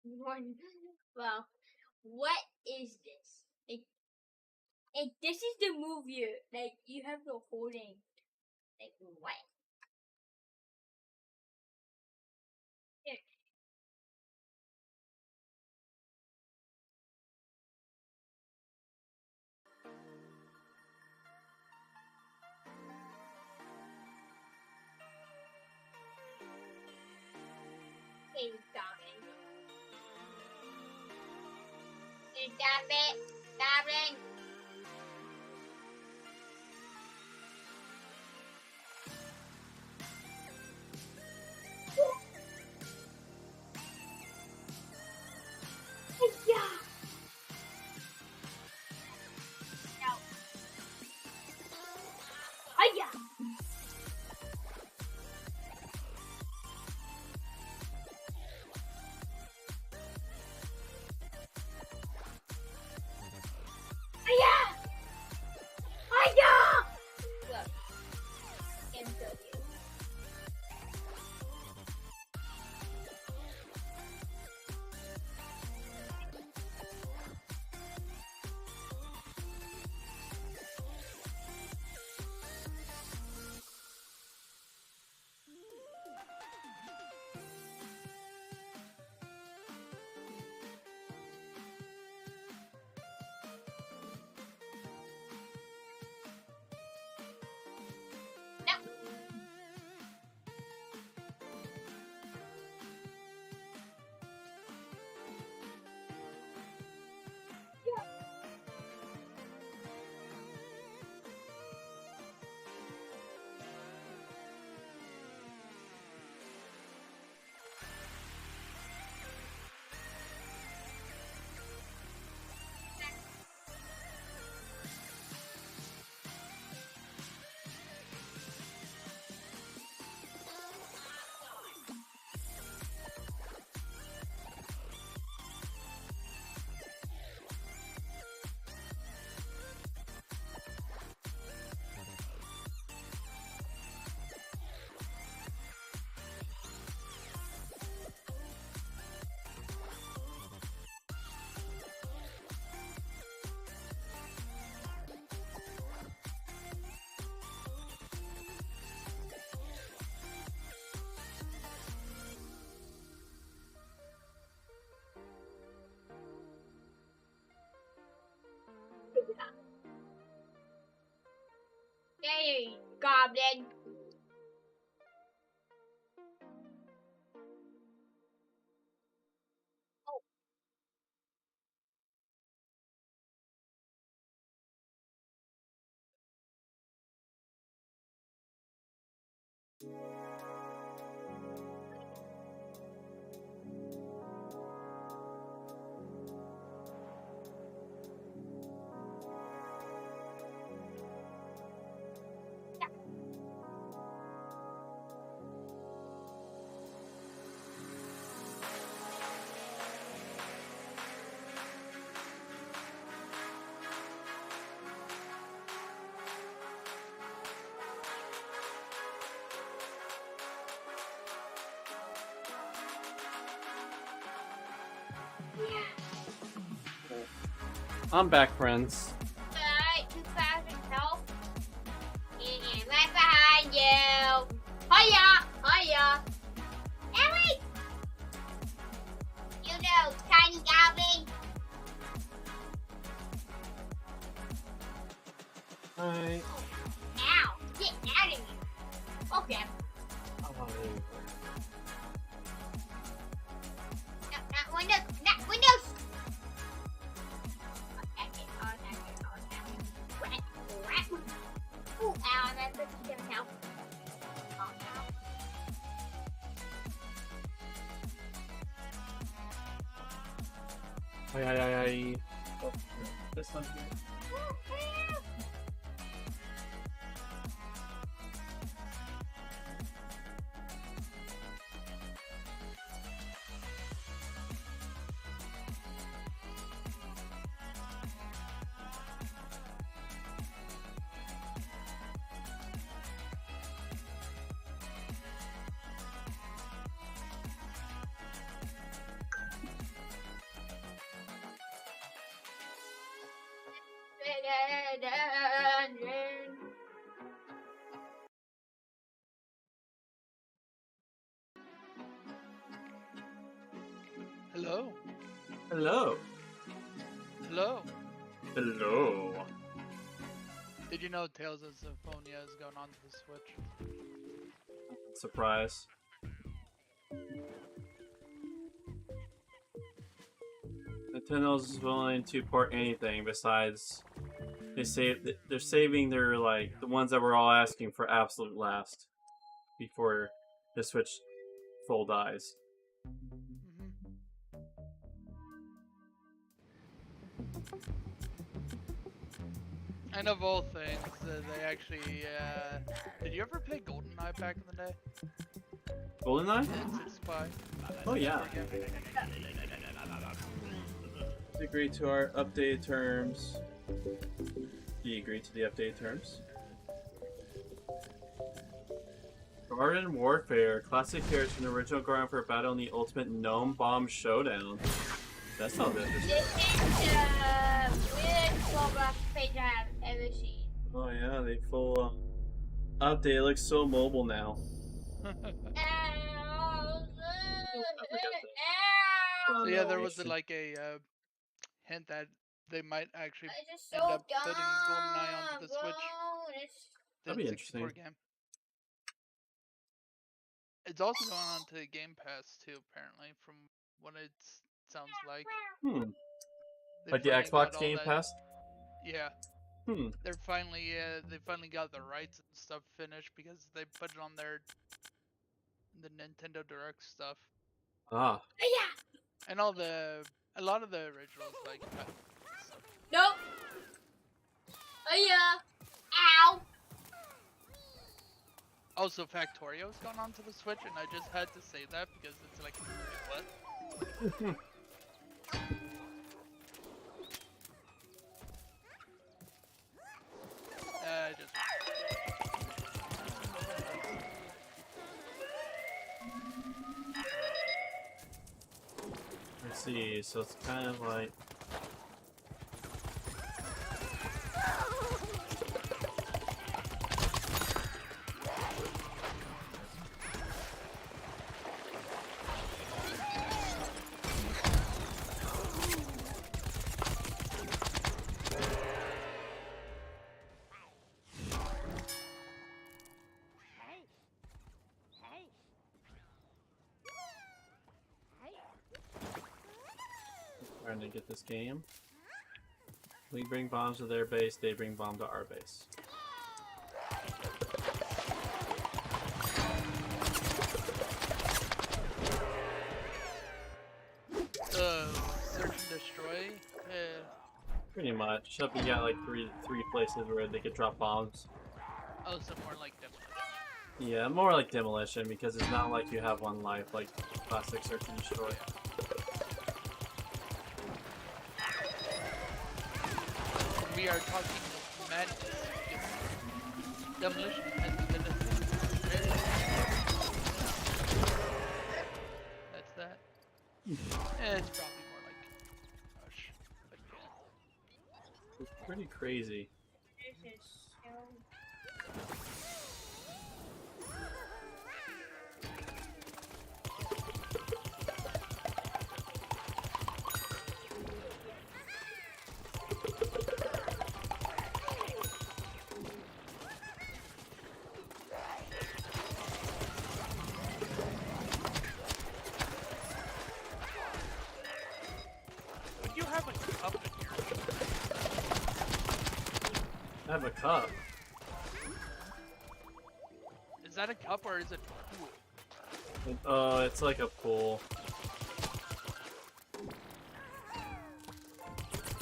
One. Well, what is this? This is the movie. Like you have the holding. Like what? Here. Hey, darling. Hey, darling. Darling. Yeah. No. Hiya. Hiya. Hiya. Look. Can show you. No. Hey, goblin. Oh. I'm back, friends. Alright, too fast and help. And right behind you. Hiya! Hiya! Ellie! You know, tiny goblin. Hi. Ow! Get out of here. Okay. Not windows. Not windows. Ooh, ow, that's what you can help. Oh, ow. Ay. Oh, this one here. Hello. Hello. Hello. Did you know Tales of Symphonia is going on to the Switch? Surprise. Nintendo's willing to port anything besides they're saving their like the ones that we're all asking for absolute last before the Switch full dies. And of all things, they actually, did you ever play GoldenEye back in the day? GoldenEye? N65. Oh yeah. Agree to our updated terms. Do you agree to the updated terms? Garden Warfare, classic characters from the original Garden Warfare battle in the ultimate Gnome Bomb Showdown. That sounds interesting. This is the weirdest Roblox page I've ever seen. Oh yeah, they full update. It looks so mobile now. So yeah, there was like a hint that they might actually So end up putting GoldenEye onto the Switch. That'd be interesting. Game. It's also going on to Game Pass too, apparently, from what it sounds like. Like the Xbox Game Pass? Yeah. They finally got the rights and stuff finished because they put it on the Nintendo Direct stuff. Ah. Yeah. And a lot of the originals like. Nope. Oh yeah. Ow. Also, Factorio's gone onto the Switch, and I just had to say that because it's like, what? Let's see, so it's kind of like... Trying to get this game. We bring bombs to their base, they bring bomb to our base. Search and destroy? Pretty much. Up you got like three places where they could drop bombs. Oh, so more like demolition. Yeah, more like demolition because it's not like you have one life like classic search and destroy. We are talking madness. Demolition has been That's that. It's probably more like Rush. But yeah. It's pretty crazy. This is so... You have a cup in here. I have a cup. Is that a cup or is it a pool? It's like a pool.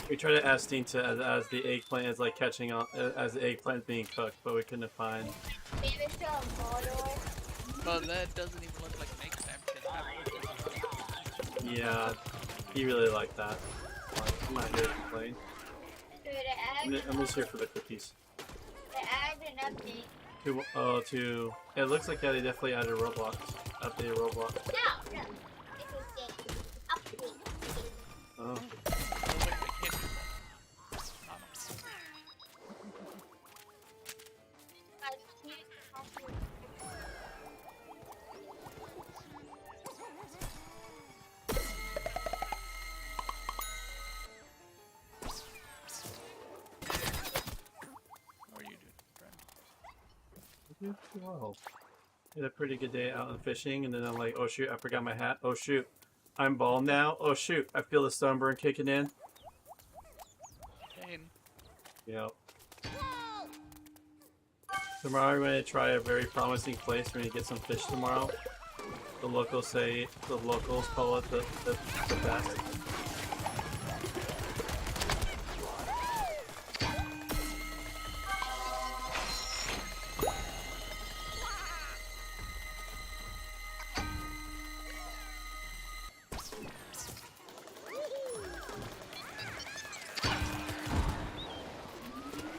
We tried to ask Dean to as the eggplant is like catching on as the eggplant is being cooked, but we couldn't find. Well, that doesn't even look like an eggplant. Yeah, he really liked that. I'm not here to complain. I'm just here for the cookies. They added an update. It looks like they definitely added Roblox. Updated Roblox. No. It was the update. Oh. Whoa. Had a pretty good day out on fishing, and then I'm like, oh shoot, I forgot my hat. Oh shoot, I'm bald now. Oh shoot, I feel the sunburn kicking in. Pain. Yep. Tomorrow we're going to try a very promising place. We're going to get some fish tomorrow. The locals call it the best.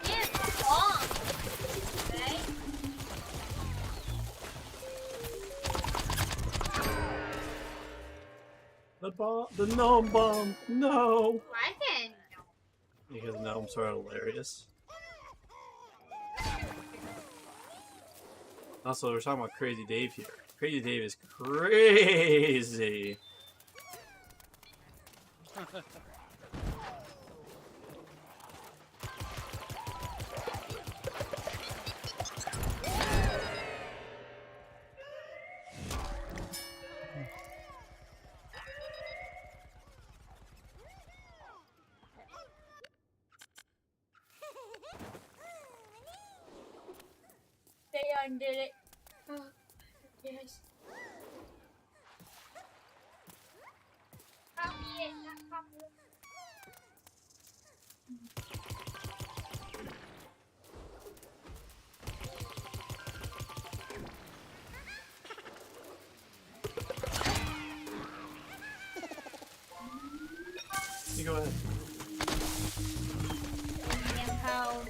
It's long, right? The gnome bomb! No! Why then? Because gnomes are hilarious. Also, we're talking about Crazy Dave here. Crazy Dave is crazy! They undid it. Oh, yes. Copy it, not copy it. You go ahead. And how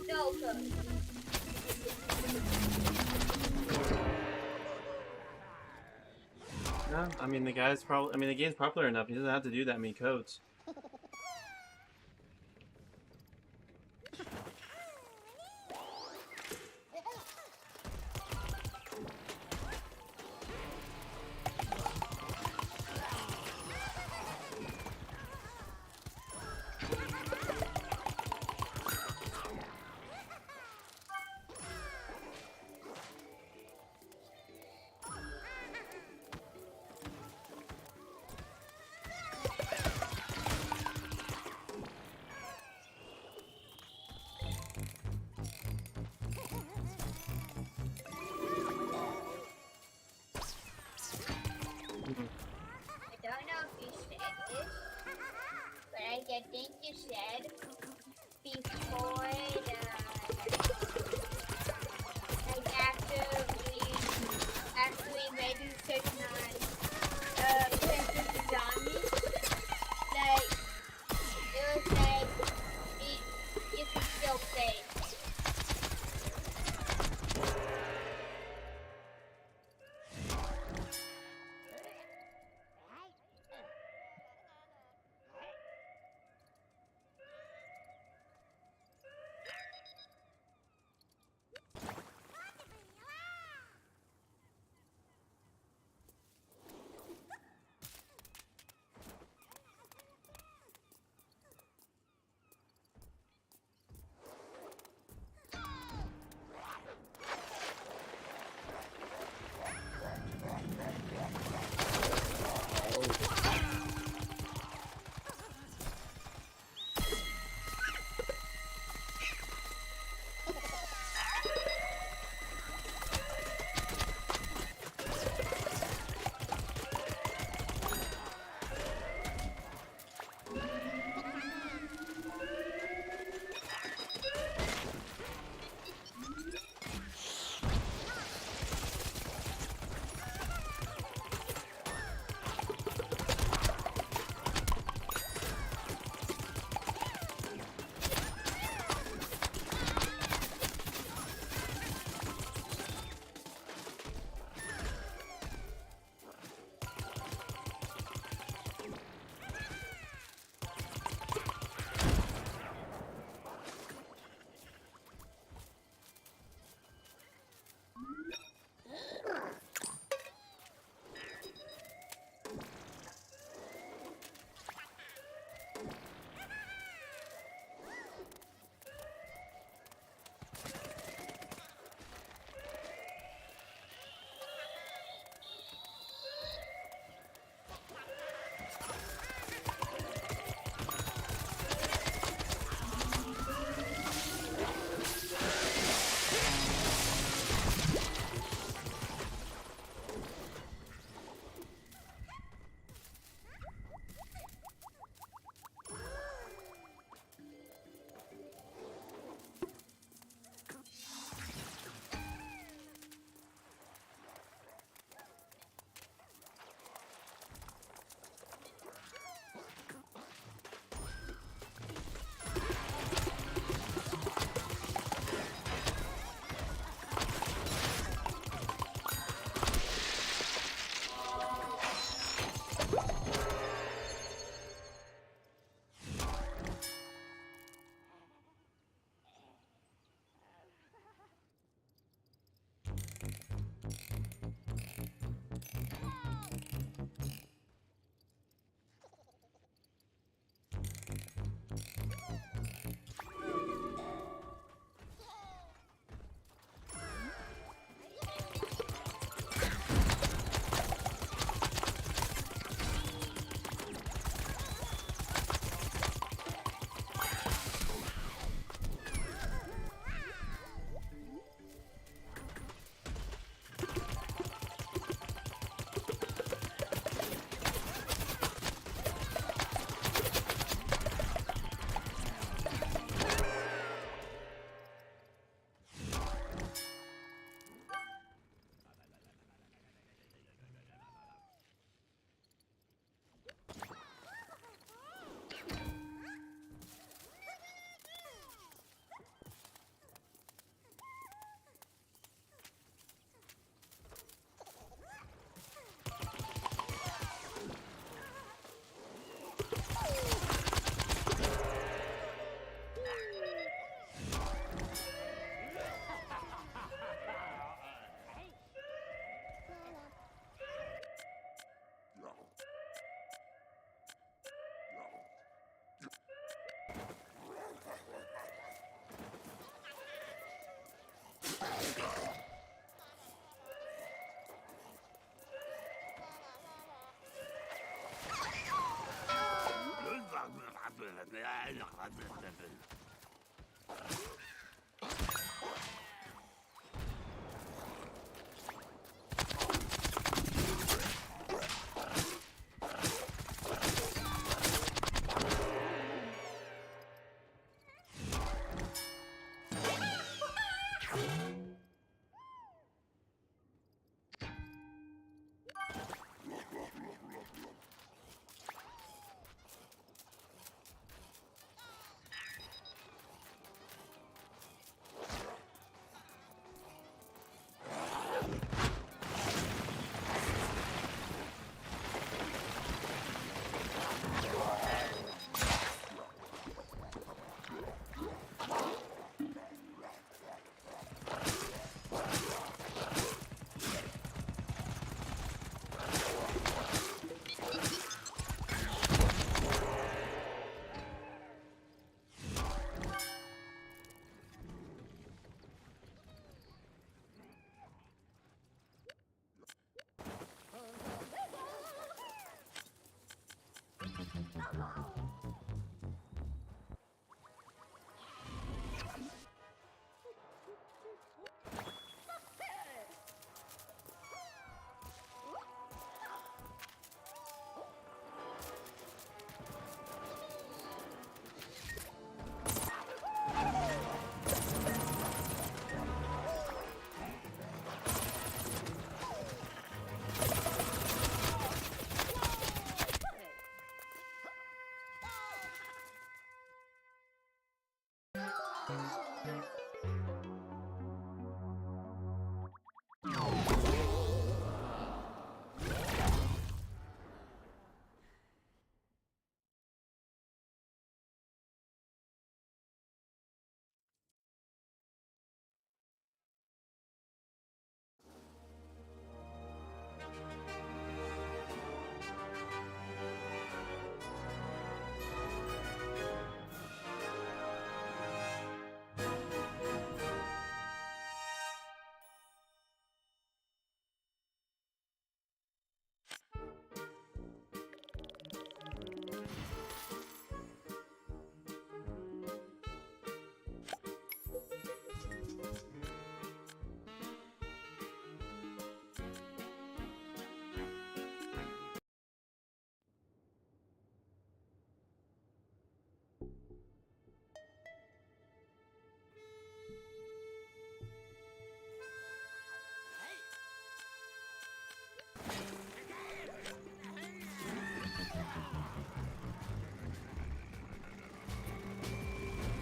so good. No, I mean the game's popular enough. He doesn't have to do that many codes. I don't know if you said this, but I think you said before after we made a decision on Princess of Zombies, like it was like you can still play.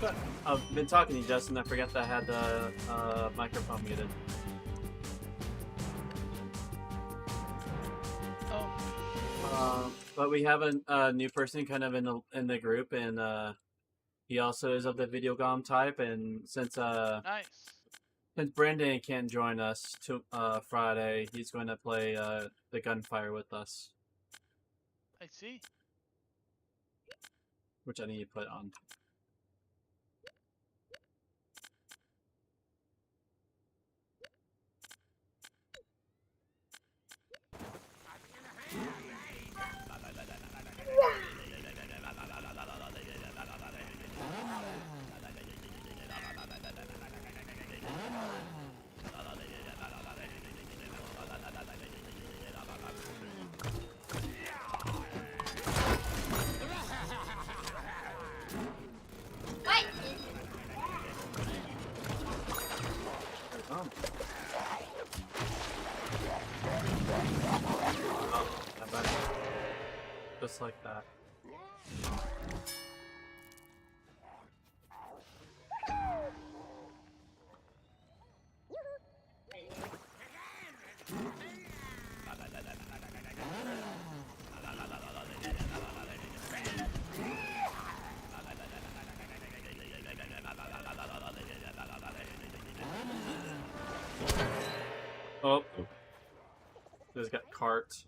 But I've been talking to you, Justin. I forgot that I had the microphone muted. Oh. But we have a new person kind of in the group, and he also is of the video gom type. And since Nice. since Brandon can't join us to Friday, he's going to play the gunfire with us, I see. which I need to put on. What? Oh, how about it? Just like that. Oh, there's got carts.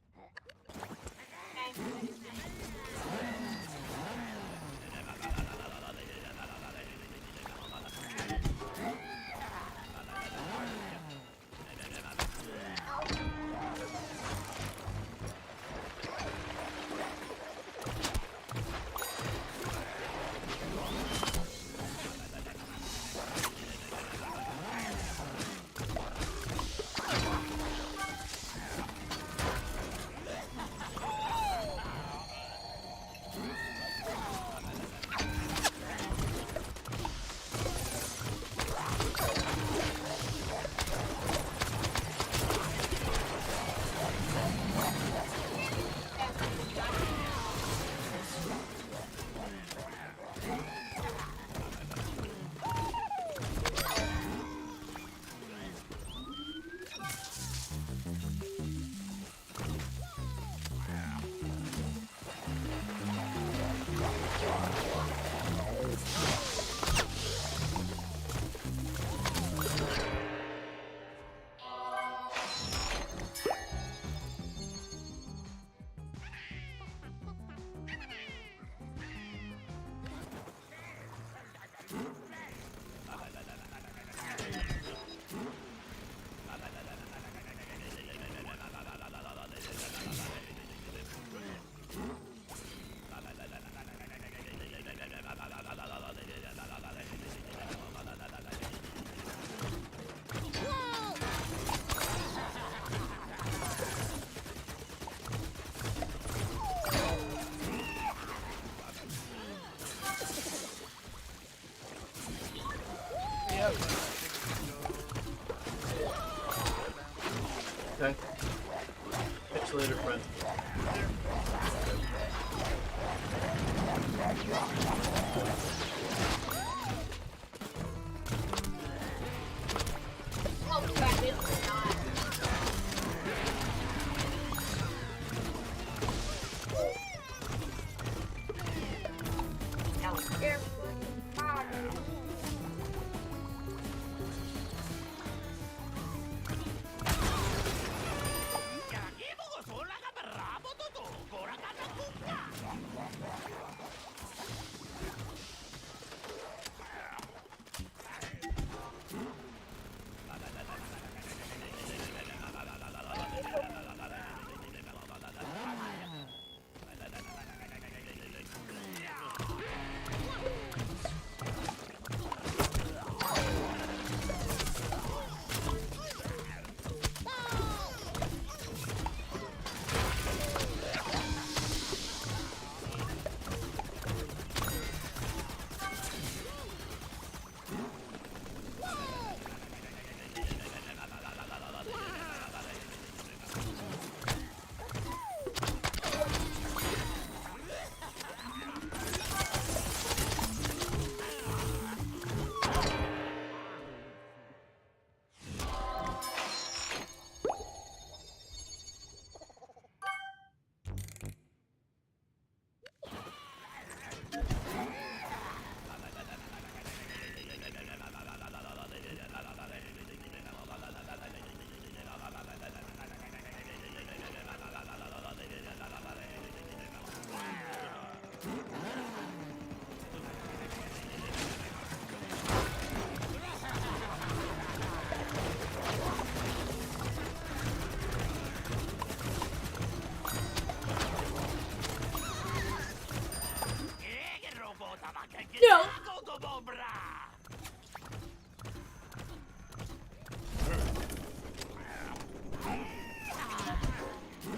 Okay. Catch you later, friend. Oh crap, it's not. Oh, careful. No.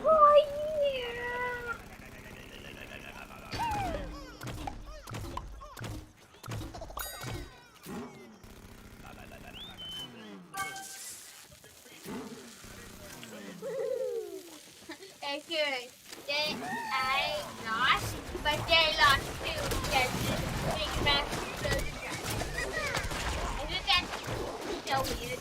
Oh yeah. Okay, then I lost, but they lost too because this big massive explosion. Isn't that so weird?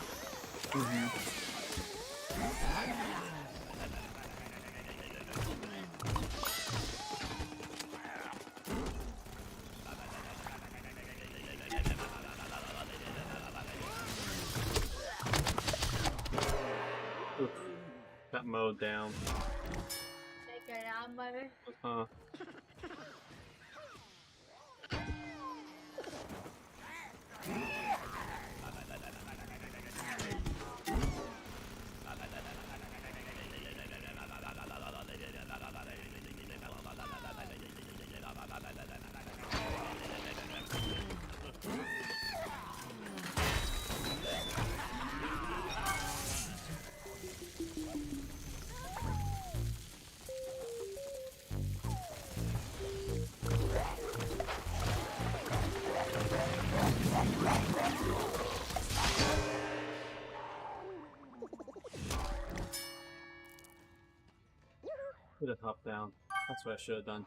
Oof. Got mowed down. Like a lawnmower. Huh. Could have hopped down. That's what I should have done.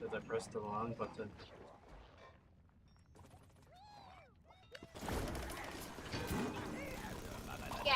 Because I pressed the wrong button. Yeah.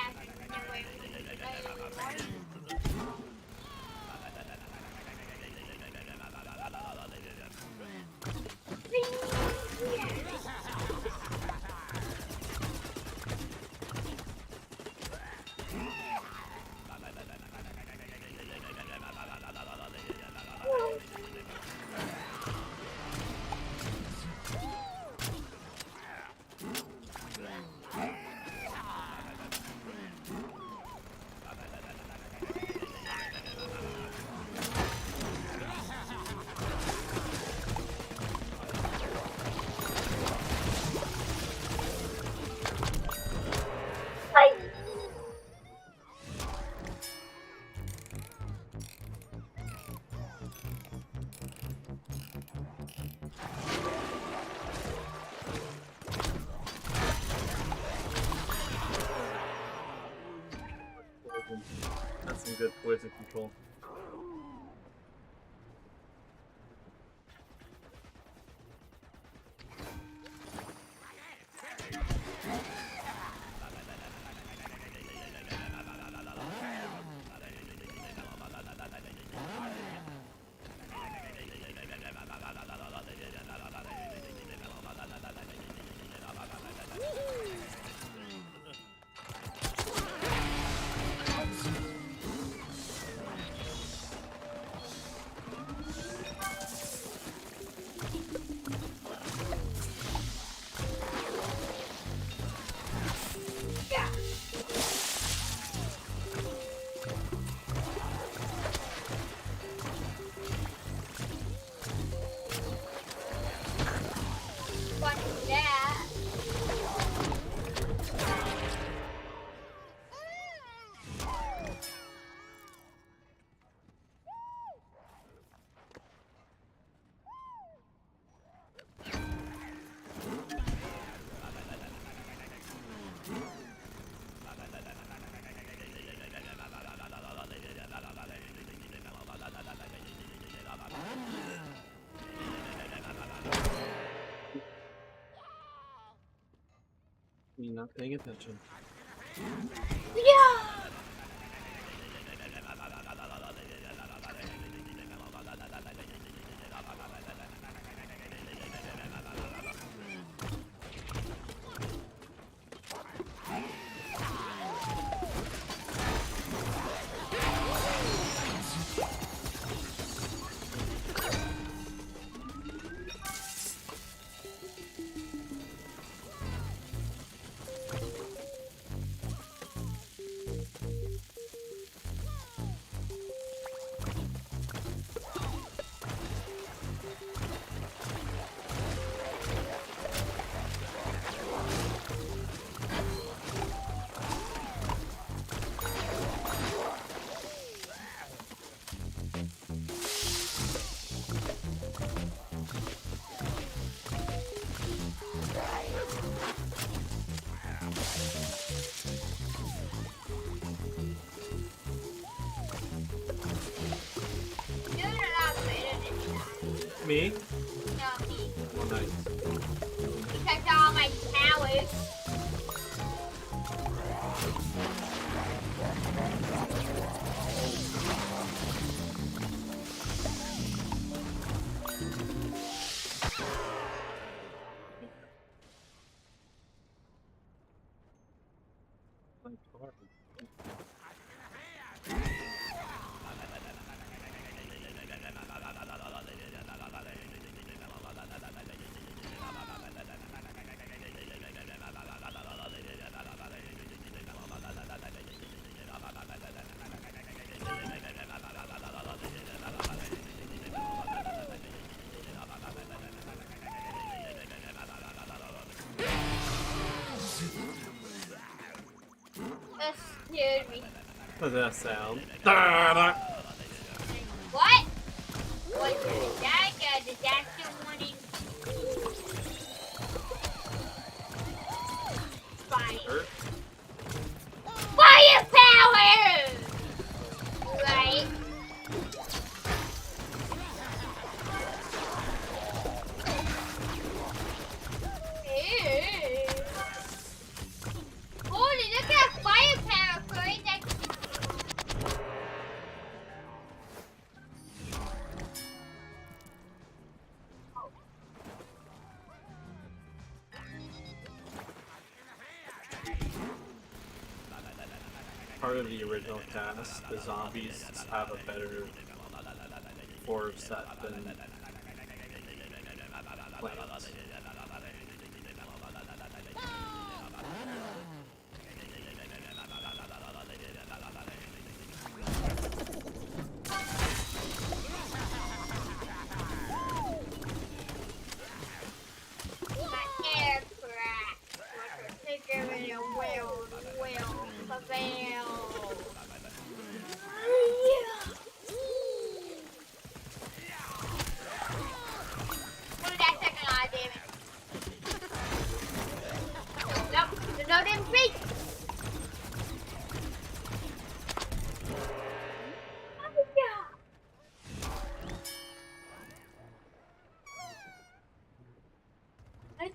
good poison control. You're not paying attention. Yeah! Me? Not me. Oh, nice. Protect all my powers. That scared me. What does that sound? What? Was it that guy? Did that still want him? Fire. Firepower! Right. Ew. Holy, look at that firepower, Corey. Part of the original cast, the zombies have a better horror set than plants. My hair cracked. Like a figure in a whale, prevail.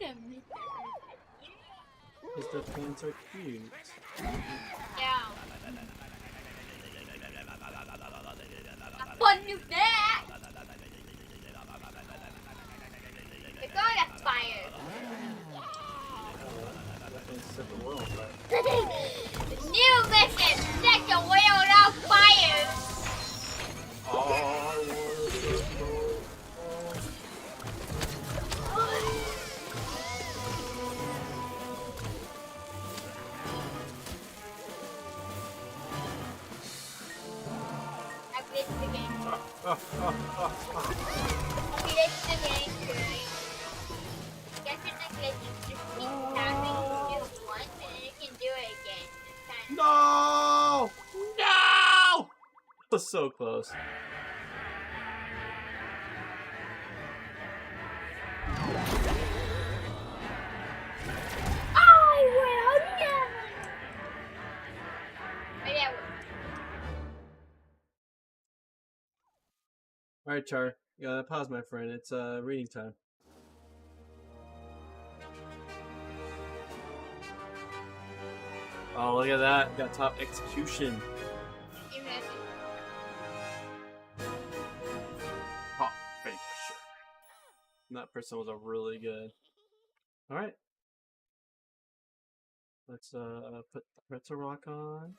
gonna miss that. Because the plants are cute. Yeah. Fun with that! It's going to fire. Definitely set the world on fire. New mission! Set the world on fire! I glitched the game. I glitched the game too. Guess it's a glitch. Just keep tapping to do it once and then you can do it again. No! No! That was so close. I will never! Maybe I will. Alright, Char. You gotta pause, my friend. It's reading time. Oh, look at that. Got top execution. Even if Top fake for sure. That person was a really good. Alright. Let's put the pretzel rock on.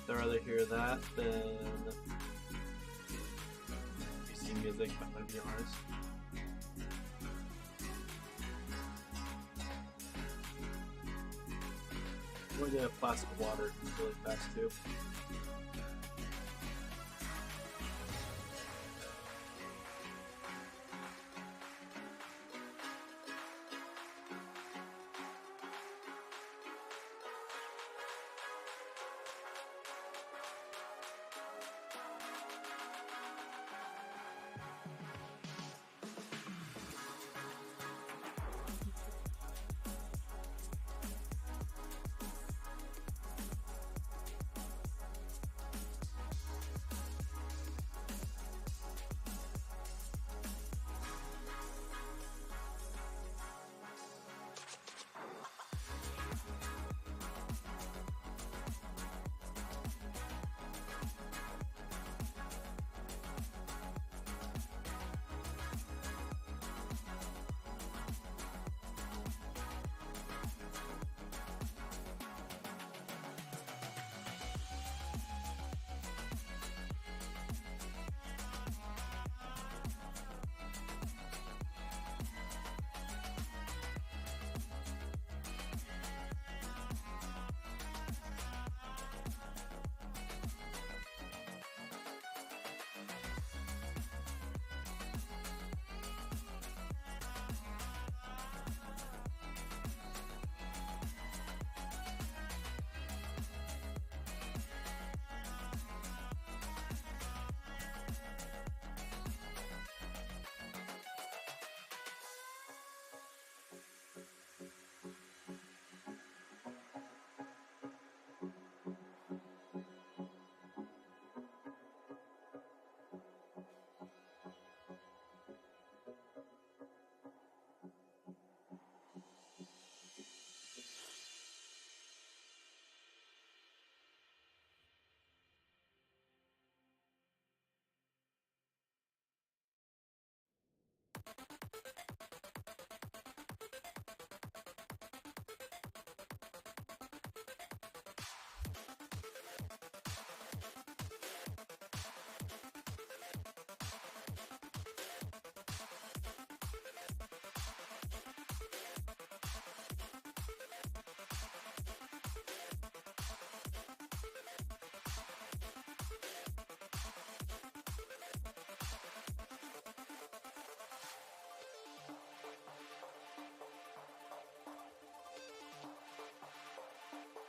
I'd rather hear that than PC music, if I'm gonna be honest. I'm gonna get a flask of water really fast too.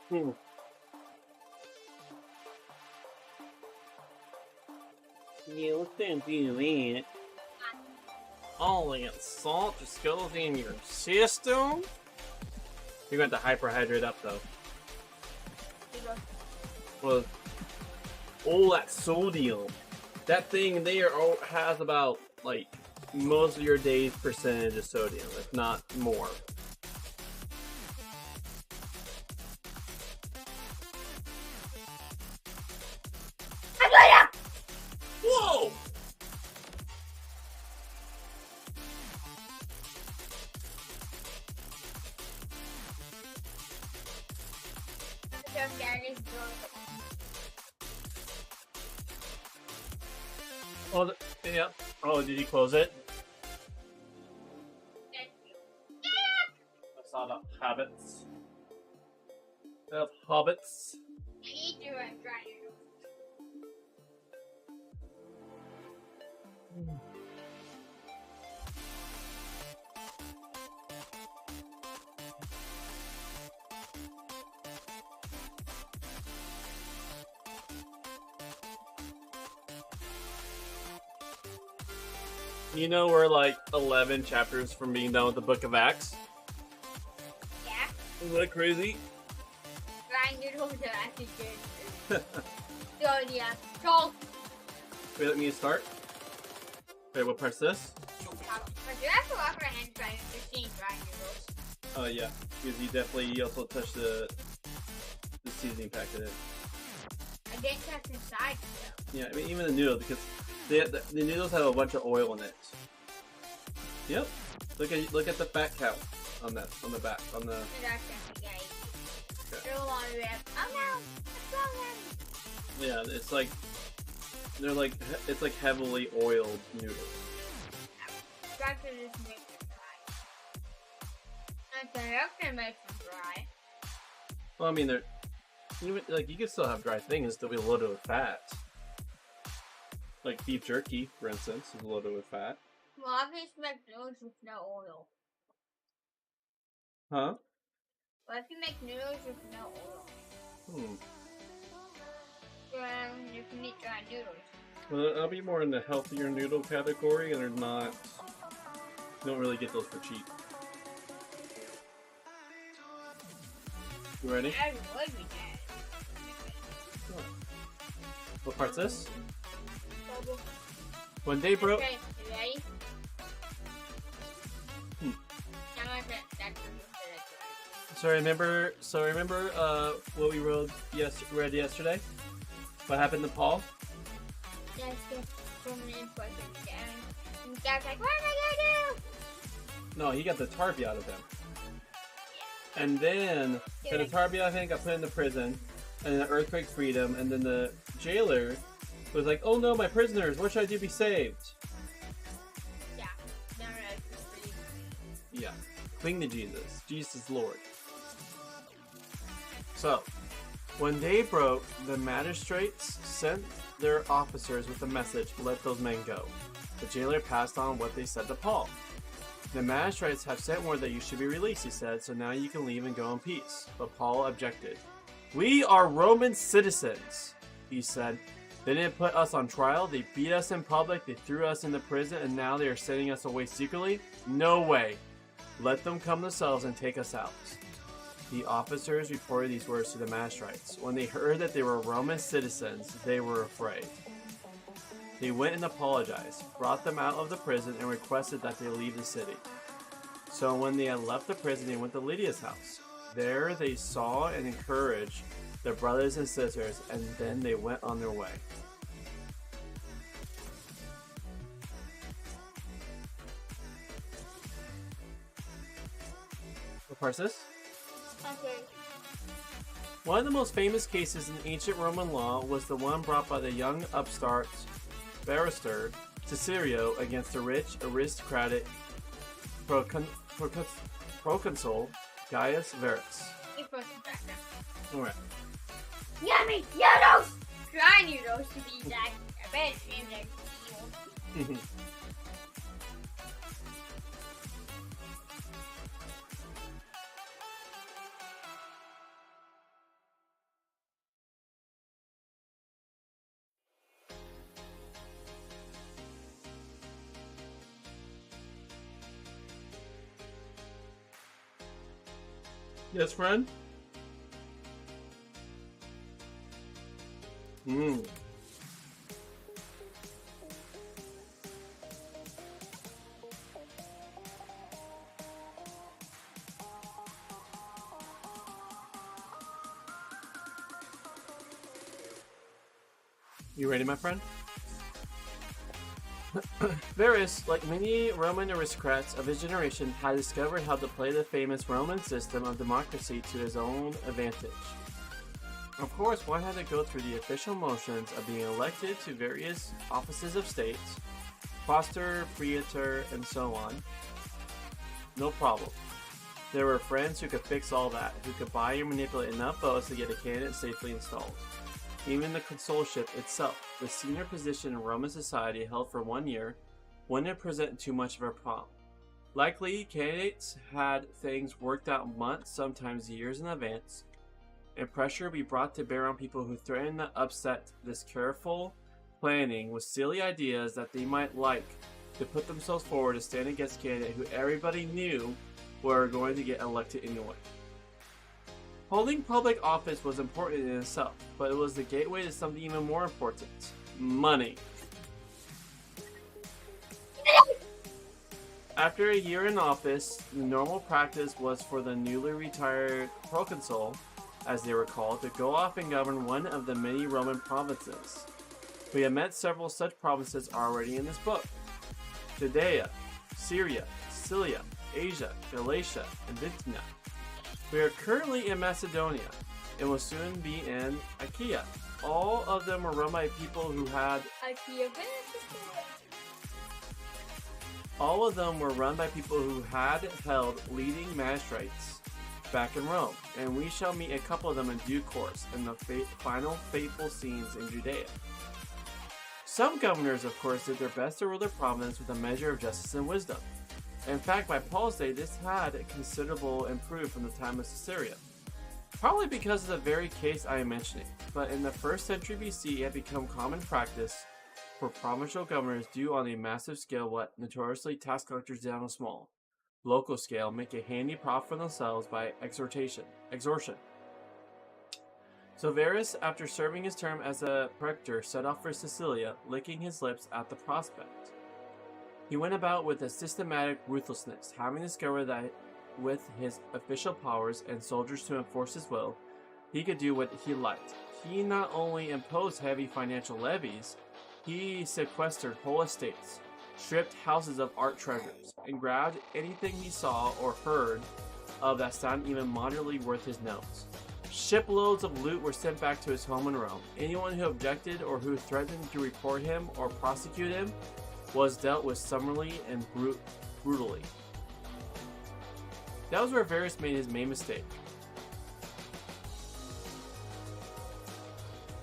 Hmm. You can do it. All that salt just goes in your system. You're going to hyperhydrate up though. Well, all that sodium. That thing there has about like most of your day's percentage of sodium, if not more. Whoa! Oh, yeah. Oh, did you close it? I saw the habits. Of hobbits. I need to try it. You know we're like 11 chapters from being done with the Book of Acts. Yeah. Isn't that crazy? Grind noodles are actually good. So yeah. So Wait, let me start. Wait, what part's this? but you have to wash your hands right after seeing grind noodles. Oh yeah, because you also touched the seasoning packet. I didn't touch inside though. Yeah, I mean even the noodle because the noodles have a bunch of oil in it. Yep. Look at the fat count on the back on the. Okay. Oh no! Yeah, it's like it's like heavily oiled noodles. Doctor just makes them dry. And the doctor makes them dry. Well, I mean they're even like you can still have dry things still be loaded with fat. Like beef jerky, for instance, is loaded with fat. Well, obviously make noodles with no oil. Huh? What if you make noodles with no oil? You can eat dry noodles. Well, I'll be more in the healthier noodle category, and they're not. You don't really get those for cheap. You ready? I would be dead. What part's this? Bubble. One day, bro. Okay, you ready? So remember what we read yesterday? What happened to Paul? Yes, so many questions down. And Dad's like, what am I gonna do? No, he got the Tarby out of him. And then the Tarby out of him got put into prison, and the earthquake freed him, and then the jailer was like, oh no, my prisoners, what should I do to be saved? Yeah, never actually. Yeah, cling to Jesus. Jesus is Lord. So, when day broke, the magistrates sent their officers with a message to let those men go. The jailer passed on what they said to Paul. The magistrates have sent word that you should be released, he said, so now you can leave and go in peace. But Paul objected. We are Roman citizens, he said. They didn't put us on trial, they beat us in public, they threw us into prison, and now they are sending us away secretly? No way. Let them come themselves and take us out. The officers reported these words to the magistrates. When they heard that they were Roman citizens, they were afraid. They went and apologized, brought them out of the prison, and requested that they leave the city. So when they had left the prison, they went to Lydia's house. There they saw and encouraged their brothers and sisters, and then they went on their way. What part's this? Okay. One of the most famous cases in ancient Roman law was the one brought by the young upstart barrister Cicerio against the rich aristocratic proconsul Gaius Verus. Alright. Yummy noodles! Dry noodles to be exact. I bet it's named like evil. Yes, friend? You ready, my friend? Verus, like many Roman aristocrats of his generation, had discovered how to play the famous Roman system of democracy to his own advantage. Of course, one had to go through the official motions of being elected to various offices of state, foster, praetor, and so on. No problem. There were friends who could fix all that, who could buy and manipulate enough votes to get a candidate safely installed. Even the consulship itself, the senior position in Roman society held for 1 year, wouldn't present too much of a problem. Likely, candidates had things worked out months, sometimes years in advance, and pressure would be brought to bear on people who threatened to upset this careful planning with silly ideas that they might like to put themselves forward to stand against candidates who everybody knew were going to get elected anyway. Holding public office was important in itself, but it was the gateway to something even more important: money. After a year in office, the normal practice was for the newly retired proconsul, as they were called, to go off and govern one of the many Roman provinces. We have met several such provinces already in this book: Judea, Syria, Cilicia, Asia, Galatia, and Bithynia. We are currently in Macedonia, and will soon be in Achaia. All of them were run by people who had held leading magistrates back in Rome, and we shall meet a couple of them in due course in the final fateful scenes in Judea. Some governors, of course, did their best to rule their province with a measure of justice and wisdom. In fact, by Paul's day, this had considerably improved from the time of Caesarea. Probably because of the very case I am mentioning, but in the 1st century BC, it had become common practice for provincial governors do on a massive scale what notoriously tax collectors did on a small, local scale, make a handy profit for themselves by extortion. So Verus, after serving his term as a praetor, set off for Sicilia, licking his lips at the prospect. He went about with a systematic ruthlessness, having discovered that with his official powers and soldiers to enforce his will, he could do what he liked. He not only imposed heavy financial levies, he sequestered whole estates, stripped houses of art treasures, and grabbed anything he saw or heard of that sounded even moderately worth his nose. Shiploads of loot were sent back to his home in Rome. Anyone who objected or who threatened to report him or prosecute him was dealt with summarily and brutally. That was where Verus made his main mistake.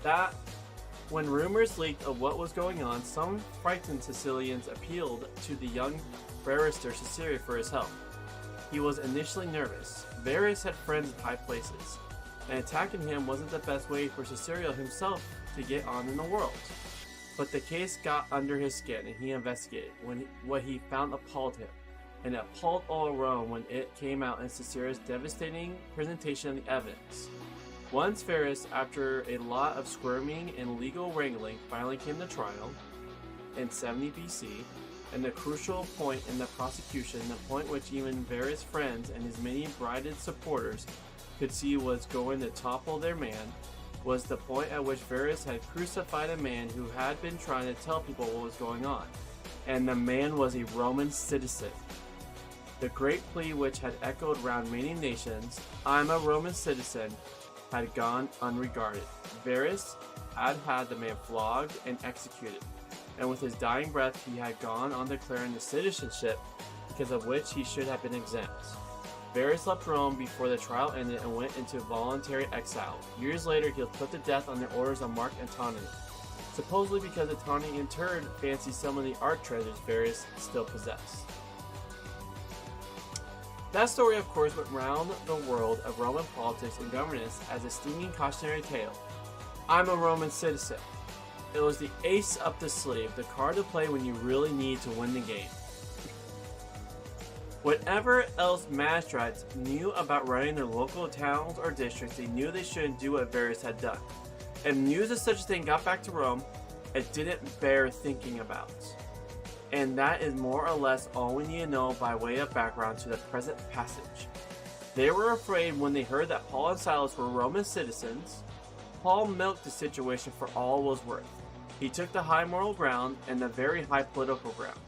That when rumors leaked of what was going on, some frightened Sicilians appealed to the young barrister Caesarea for his help. He was initially nervous. Verus had friends in high places, and attacking him wasn't the best way for Caesarea himself to get on in the world. But the case got under his skin, and he investigated. What he found appalled him, and it appalled all Rome when it came out in Caesarea's devastating presentation of the evidence. Once Verus, after a lot of squirming and legal wrangling, finally came to trial in 70 BC, and the crucial point in the prosecution, the point which even Verus' friends and his many brided supporters could see was going to topple their man, was the point at which Verus had crucified a man who had been trying to tell people what was going on, and the man was a Roman citizen. The great plea which had echoed round many nations, "I'm a Roman citizen," had gone unregarded. Verus had had the man flogged and executed, and with his dying breath he had gone on declaring the citizenship because of which he should have been exempt. Verus left Rome before the trial ended and went into voluntary exile. Years later, he was put to death on the orders of Mark Antony, supposedly because Antony in turn fancied some of the art treasures Verus still possessed. That story, of course, went round the world of Roman politics and governance as a stinging cautionary tale. I'm a Roman citizen. It was the ace up the sleeve, the card to play when you really need to win the game. Whatever else magistrates knew about running their local towns or districts, they knew they shouldn't do what Verus had done. If news of such a thing got back to Rome, it didn't bear thinking about. And that is more or less all we need to know by way of background to the present passage. They were afraid when they heard that Paul and Silas were Roman citizens. Paul milked the situation for all it was worth. He took the high moral ground and the very high political ground.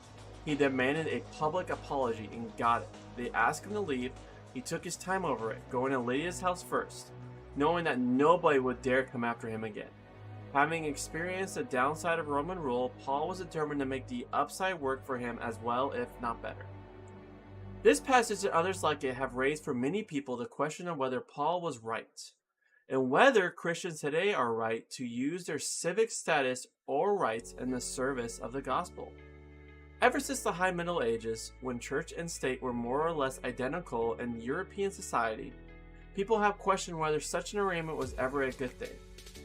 He demanded a public apology and got it. They asked him to leave. He took his time over it, going to Lydia's house first, knowing that nobody would dare come after him again. Having experienced the downside of Roman rule, Paul was determined to make the upside work for him as well, if not better. This passage and others like it have raised for many people the question of whether Paul was right, and whether Christians today are right to use their civic status or rights in the service of the gospel. Ever since the High Middle Ages, when church and state were more or less identical in European society, people have questioned whether such an arrangement was ever a good thing.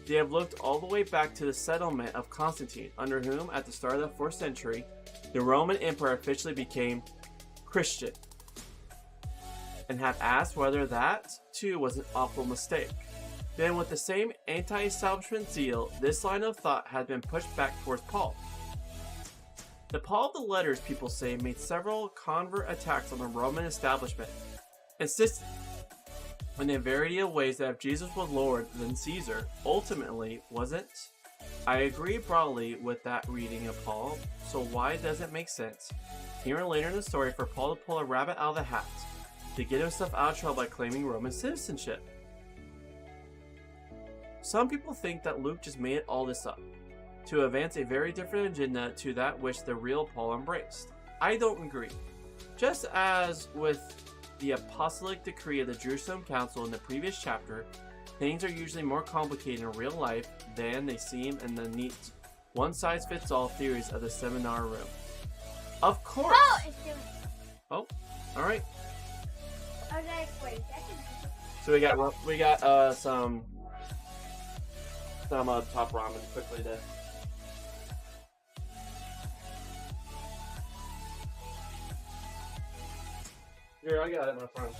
They have looked all the way back to the settlement of Constantine, under whom, at the start of the 4th century, the Roman Empire officially became Christian, and have asked whether that, too, was an awful mistake. Then, with the same anti-establishment zeal, this line of thought has been pushed back towards Paul. The Paul of the letters, people say, made several convert attacks on the Roman establishment, insisting in a variety of ways that if Jesus was Lord, then Caesar ultimately wasn't. I agree broadly with that reading of Paul, so why does it make sense, here and later in the story, for Paul to pull a rabbit out of the hat, to get himself out of trouble by claiming Roman citizenship? Some people think that Luke just made all this up, to advance a very different agenda to that which the real Paul embraced. I don't agree. Just as with the apostolic decree of the Jerusalem Council in the previous chapter, things are usually more complicated in real life than they seem in the neat one-size-fits-all theories of the seminar room. Of course! Oh, it's doing it. Oh, alright. I was like, wait, So we got some top ramen quickly to. Here, I got it, my friend.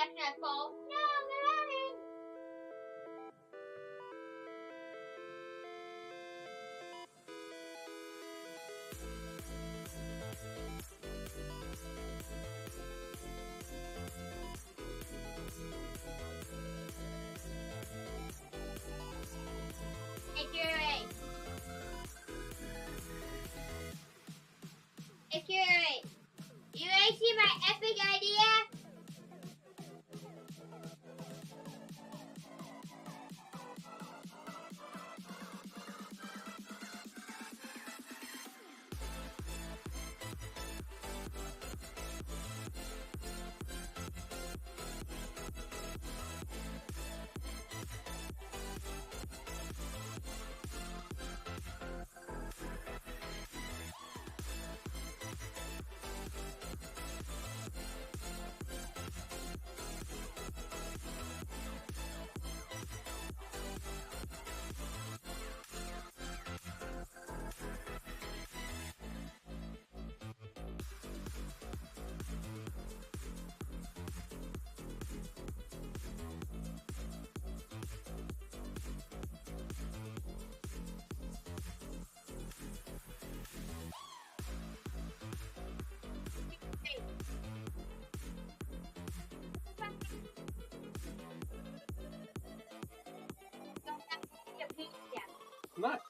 left not fall. No, I'm running. Hey, Gary. Hey, Gary. You ready to see my epic idea? Not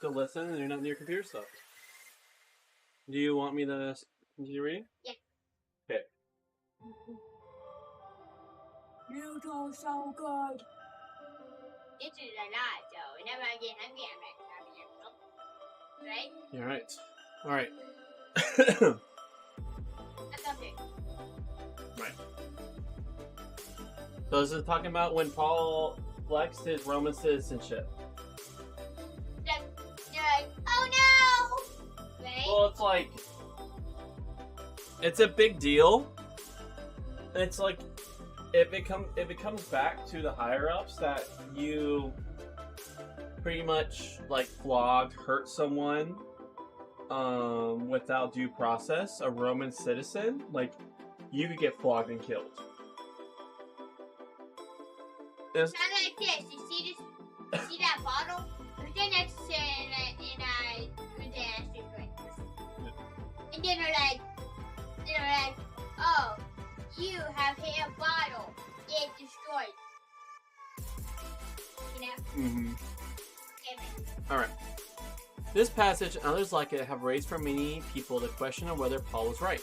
to listen, and you're not near computer stuff. Do you want me to continue reading? Yeah. Okay. You do so good. This is a lot, though. Whenever I get hungry, I'm like, right? You're right. All right. That's something. Right. So this is talking about when Paul flexed his Roman citizenship. They're like, oh no! Right? Well, it's like, it's a big deal. It's like, if it comes back to the higher ups that you pretty much like flog, hurt someone without due process, a Roman citizen, like you could get flogged and killed. It's not like this. You see this? You see that bottle? Put it next to and then they're like, oh, you have hit a bottle. It destroyed. You know? Mm-hmm. Okay, Alright. This passage and others like it have raised for many people the question of whether Paul was right,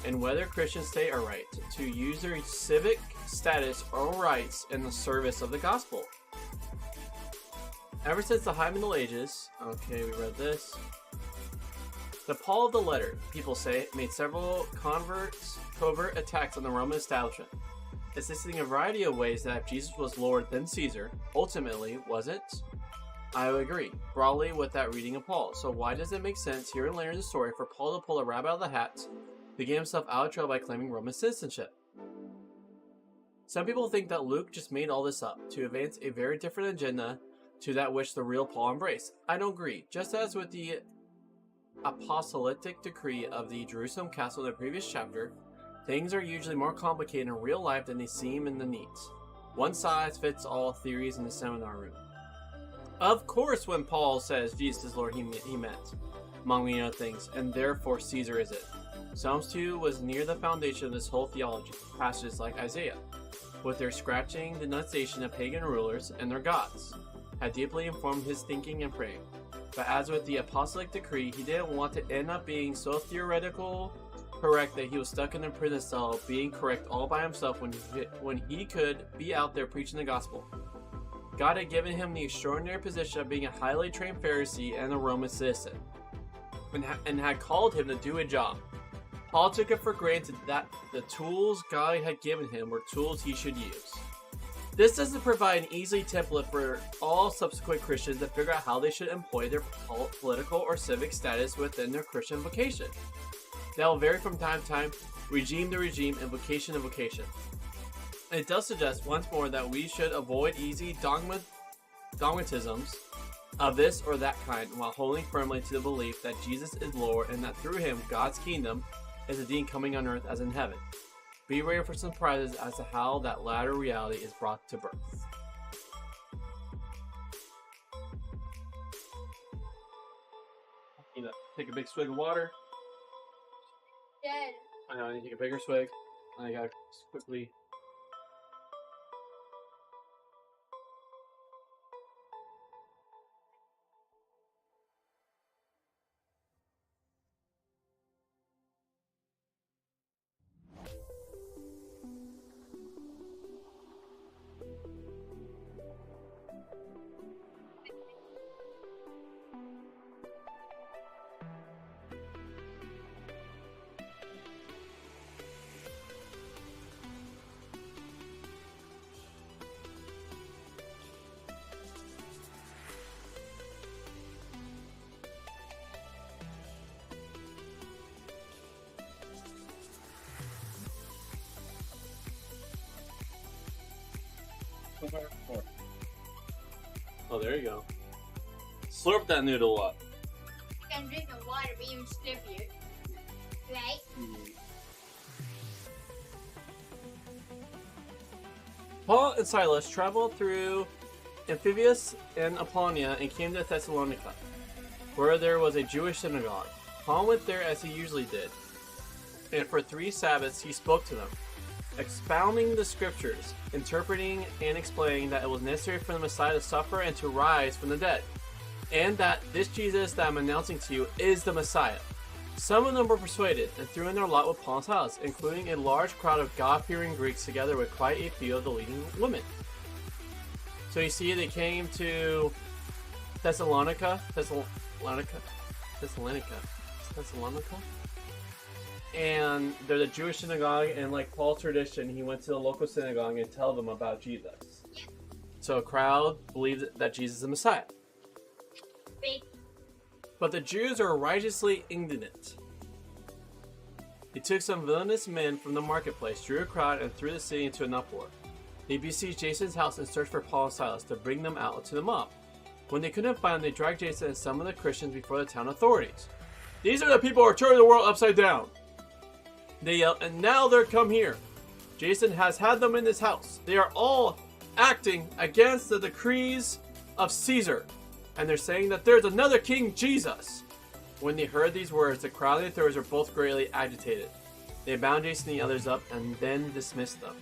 and whether Christians today are right to use their civic status or rights in the service of the gospel. Ever since the High Middle Ages, okay, we read this. The Paul of the letter, people say, made several covert attacks on the Roman establishment, insisting in a variety of ways that if Jesus was Lord then Caesar, ultimately wasn't. I would agree, broadly, with that reading of Paul. So why does it make sense here and later in the story for Paul to pull a rabbit out of the hat to get himself out of trouble by claiming Roman citizenship? Some people think that Luke just made all this up to advance a very different agenda to that which the real Paul embraced. I don't agree. Just as with the apostolic decree of the Jerusalem Council in the previous chapter, things are usually more complicated in real life than they seem in the needs. One size fits all theories in the seminar room. Of course, when Paul says Jesus is Lord, he meant, among many other things, and therefore Caesar is it. Psalms 2 was near the foundation of this whole theology. Passages like Isaiah, with their scratching denunciation of pagan rulers and their gods, had deeply informed his thinking and praying. But as with the apostolic decree, he didn't want to end up being so theoretical correct that he was stuck in a prison cell being correct all by himself when he could be out there preaching the gospel. God had given him the extraordinary position of being a highly trained Pharisee and a Roman citizen, and had called him to do a job. Paul took it for granted that the tools God had given him were tools he should use. This doesn't provide an easy template for all subsequent Christians to figure out how they should employ their political or civic status within their Christian vocation. That will vary from time to time, regime to regime, and vocation to vocation. It does suggest once more that we should avoid easy dogmatisms of this or that kind while holding firmly to the belief that Jesus is Lord and that through him God's kingdom is indeed coming on earth as in heaven. Be ready for some surprises as to how that latter reality is brought to birth. You know, take a big swig of water. Dead. I know, I need to take a bigger swig. I gotta quickly. Oh, there you go. Slurp that noodle up. You can drink the water, but even stiffier. Right? Paul and Silas traveled through Amphibius and Apollonia and came to Thessalonica, where there was a Jewish synagogue. Paul went there as he usually did, and for 3 Sabbaths he spoke to them, expounding the scriptures, interpreting and explaining that it was necessary for the Messiah to suffer and to rise from the dead, and that this Jesus that I'm announcing to you is the Messiah. Some of them were persuaded and threw in their lot with Paul and Silas, including a large crowd of God-fearing Greeks together with quite a few of the leading women. So you see, they came to Thessalonica, and they're the Jewish synagogue, and like Paul's tradition, he went to the local synagogue and tell them about Jesus. So a crowd believed that Jesus is the Messiah. But the Jews are righteously indignant. They took some villainous men from the marketplace, drew a crowd, and threw the city into an uproar. They besieged Jason's house and searched for Paul and Silas to bring them out to the mob. When they couldn't find them, they dragged Jason and some of the Christians before the town authorities. "These are the people who are turning the world upside down!" They yelled, "And now they're come here. Jason has had them in his house. They are all acting against the decrees of Caesar. And they're saying that there's another King Jesus." When they heard these words, the crowd and the authorities were both greatly agitated. They bound Jason and the others up and then dismissed them.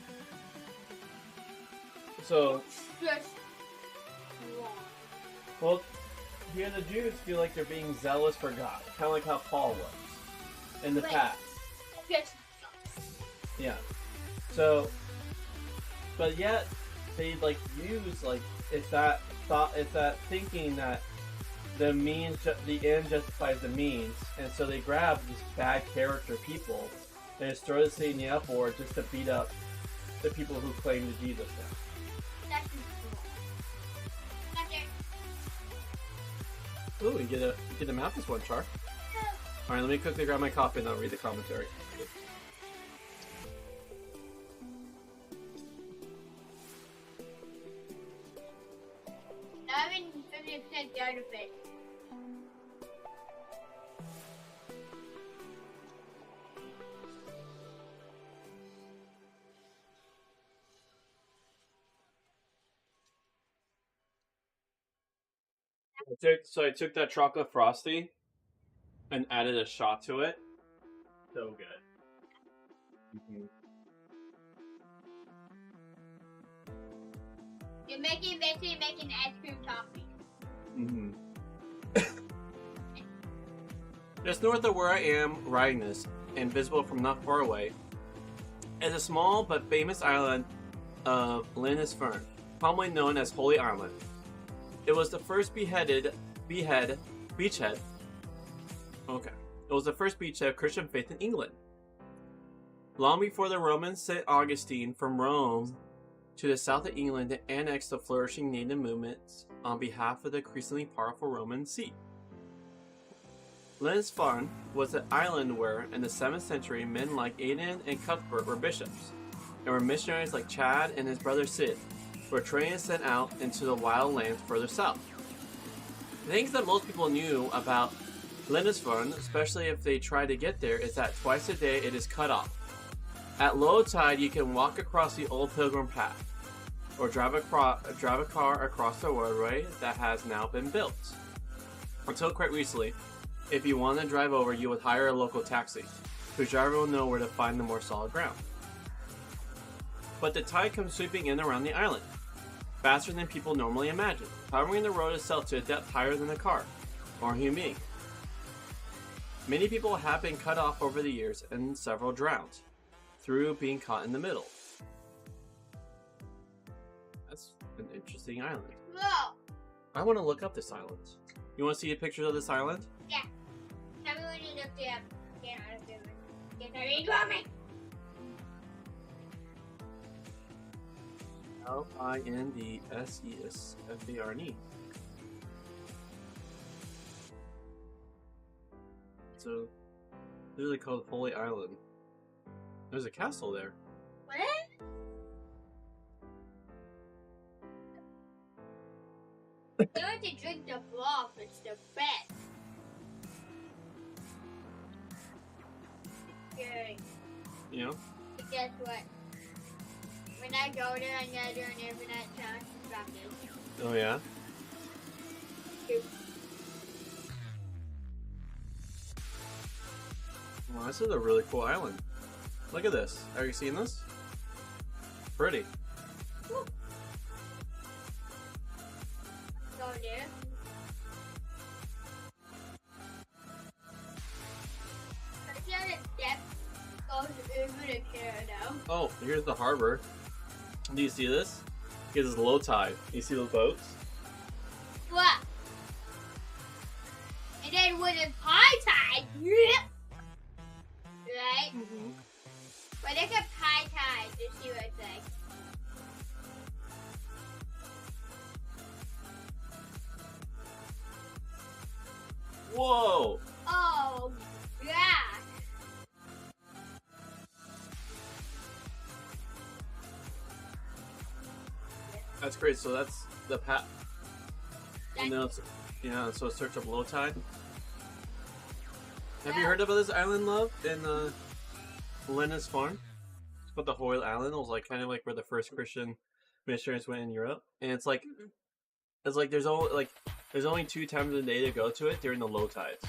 So, well, here the Jews feel like they're being zealous for God, kind of like how Paul was in the past. Yeah. So, but yet they like use like it's that thought, it's that thinking that the end justifies the means, and so they grab these bad character people and just throw the city in the uproar just to beat up the people who claim to Jesus now. Ooh, you get a map this one, Char. Alright, let me quickly grab my copy and I'll read the commentary. I'm in 50% out of it. I took that chocolate frosty and added a shot to it. So good. You're basically making ice cream toffee. Just north of where I am riding this, and visible from not far away, is a small but famous island of Lindisfarne, commonly known as Holy Island. It was the first beachhead. Okay. It was the first beachhead of Christian faith in England. Long before the Romans sent Augustine from Rome to the south of England to annex the flourishing native movements on behalf of the increasingly powerful Roman see. Lindisfarne was an island where, in the 7th century, men like Aidan and Cuthbert were bishops, and where missionaries like Chad and his brother Sid were trained and sent out into the wild lands further south. The things that most people knew about Lindisfarne, especially if they tried to get there, is that twice a day it is cut off. At low tide, you can walk across the old pilgrim path, or drive a car across the roadway that has now been built. Until quite recently, if you want to drive over, you would hire a local taxi, whose driver will know where to find the more solid ground. But the tide comes sweeping in around the island, faster than people normally imagine, covering the road itself to a depth higher than a car, or a human being. Many people have been cut off over the years, and several drowned, through being caught in the middle. That's an interesting island. Whoa! I want to look up this island. You want to see a picture of this island? Yeah. Tell me when you look it up. Get out of there. Get ready to me. Lindsesfarne. So, literally called Holy Island. There's a castle there. What? You want to drink the broth, it's the best. Good. You know? But guess what? When I go there, I'm gonna do an overnight challenge with Rocket. Oh yeah? Well, this is a really cool island. Look at this. Have you seen this? Pretty. Woo. Go there. I see how the depth goes over the Canada. Oh, here's the harbor. Do you see this? This is low tide. You see those boats? What? And then when it's high tide, right? Mm-hmm. But look at high tide to see what it's like. Whoa! Oh, yeah. That's great. So that's the path. And now it's, yeah, so search up low tide. Have you heard about this island, love, in Linus Farm? It's called the Hoyle Island. It was like kind of like where the first Christian missionaries went in Europe, and it's like there's only 2 times a day to go to it during the low tides.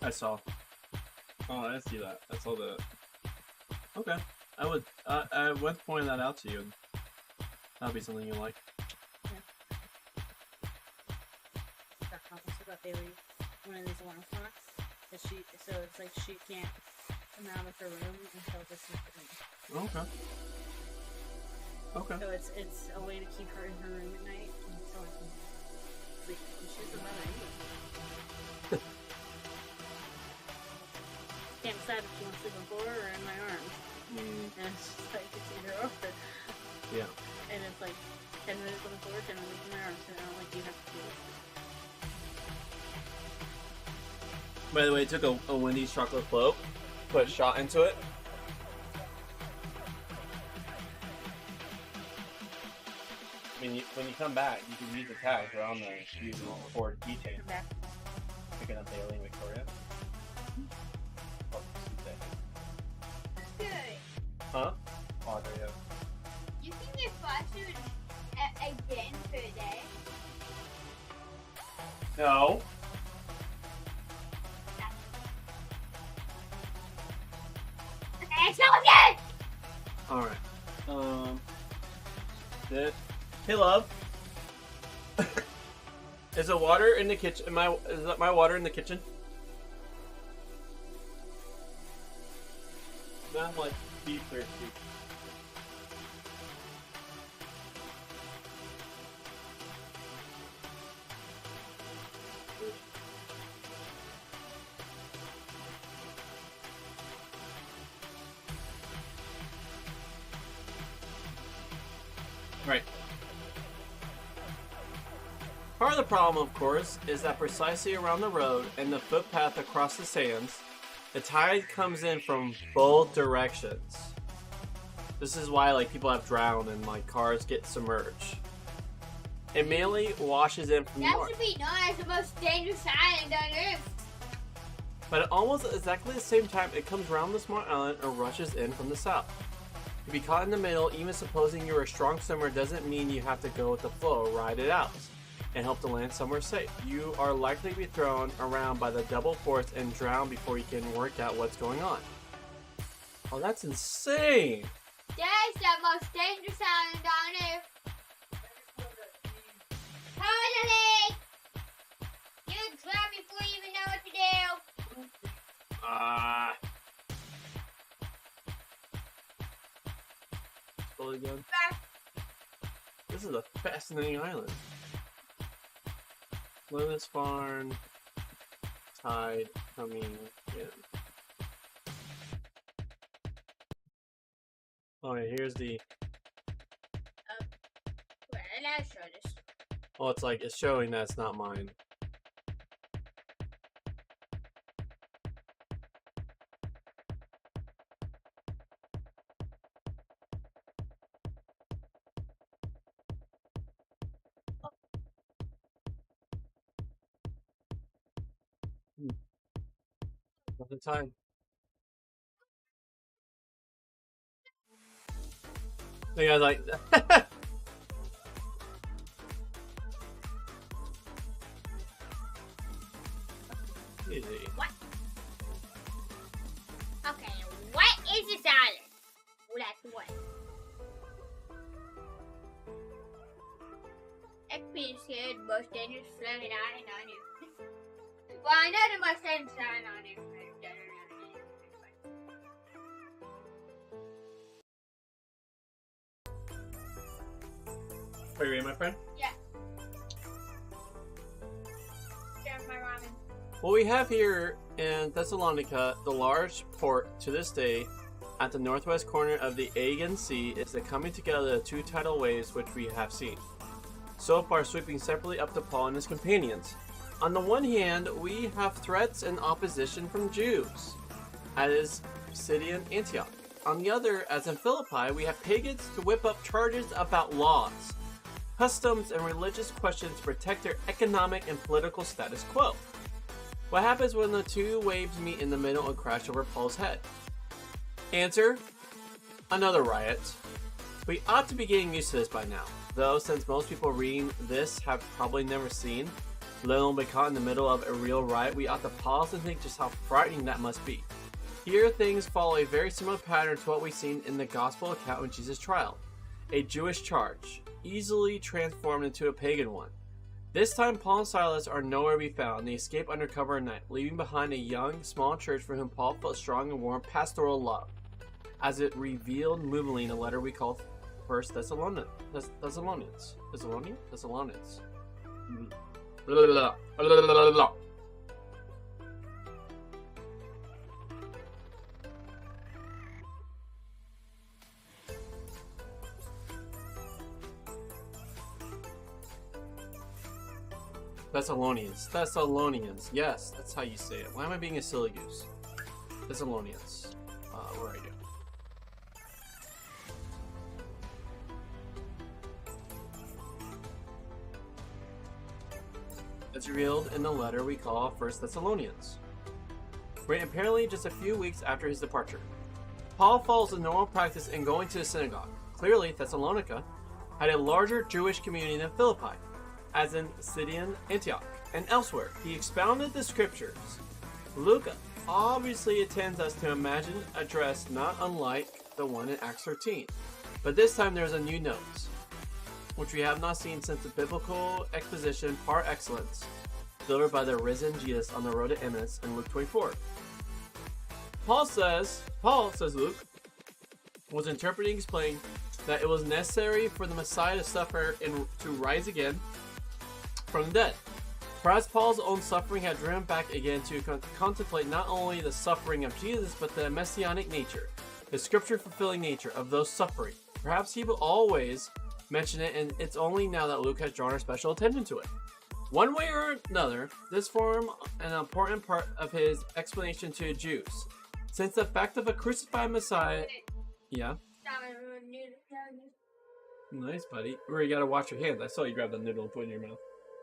I saw. Oh, I didn't see that. I saw that. Okay, I would point that out to you. That'll be something you like. That also got Bailey one of these alarm clocks. So it's like she can't come out of her room until this is done. Okay. Okay. So it's a way to keep her in her room at night until I can sleep. And she's about it. Can't decide if she wants to sleep on the floor or in my arms. And it's just like it's either or. Yeah. And it's like 10 minutes on the floor, 10 minutes in my arms, and I'm like, you have to do it. By the way, I took a Wendy's chocolate float, put a shot into it. When you come back, you can use the tags around there to use them for keychains. Come back. Picking up Bailey and Victoria. Good. Huh? Audrey, yeah. You can get faster again per day. No. It's not good! Alright. Hey, love. Is the water in the kitchen? Is that my water in the kitchen? I'm like deep thirsty. Right. Part of the problem, of course, is that precisely around the road and the footpath across the sands, the tide comes in from both directions. This is why, like, people have drowned and, like, cars get submerged. immediately washes in from the That north. should be known as the most dangerous island on Earth. But at almost exactly the same time, it comes around the small island and rushes in from the south. To be caught in the middle, even supposing you're a strong swimmer, doesn't mean you have to go with the flow, ride it out, and hope to land somewhere safe. You are likely to be thrown around by the double force and drown before you can work out what's going on. Oh, that's insane! That's the most dangerous island on Earth. Totally! You drown before you even know what to do. Pull it again. This is a fascinating island. Lindisfarne tide coming in. Oh yeah, here's the. Well, I'll show this. Oh, it's like it's showing that it's not mine. Nothing time. The guy's like, easy. What? Okay, what is this island? Well, that's what. XP is here, the most dangerous floating island on Earth. Well, I know the most dangerous island on Earth. Are you ready, my friend? Yeah. There's my ramen. What we have here in Thessalonica, the large port to this day, at the northwest corner of the Aegean Sea, is the coming together of two tidal waves which we have seen, so far sweeping separately up to Paul and his companions. On the one hand, we have threats and opposition from Jews, as Pisidian Antioch. On the other, as in Philippi, we have pagans to whip up charges about laws, customs, and religious questions to protect their economic and political status quo. What happens when the two waves meet in the middle and crash over Paul's head? Answer: another riot. We ought to be getting used to this by now, though since most people reading this have probably never seen, let alone be caught in the middle of a real riot, we ought to pause and think just how frightening that must be. Here things follow a very similar pattern to what we've seen in the gospel account of Jesus' trial. A Jewish charge, easily transformed into a pagan one. This time Paul and Silas are nowhere to be found. They escape under cover of night, leaving behind a young, small church for whom Paul felt strong and warm pastoral love, as it revealed movingly in a letter we call 1 Thessalonians. Thessalonians. Yes, that's how you say it. Why am I being a silly goose? Thessalonians. Where are you? It's revealed in the letter we call 1 Thessalonians, written apparently just a few weeks after his departure. Paul follows the normal practice in going to the synagogue. Clearly, Thessalonica had a larger Jewish community than Philippi, as in Pisidian Antioch and elsewhere. He expounded the scriptures. Luke obviously intends us to imagine a dress not unlike the one in Acts 13, but this time there's a new note, which we have not seen since the biblical exposition par excellence delivered by the risen Jesus on the road to Emmaus in Luke 24. Paul says Luke was interpreting and explaining that it was necessary for the Messiah to suffer and to rise again from the dead. Perhaps Paul's own suffering had driven him back again to contemplate not only the suffering of Jesus, but the messianic nature, the scripture-fulfilling nature of those suffering. Perhaps he will always mention it, and it's only now that Luke has drawn our special attention to it. One way or another, this formed an important part of his explanation to the Jews, since the fact of a crucified Messiah... Yeah? Nice, buddy. Or you gotta wash your hands. I saw you grab the noodle and put it in your mouth.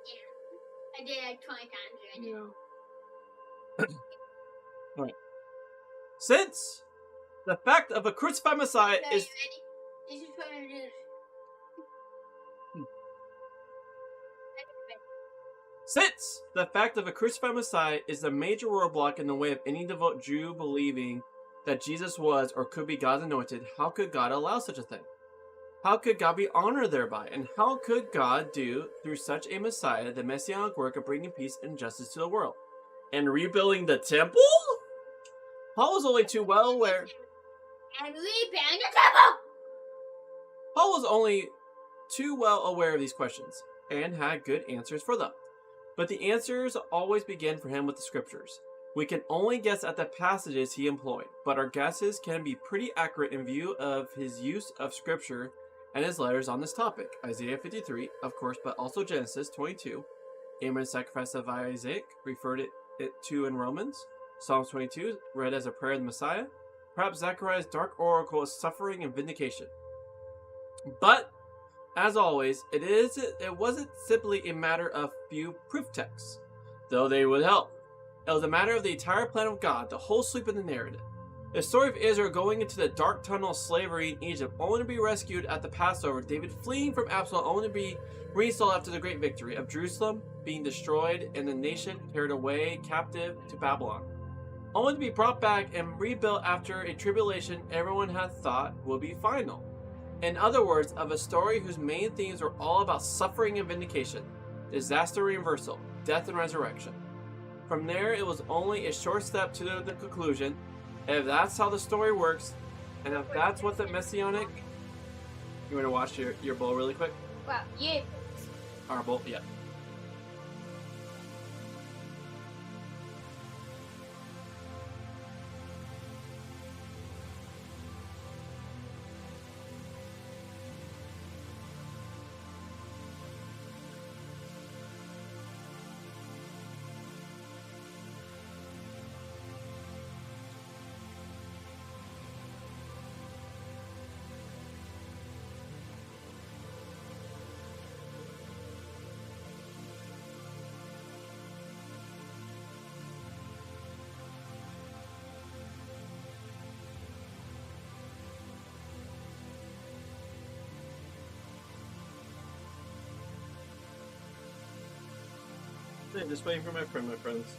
Yeah. I did it like 20 times already. Alright. Since the fact of a crucified Messiah Okay, is... you ready? This is what I'm gonna do. Since the fact of a crucified Messiah is the major roadblock in the way of any devout Jew believing that Jesus was or could be God's anointed, how could God allow such a thing? How could God be honored thereby? And how could God do, through such a Messiah, the messianic work of bringing peace and justice to the world? And rebuilding the temple? Paul was only too well aware... And rebuilding the temple! Paul was only too well aware of these questions, and had good answers for them. But the answers always begin for him with the scriptures. We can only guess at the passages he employed, but our guesses can be pretty accurate in view of his use of scripture and his letters on this topic. Isaiah 53, of course, but also Genesis 22. Abraham's sacrifice of Isaac, referred it to in Romans. Psalms 22, read as a prayer of the Messiah. Perhaps Zechariah's dark oracle is suffering and vindication. But, as always, it wasn't simply a matter of few proof texts, though they would help. It was a matter of the entire plan of God, the whole sweep of the narrative. The story of Israel going into the dark tunnel of slavery in Egypt, only to be rescued at the Passover, David fleeing from Absalom, only to be reinstalled after the great victory of Jerusalem being destroyed and the nation carried away captive to Babylon, only to be brought back and rebuilt after a tribulation everyone had thought would be final. In other words, of a story whose main themes were all about suffering and vindication, disaster reversal, death and resurrection. From there, it was only a short step to the conclusion. If that's how the story works, and if that's what the messianic... You want to wash your bowl really quick? Well, you. Our bowl? Yeah. Yeah, just waiting for my friend, my friends.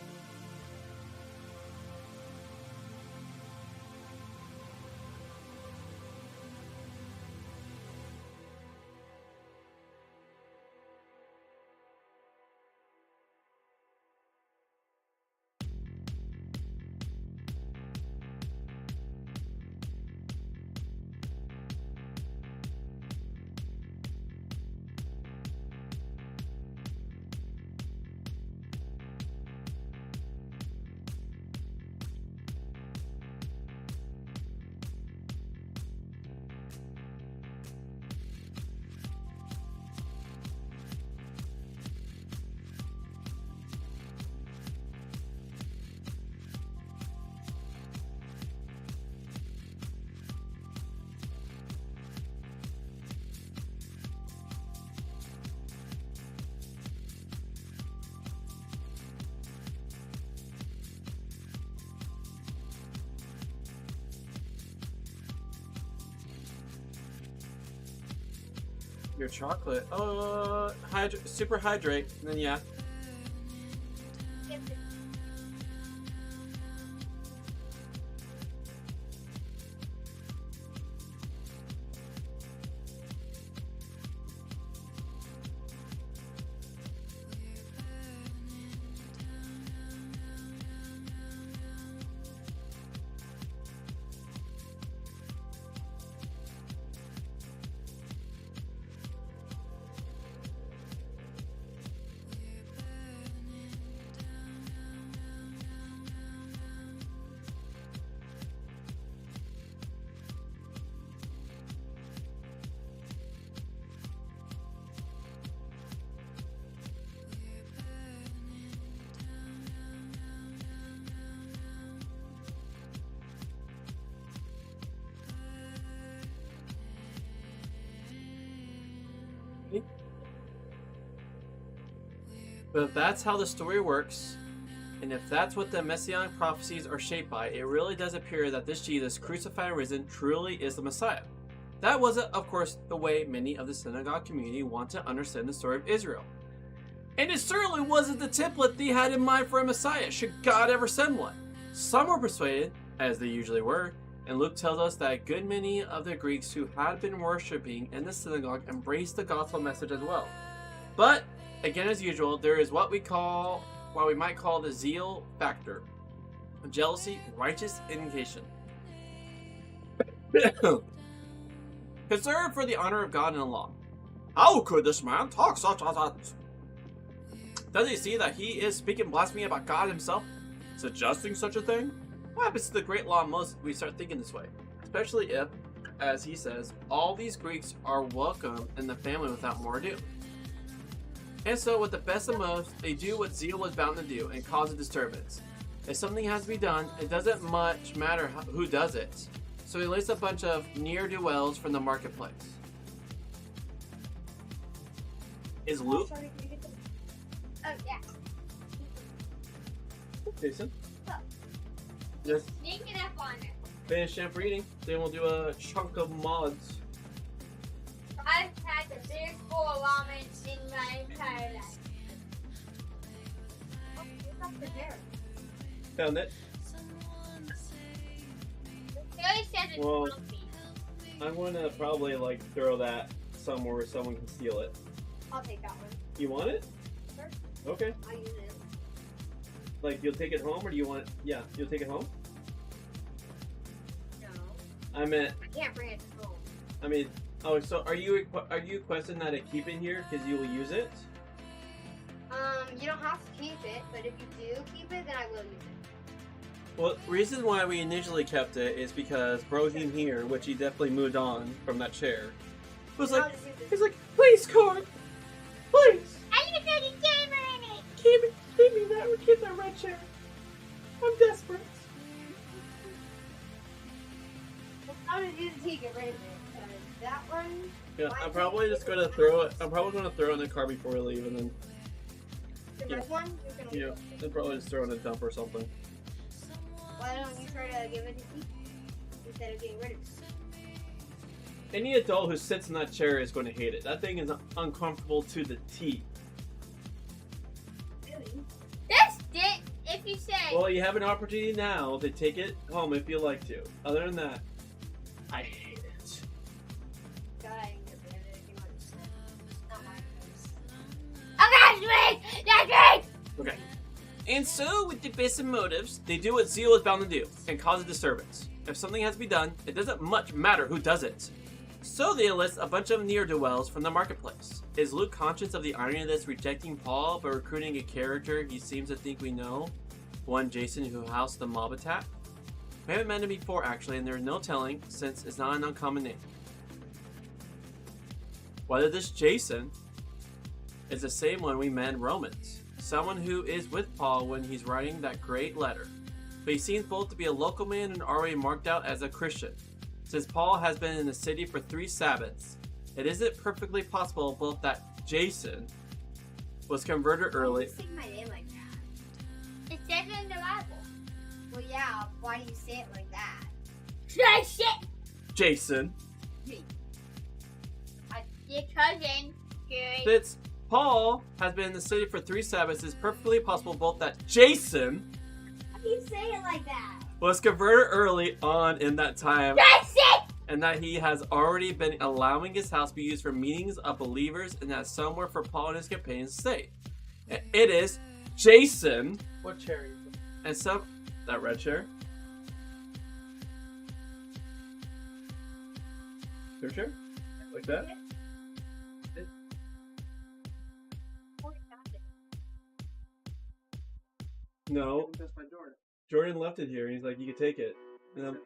Your chocolate. Super hydrate. And then yeah. But if that's how the story works, and if that's what the messianic prophecies are shaped by, it really does appear that this Jesus, crucified and risen, truly is the Messiah. That wasn't, of course, the way many of the synagogue community want to understand the story of Israel. And it certainly wasn't the template they had in mind for a Messiah, should God ever send one. Some were persuaded, as they usually were, and Luke tells us that a good many of the Greeks who had been worshipping in the synagogue embraced the gospel message as well. But, again as usual, there is what we might call the zeal factor. Jealousy, righteous indignation. Concern for the honor of God and the law. How could this man talk such as that? Does he see that he is speaking blasphemy about God himself? Suggesting such a thing? What happens to the great law most we start thinking this way? Especially if, as he says, all these Greeks are welcome in the family without more ado. And so, with the best of motives, they do what zeal was bound to do and cause a disturbance. If something has to be done, it doesn't much matter who does it. So he lists a bunch of ne'er-do-wells from the marketplace. Is Luke? Oh, yeah. Jason? What? Just Sneaking up on it. finish up reading, then we'll do a chunk of mods. I've had the biggest bowl of ramen in my entire life. Oh, it's up to there. Found it. It always says it's Well, healthy. I'm gonna probably like throw that somewhere where someone can steal it. I'll take that one. You want it? Sure. Okay. I'll use it. Like you'll take it home, or do you want? Yeah, you'll take it home. No. I meant. I can't bring it home. I mean. Oh, so are you requesting that I keep it here because you will use it? You don't have to keep it, but if you do keep it, then I will use it. Well, reason why we initially kept it is because Brohim here, which he definitely moved on from that chair, was I'll like, just use it. he's like, please, Court, please, I even put a gamer in it! keep that red chair. I'm desperate. I'll just use it to get rid of it. Because that one... Yeah, I'm probably just gonna throw it. I'm probably gonna throw it in the car before we leave, and then The Yeah. red one, you're gonna yeah, leave it. I'll probably just throw it in a dump or something. Why don't you try to give it to Pete instead of getting rid of it? Any adult who sits in that chair is going to hate it. That thing is uncomfortable to the teeth. Really? That's it. If you say. Well, you have an opportunity now to take it home if you like to. Other than that, I hate it. God, I can get rid of it if you want to. Not my place. Oh, that's me! That's me! Okay. And so, with the best of motives, they do what zeal is bound to do and cause a disturbance. If something has to be done, it doesn't much matter who does it. So they enlist a bunch of ne'er-do-wells from the marketplace. Is Luke conscious of the irony of this, rejecting Paul but recruiting a character he seems to think we know? One Jason who housed the mob attack? We haven't met him before actually, and there's no telling since it's not an uncommon name. Whether this Jason is the same one we met in Romans. Someone who is with Paul when he's writing that great letter. But he seems both to be a local man and already marked out as a Christian. Since Paul has been in the city for 3 Sabbaths, it isn't perfectly possible both that Jason was converted early. Why do you say my name like that? It says it in the Bible. Well, yeah. Why do you say it like that? Jason. Your cousin. Good. Since Paul has been in the city for 3 Sabbaths, it's perfectly possible both that Jason Why do you say it like that? was converted early on in that time, Jason! and that he has already been allowing his house be used for meetings of believers, and that somewhere for Paul and his companions to stay. It is Jason What cherry? and some that red chair. Your chair? Like that? No. That's my door. Jordan left it here and he's like, you can take it. And then,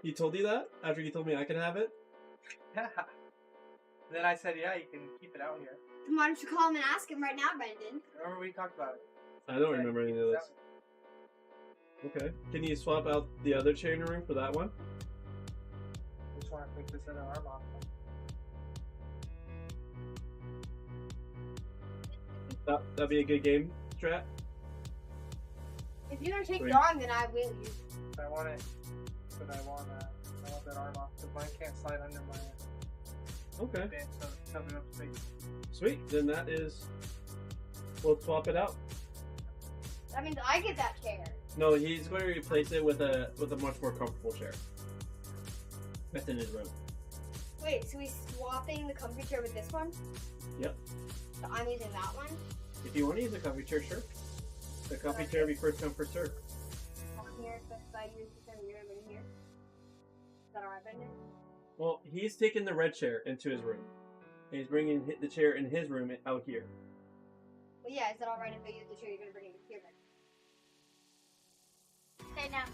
he told you that? After you told me I could have it? Yeah. Then I said, yeah, you can keep it out here. Why don't you call him and ask him right now, Brendan? Remember we talked about it? I don't remember any of this. Okay. Can you swap out the other chair in your room for that one? I just want to take this in an arm off. That'd be a good game strat. If you're gonna take Sweet. Dawn, then I will use it. I want it, but I want that arm off because mine can't slide under my Okay. band, so it's coming up space. Sweet. Then that is. We'll swap it out. That means I get that chair. No, he's going to replace it with a much more comfortable chair. That's in his room. Wait, so he's swapping the comfy chair with this one? Yep. So I'm using that one? If you want to use a comfy chair, sure. The comfy chair be first come, first serve. On here, so if I use the chair, you're gonna bring it here? Is that alright, Brendan? Well, he's taking the red chair into his room. And he's bringing the chair in his room out here. Well, yeah, is that alright if I use the chair, you're gonna bring it here then? Okay, now.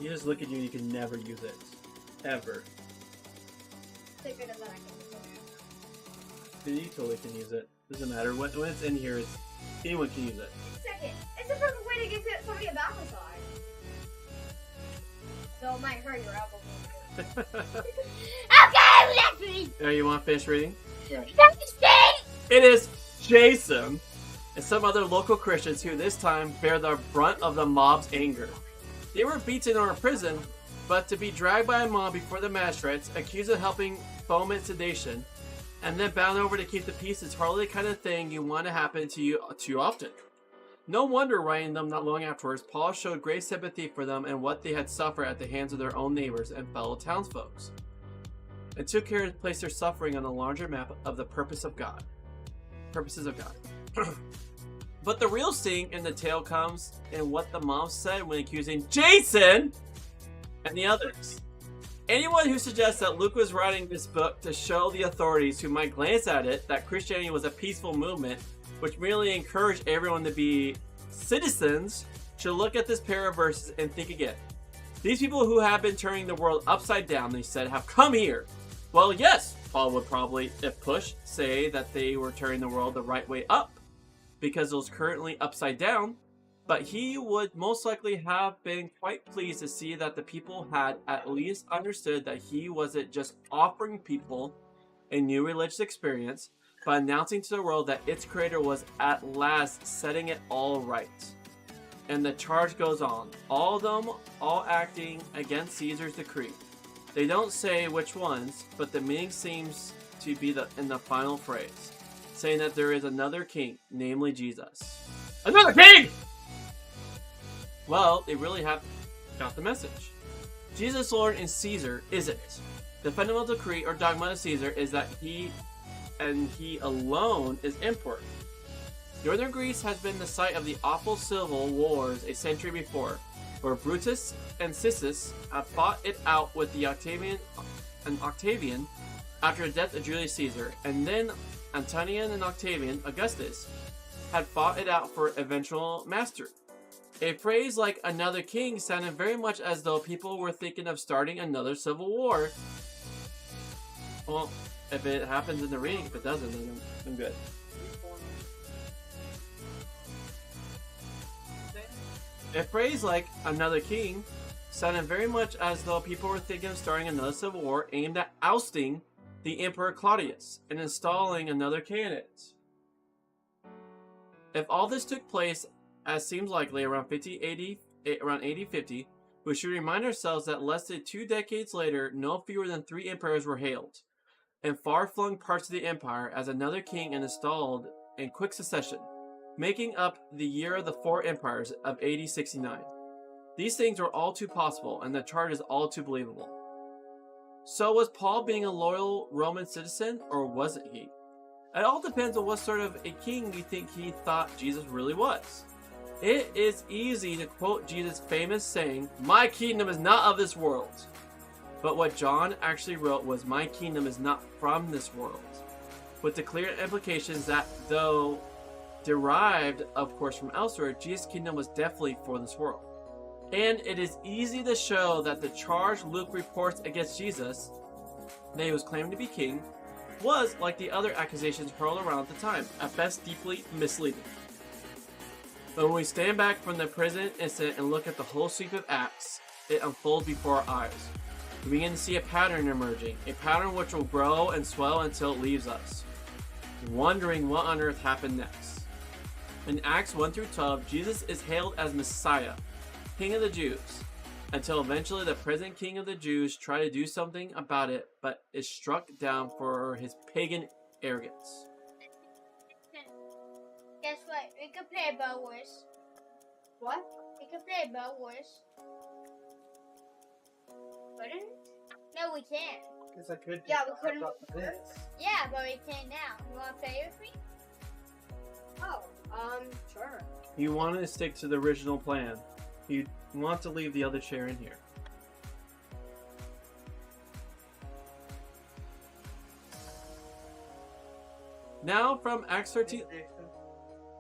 You just look at you and you can never use it. Ever. Take it as that I can use it. You totally can use it. Doesn't matter. When it's in here, anyone can use it. Second, it's the perfect way to give somebody a back massage. So it might hurt your elbow. Okay, let's read. Now you want to finish reading? That's the It is Jason and some other local Christians who this time bear the brunt of the mob's anger. They were beaten or imprisoned, but to be dragged by a mob before the magistrates, accused of helping foment sedation, and then bound over to keep the peace is hardly the kind of thing you want to happen to you too often. No wonder, writing them not long afterwards, Paul showed great sympathy for them and what they had suffered at the hands of their own neighbors and fellow townsfolk, and took care to place their suffering on a larger map of the purposes of God. But the real sting in the tale comes in what the mom said when accusing Jason and the others. Anyone who suggests that Luke was writing this book to show the authorities who might glance at it that Christianity was a peaceful movement which merely encouraged everyone to be citizens should look at this pair of verses and think again. These people who have been turning the world upside down, they said, have come here. Well, yes, Paul would probably, if pushed, say that they were turning the world the right way up, because it was currently upside down, but he would most likely have been quite pleased to see that the people had at least understood that he wasn't just offering people a new religious experience, but announcing to the world that its creator was at last setting it all right. And the charge goes on, all of them all acting against Caesar's decree. They don't say which ones, but the meaning seems to be in the final phrase, saying that there is another king, namely Jesus. Another king! Well, they really have got the message. Jesus Lord and Caesar isn't. The fundamental decree or dogma of Caesar is that he and he alone is emperor. Northern Greece has been the site of the awful civil wars a century before, where Brutus and Sissus have fought it out with the Octavian after the death of Julius Caesar, and then Antonian and Octavian, Augustus, had fought it out for eventual mastery. A phrase like another king sounded very much as though people were thinking of starting another civil war. Well, if it happens in the reading, if it doesn't, then I'm good. A phrase like another king sounded very much as though people were thinking of starting another civil war aimed at ousting the Emperor Claudius and installing another candidate. If all this took place, as seems likely, around AD 50, we should remind ourselves that less than 2 decades later, no fewer than 3 emperors were hailed in far-flung parts of the empire as another king and installed in quick succession, making up the year of the 4 empires of AD 69. These things were all too possible, and the charge is all too believable. So was Paul being a loyal Roman citizen, or wasn't he? It all depends on what sort of a king you think he thought Jesus really was. It is easy to quote Jesus' famous saying, "My kingdom is not of this world." But what John actually wrote was, "My kingdom is not from this world," with the clear implications that, though derived, of course, from elsewhere, Jesus' kingdom was definitely for this world. And it is easy to show that the charge Luke reports against Jesus, that he was claimed to be king, was, like the other accusations hurled around at the time, at best deeply misleading. But when we stand back from the present incident and look at the whole sweep of Acts, it unfolds before our eyes. we begin to see a pattern emerging, a pattern which will grow and swell until it leaves us, wondering what on earth happened next. In Acts 1 through 12, Jesus is hailed as Messiah, King of the Jews, until eventually the present King of the Jews try to do something about it, but is struck down for his pagan arrogance. Guess what? We could play Bell Wars. What? We could play Bell Wars. Couldn't? No, we can't. Because I could. Yeah, we couldn't. Yeah, but we can now. You want to play with me? Oh, sure. You want to stick to the original plan. You want to leave the other chair in here. Now from Acts 13,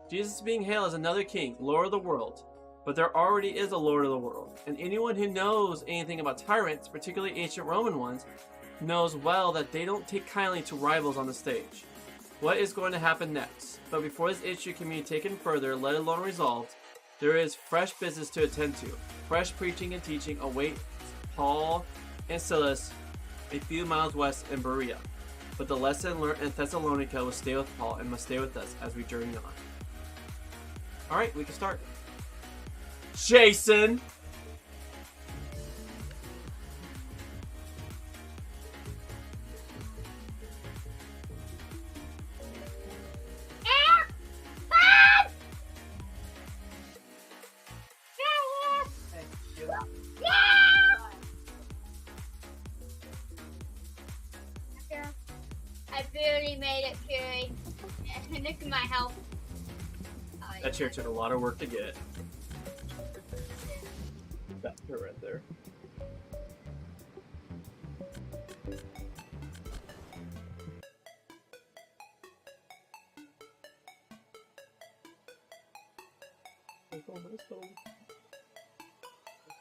Jesus is being hailed as another king, Lord of the world. But there already is a Lord of the world, and anyone who knows anything about tyrants, particularly ancient Roman ones, knows well that they don't take kindly to rivals on the stage. What is going to happen next? But before this issue can be taken further, let alone resolved, there is fresh business to attend to. Fresh preaching and teaching awaits Paul and Silas a few miles west in Berea. But the lesson learned in Thessalonica will stay with Paul and must stay with us as we journey on. Alright, we can start. Jason! I barely made it, Fury. Look at my health. Oh, That chair took a lot of work to get. That chair right there.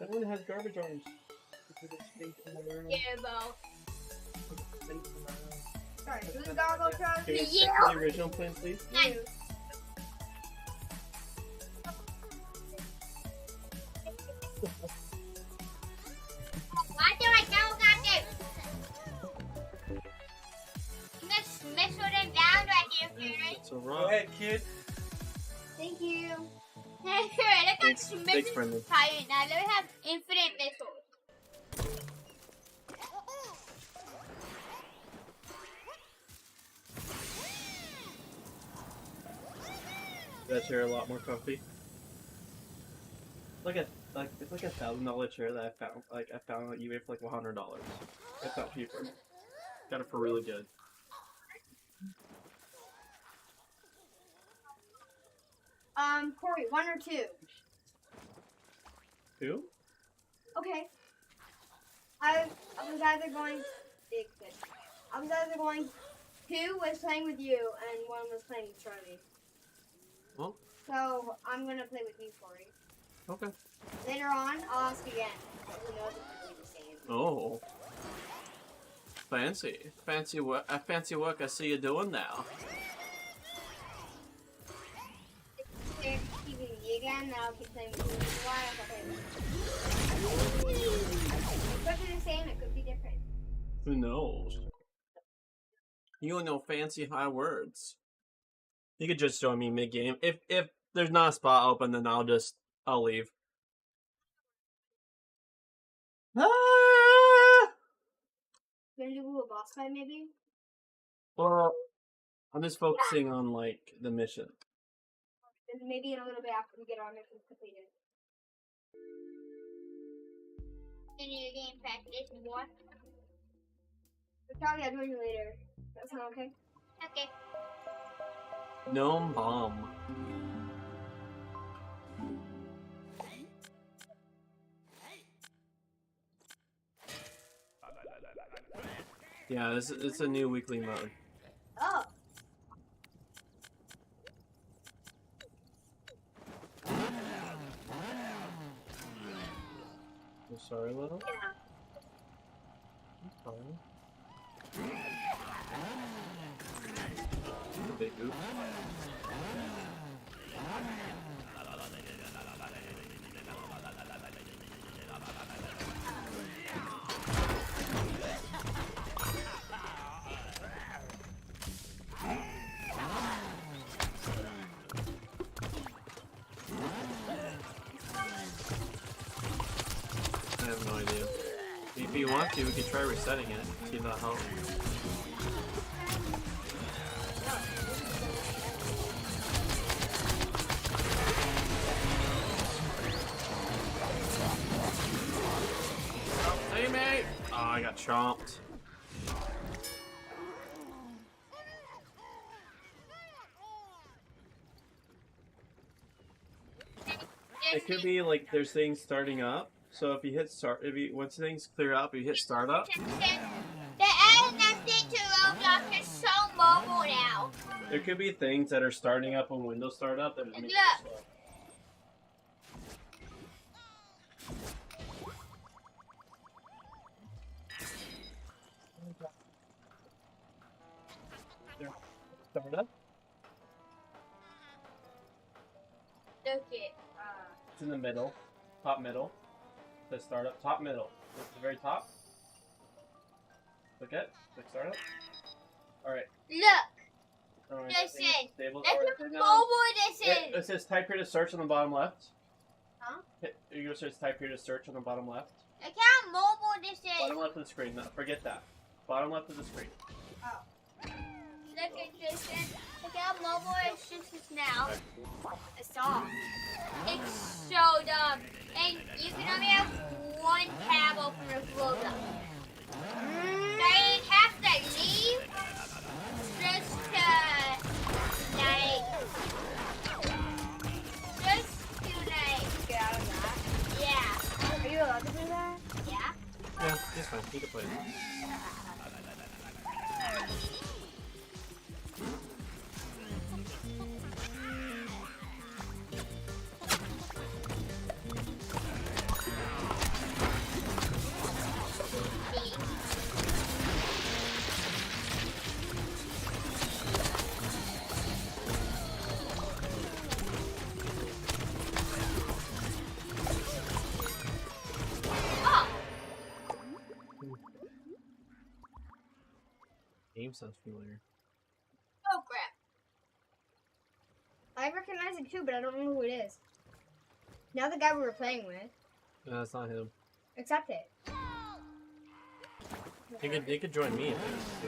Everyone has garbage arms. yeah, Bo. Sorry, who's goggle Can you Yeah. set the original plan, please? Nice. Why do I know that this? Let's missile them down right here, Fury. It's a Go rock. ahead, kid. Thank you. Hey, Fury, look at Thanks, Brendan. Tyrant. Now let me have infinite missiles. That chair a lot more comfy. It's like $1,000 chair that I found. I found on eBay for like $100. It's not cheaper. Got it for really good. Corey, 1 or 2? Who? Okay. I was either going. Big fish. I was either going. 2 was playing with you, and 1 was playing with Charlie. Well. So I'm gonna play with you, Corey. Okay. Later on, I'll ask again. But who knows if it'll be the same. Oh. Fancy. Fancy work. Fancy work I see you doing now. If they're keeping me again, then I'll keep playing with you. Why? Okay. It could be the same. It could be different. Who knows? You know fancy high words. You could just join me mid-game. If there's not a spot open, then I'll leave. Ah! Gonna do a boss fight, maybe? Well, I'm just focusing on, like, the mission. Then maybe in a little bit after we get our mission completed. In your game practice more. But Charlie, I'll join you later. That sound okay? Okay. Gnome bomb. Yeah, it's a new weekly mode. Oh! I'm sorry, little. Yeah. I'm sorry. Big oops. want to, we could try resetting it. See if that'll help. Hey, mate! Oh, I got chomped. It could be like there's things starting up. So if you hit start, once things clear up, you hit start up. The adding update to Roblox is so mobile now. There could be things that are starting up when Windows start up that make it slow. Start up. Look it. It's in the middle, top middle. The startup, top middle. At the very top. Look at, click startup. All right. Look. Listen. That's what mobile this is. It says type here to search on the bottom left. Huh? You go search type here to search on the bottom left. Look how mobile this is. Bottom left of the screen. No, forget that. Bottom left of the screen. Oh. Look at this. Look how mobile it is now. I saw. It's so dumb. And you can only have one tab open with Roblox. They have to leave just to, get out of that. Yeah. Are you allowed to do that? Yeah. Yeah, it's fine. You can play it. Name sounds familiar. Oh crap. I recognize it too, but I don't know who it is. Now the guy we were playing with. No, that's not him. Accept it. They could join me if they want to.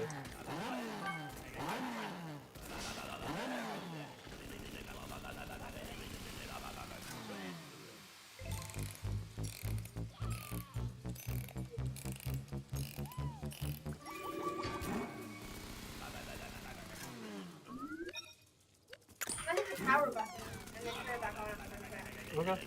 I hit the power button and then turn it back on. Okay.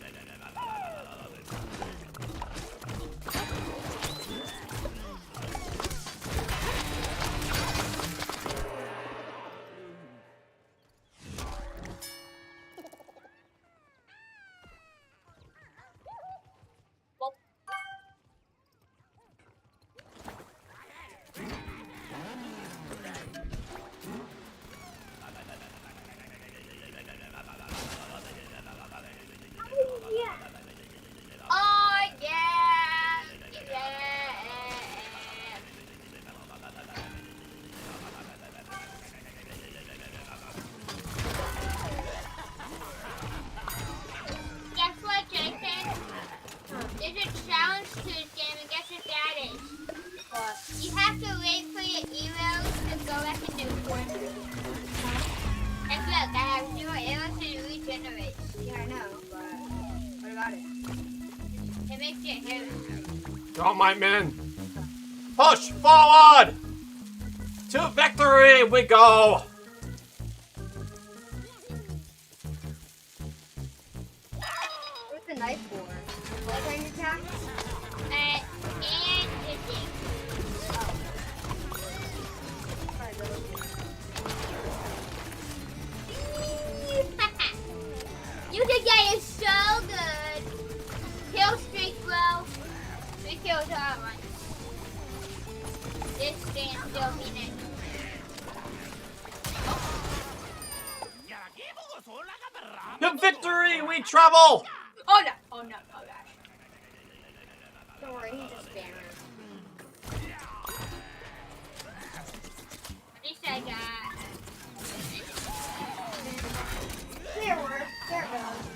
Oh yeah. Guess what, Jason? There's a challenge to this game, and guess what that is? What? You have to wait for your emails to go back and do one. And look, I have 0 arrows to regenerate. Yeah, I know, but what about it? It makes it heavy. All my men, push forward! To victory we go! What's the knife for? What kind of attack? And hitting. Sorry, go. You think that is so good. Kill streak, bro. 3 kills all right. This stand still meaning. To victory we travel! Oh no! Oh no! Oh gosh. Don't worry, he's just spamming. At least I got. There it goes.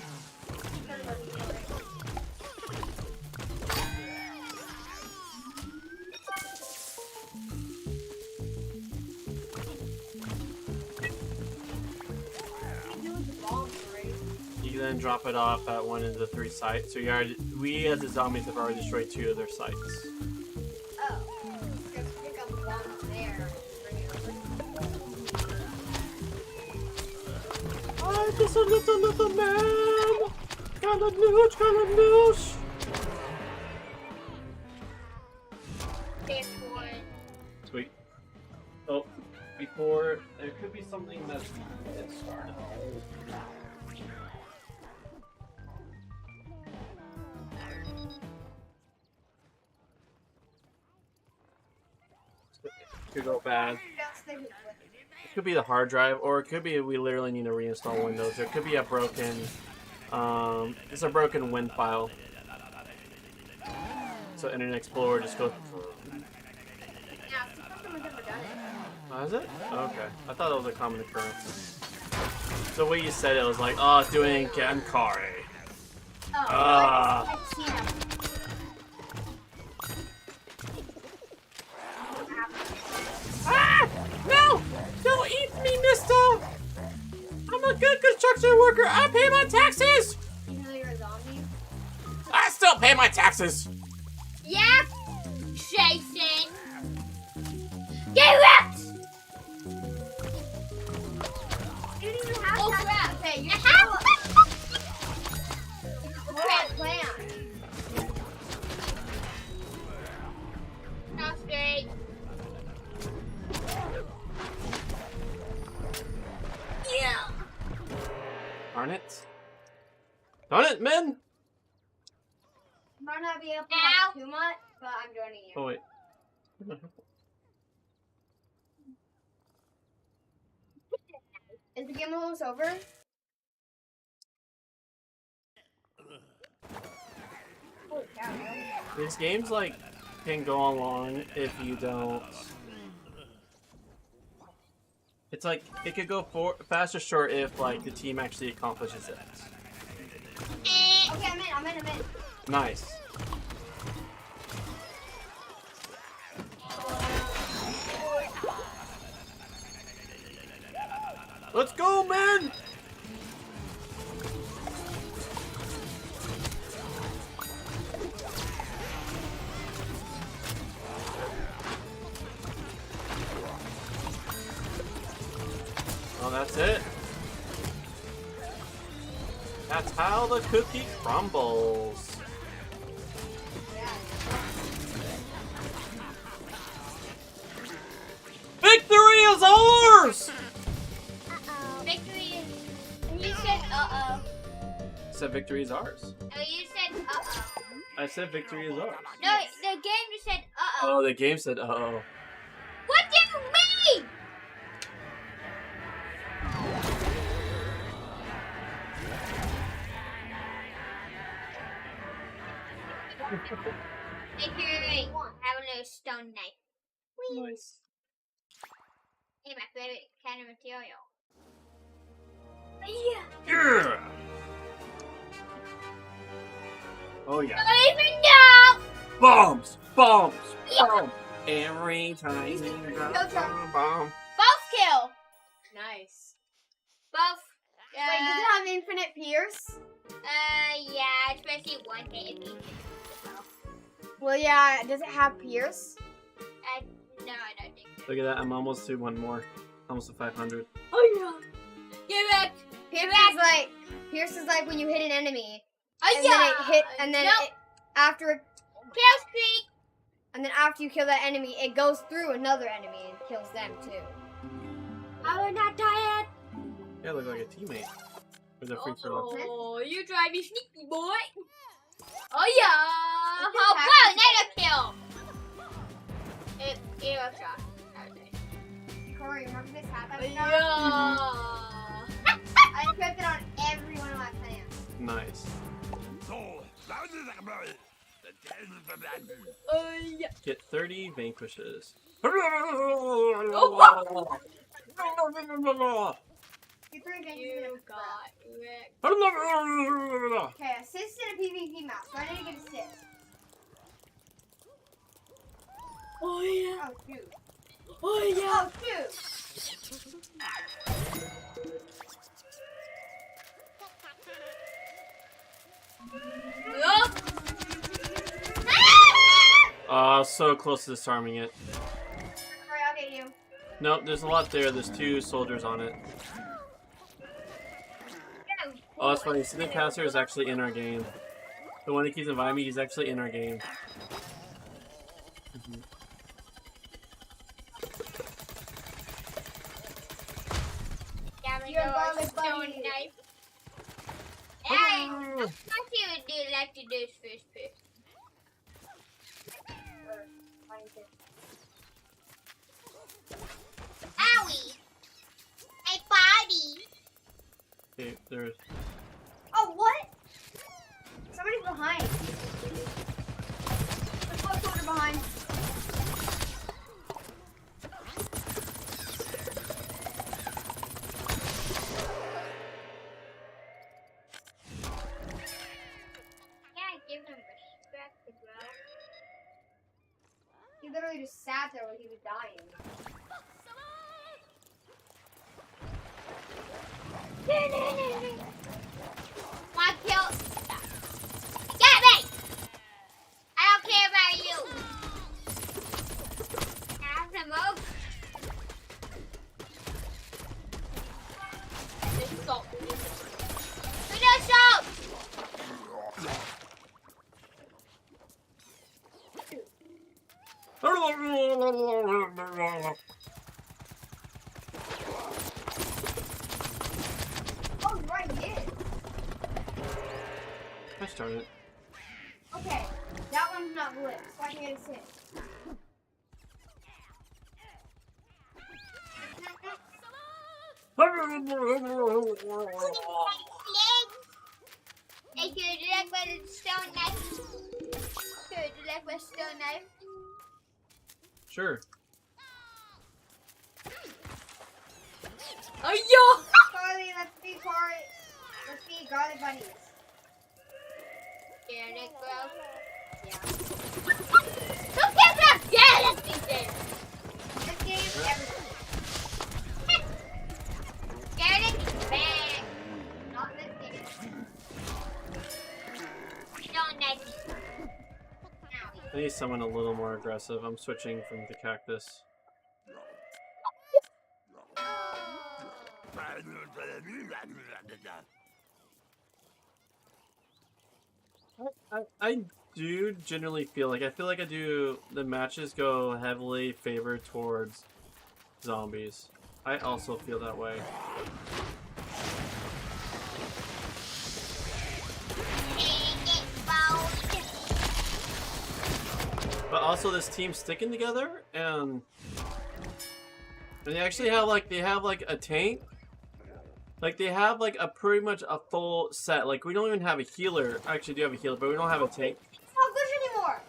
then drop it off at one of the 3 sites. So we as the zombies have already destroyed 2 of their sites. Oh. Just pick up one there. Bring it over. I'm just a little man. Got a nooch. This one. Sweet. Oh, before there could be something that's get started. Could go bad. It could be the hard drive, or it could be we literally need to reinstall Windows. There could be a broken, it's a broken Win file. So Internet Explorer just goes. Yeah, the customer's never done it. Oh, is it? Okay. I thought that was a common occurrence. So the way you said it was like, oh, doing Gankari. Oh, I've seen him. Ah! No! Don't eat me, mister! I'm a good construction worker. I pay my taxes! You know you're a zombie? I still pay my taxes! Yeah, Jason. Get wrecked! You didn't even have Oh that. crap! Okay, you Crap. plan. Not straight. Yeah. Darn it. Darn it, men! Might not be able to Ow. like too much, but I'm joining you. Oh, wait. Is the game almost over? Holy cow. These games, like, can go on long if you don't... It's like, it could go fast or short if, like, the team actually accomplishes it. Okay, I'm in. Nice. Let's go, man! Well, that's it. That's how the cookie crumbles. Victory is ours! Victory is. You said uh-oh. I said victory is ours. No, you said uh-oh. I said victory is ours. No, the game just said uh-oh. Oh, the game said uh-oh. What do you mean? Victory. Have a little stone knife. Nice. Hey, my favorite kind of material. Yeah! Oh yeah. Even though. Bombs! Bombs! Yeah. Bombs! Every time you drop a bomb. Both kill. Nice. Both. Wait, does it have infinite pierce? Yeah, especially one hit. If you Well, yeah. Does it have pierce? no, I don't think so. Look at that, I'm almost to one more. Almost to 500. Oh yeah. Get back. Pierce is like when you hit an enemy. Oh And yeah. then it hit, and then Nope. after Kill streak. and then after you kill that enemy, it goes through another enemy and kills them too. I will not die yet. Yeah, look like a teammate. With a free throw. Oh, you try me sneaky boy. Oh yeah. What Oh just wow, another kill. It was shot. Corey, remember this happened? Yeah. I equipped it on every one of my plants. Nice. Oh yeah. Get 30 vanquishes. You three things in You it. got wrecked. Okay, assist in a PvP match. So I need to get assist. Oh yeah. Oh shoot. Oh yeah. Oh shoot. so close to disarming it. Alright, I'll get you. Nope, there's a lot there. There's 2 soldiers on it. Oh, that's funny. Sidney Caster is actually in our game. The one that keeps inviting me, he's actually in our game. Yeah, You're a garlic stone buddy. knife. Hey, I thought you would do like to do this first person. Owie! My body! Okay, there's. Oh, what? Somebody's behind. There's one soldier behind. Yeah, give him respect, bro. He literally just sat there when he was dying. Want to kill? Get me! I don't care about you. Have some oak. There's salt. There's no salt. Oh, right here. Gosh darn it. Okay, that one's not lit, so I can get a sit. Hey, could you like with a stone knife? Could you like with a stone knife? Sure. Ayo! Carly, let's be garlic bunnies. Yeah, Nick, bro. Yeah. Who gives up? Yeah, let's be there. This game, everything. Garlic is bad. Not this game. Stone knife. I need someone a little more aggressive. I'm switching from the cactus. I do generally feel like the matches go heavily favored towards zombies. I also feel that way. But also this team's sticking together, and they actually have like a tank. Like they have like a pretty much a full set. Like we don't even have a healer. I actually do have a healer, but we don't have a tank. It's not good anymore.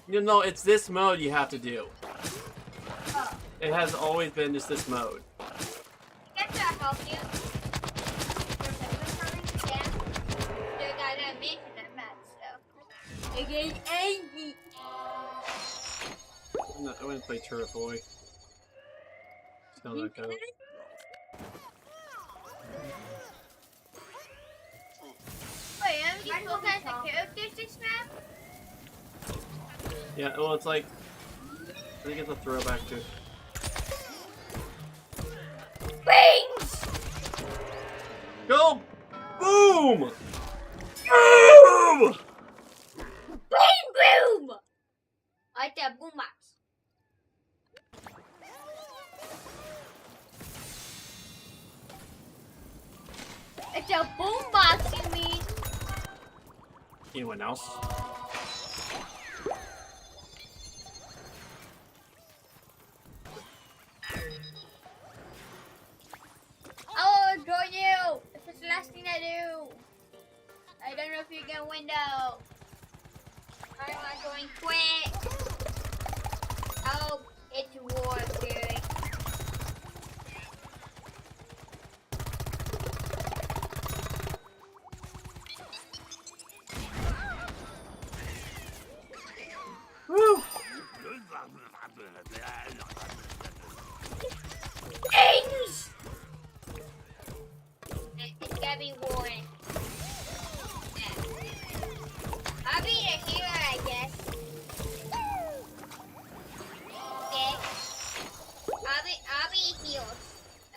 You know, it's this mode you have to do. Oh. It has always been just this mode. Get to help you. Yeah. You gotta make that match, so. It gets angry. I'm gonna play Turret Boy. See how that goes. Wait, I'm just looking at the characters this map? Yeah, well, it's like I think it's a throwback to. Wings! Go! Boom! Boom! Boom, boom! I like that boom box. It's a boom box, you mean? Anyone else? I will join you if it's the last thing I do. I don't know if you can win though. I want to join quick. Oh, it's war, Fury. Woo! Things! It's gotta be Warren. I'll be the hero, I guess. need heals.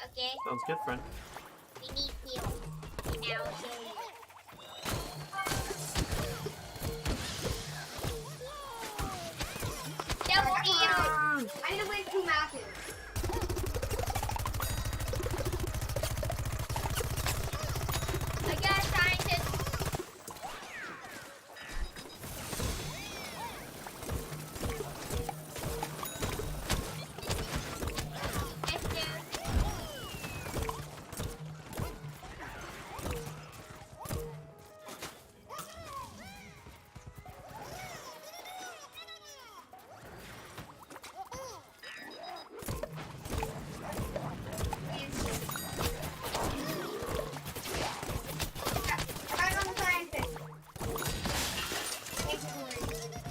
Okay? Sounds good, friend. We need heals. And now I'll show you. Double heals! I need to win 2 matches. I got a scientist. Yes, dude. I'm on the scientist.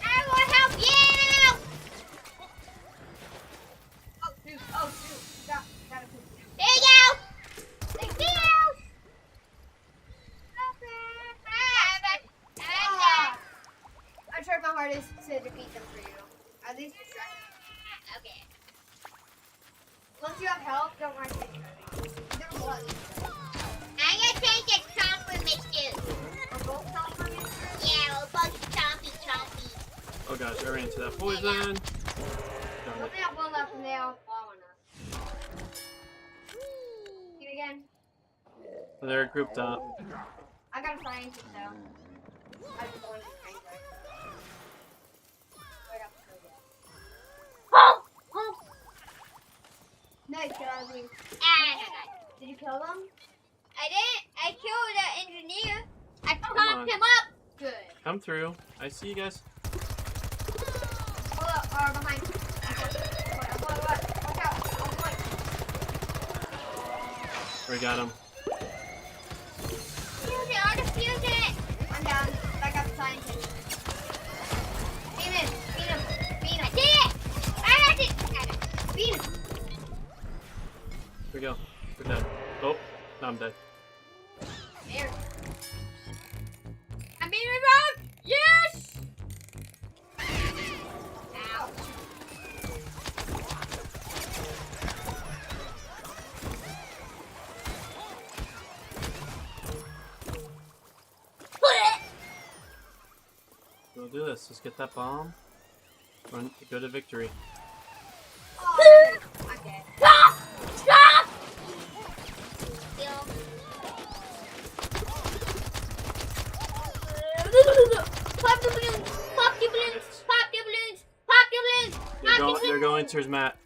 I will help you! Oh shoot! Oh shoot! Got it. There you go! Thank you! I'm sure my hardest to defeat them for you. At least distract me. Okay. Once you have help, don't worry. They're blood. I'm gonna take a compliment too. We're both compliments. Yeah, we're both chompy. Oh gosh, I ran into that poison. Darn it. Only have one left and they all fall on us. Do it again. They're grouped up. I got a scientist though. I just wanted to find her. Right up to her. Nice, get out of me. Did you kill them? I didn't. I killed the engineer. I on. pumped him up. Good. Come through. I see you guys. Hold up, behind. What? Watch out. I'm going. We got him. Fuse it. I'll defuse it. I'm down. I got the scientist. Beat him. I did it. I got it. Beat him. Here we go. We're dead. Oh, now I'm dead. There. I'm being revoked. Yes. Ow. We'll do this. Let's get that bomb. Run. Go to victory. Oh, I'm dead. Stop! Stop! Kill. Pop the balloons! Pop the balloons! Pop the balloons! Pop the balloons! They're going towards Matt.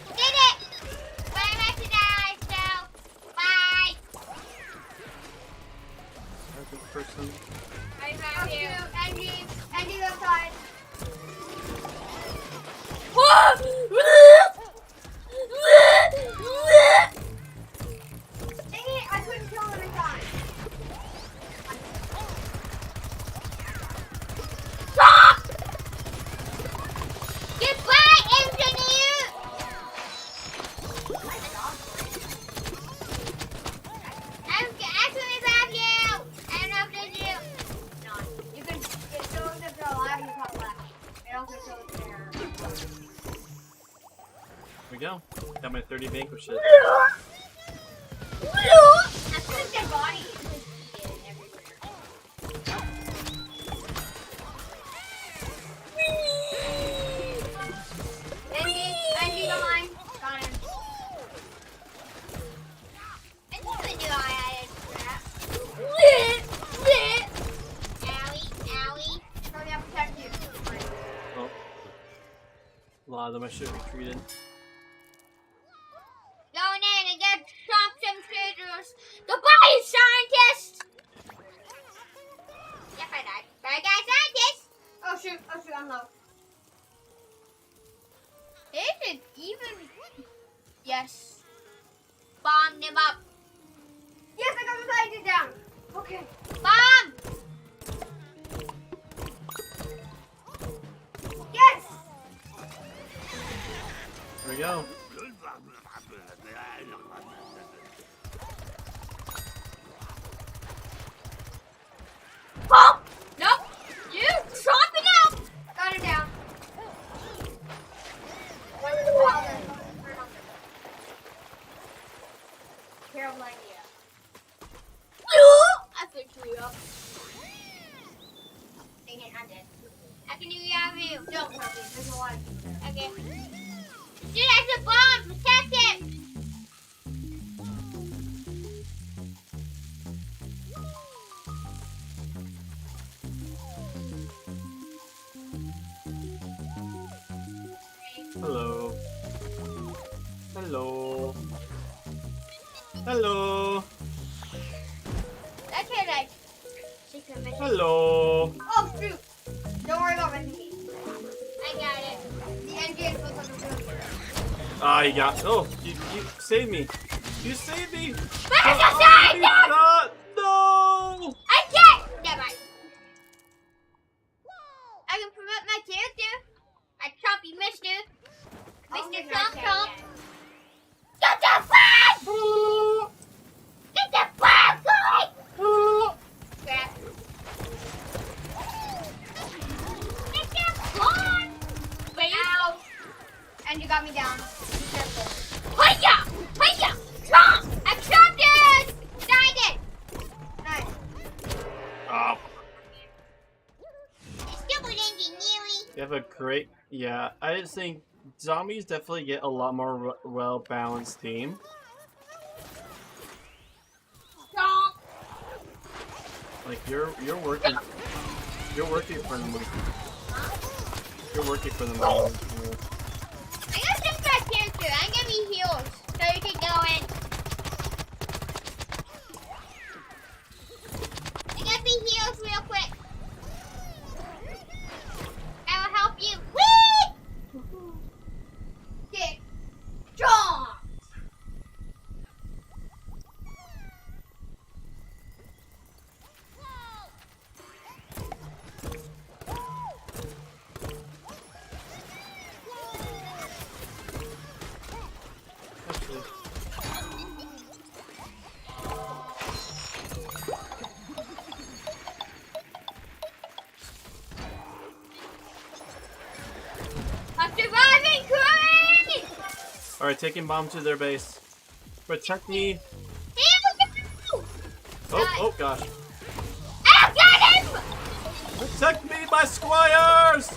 Did it! But I'm about to die, so bye! That's the person. I found you. Andy outside. Dang it, I couldn't kill him in time. Stop! Goodbye, engineer! I'm actually grab you! I don't know if there's you. No, you can get those if they're alive in the top left. It also shows their... Here we go. Got my 30 vanquishes. I put their body everywhere. Andy behind. Got him. I never knew I had a strap. Owie, owie. So they have to protect you. Oh. A lot of them I should have retreated. Going in and get some treasures. Goodbye, scientist! Yep, I died. But I got scientist! Oh shoot, I'm low. Is it even? Yes. Bomb them up. Yes, I got the scientist down. Okay. Bomb! Yes! Here we go. terrible idea. I picked you up. Dang it, I'm dead. I can do you. Don't hurt me. There's a lot of people there. Okay. Dude, that's a bomb. Protect it. Hello. Hello. Hello. That's it, like. Secret mission. Hello. Oh, shoot. Don't worry about resing me. I got it. The engine was on the room. Ah, you got. Oh, you saved me. You saved me. But I just Oh, died! you not. No. I can't! Never mind. I can promote my character. I choppy Mr. Mr. Chomp Chomp. Get the flag! Get the flag going! Crap. Get the flag! Wait. Ow. And you got me down. Be careful. Hiya! Hiya! Chomp! I chopped it! Died it! Nice. Oh. Stupid engineering. You have a great. Yeah, I just think zombies definitely get a lot more well balanced team. Chomp! Like you're working for them. You're working for them. I'm gonna fix my character. I'm gonna be healed so you can go in. I'm gonna be healed real quick. I will help you. Whee! Get strong. Actually, I'm surviving, Curry! all right, taking bomb to their base. Protect me. Heal! Oh gosh. I got him! Protect me, my squires!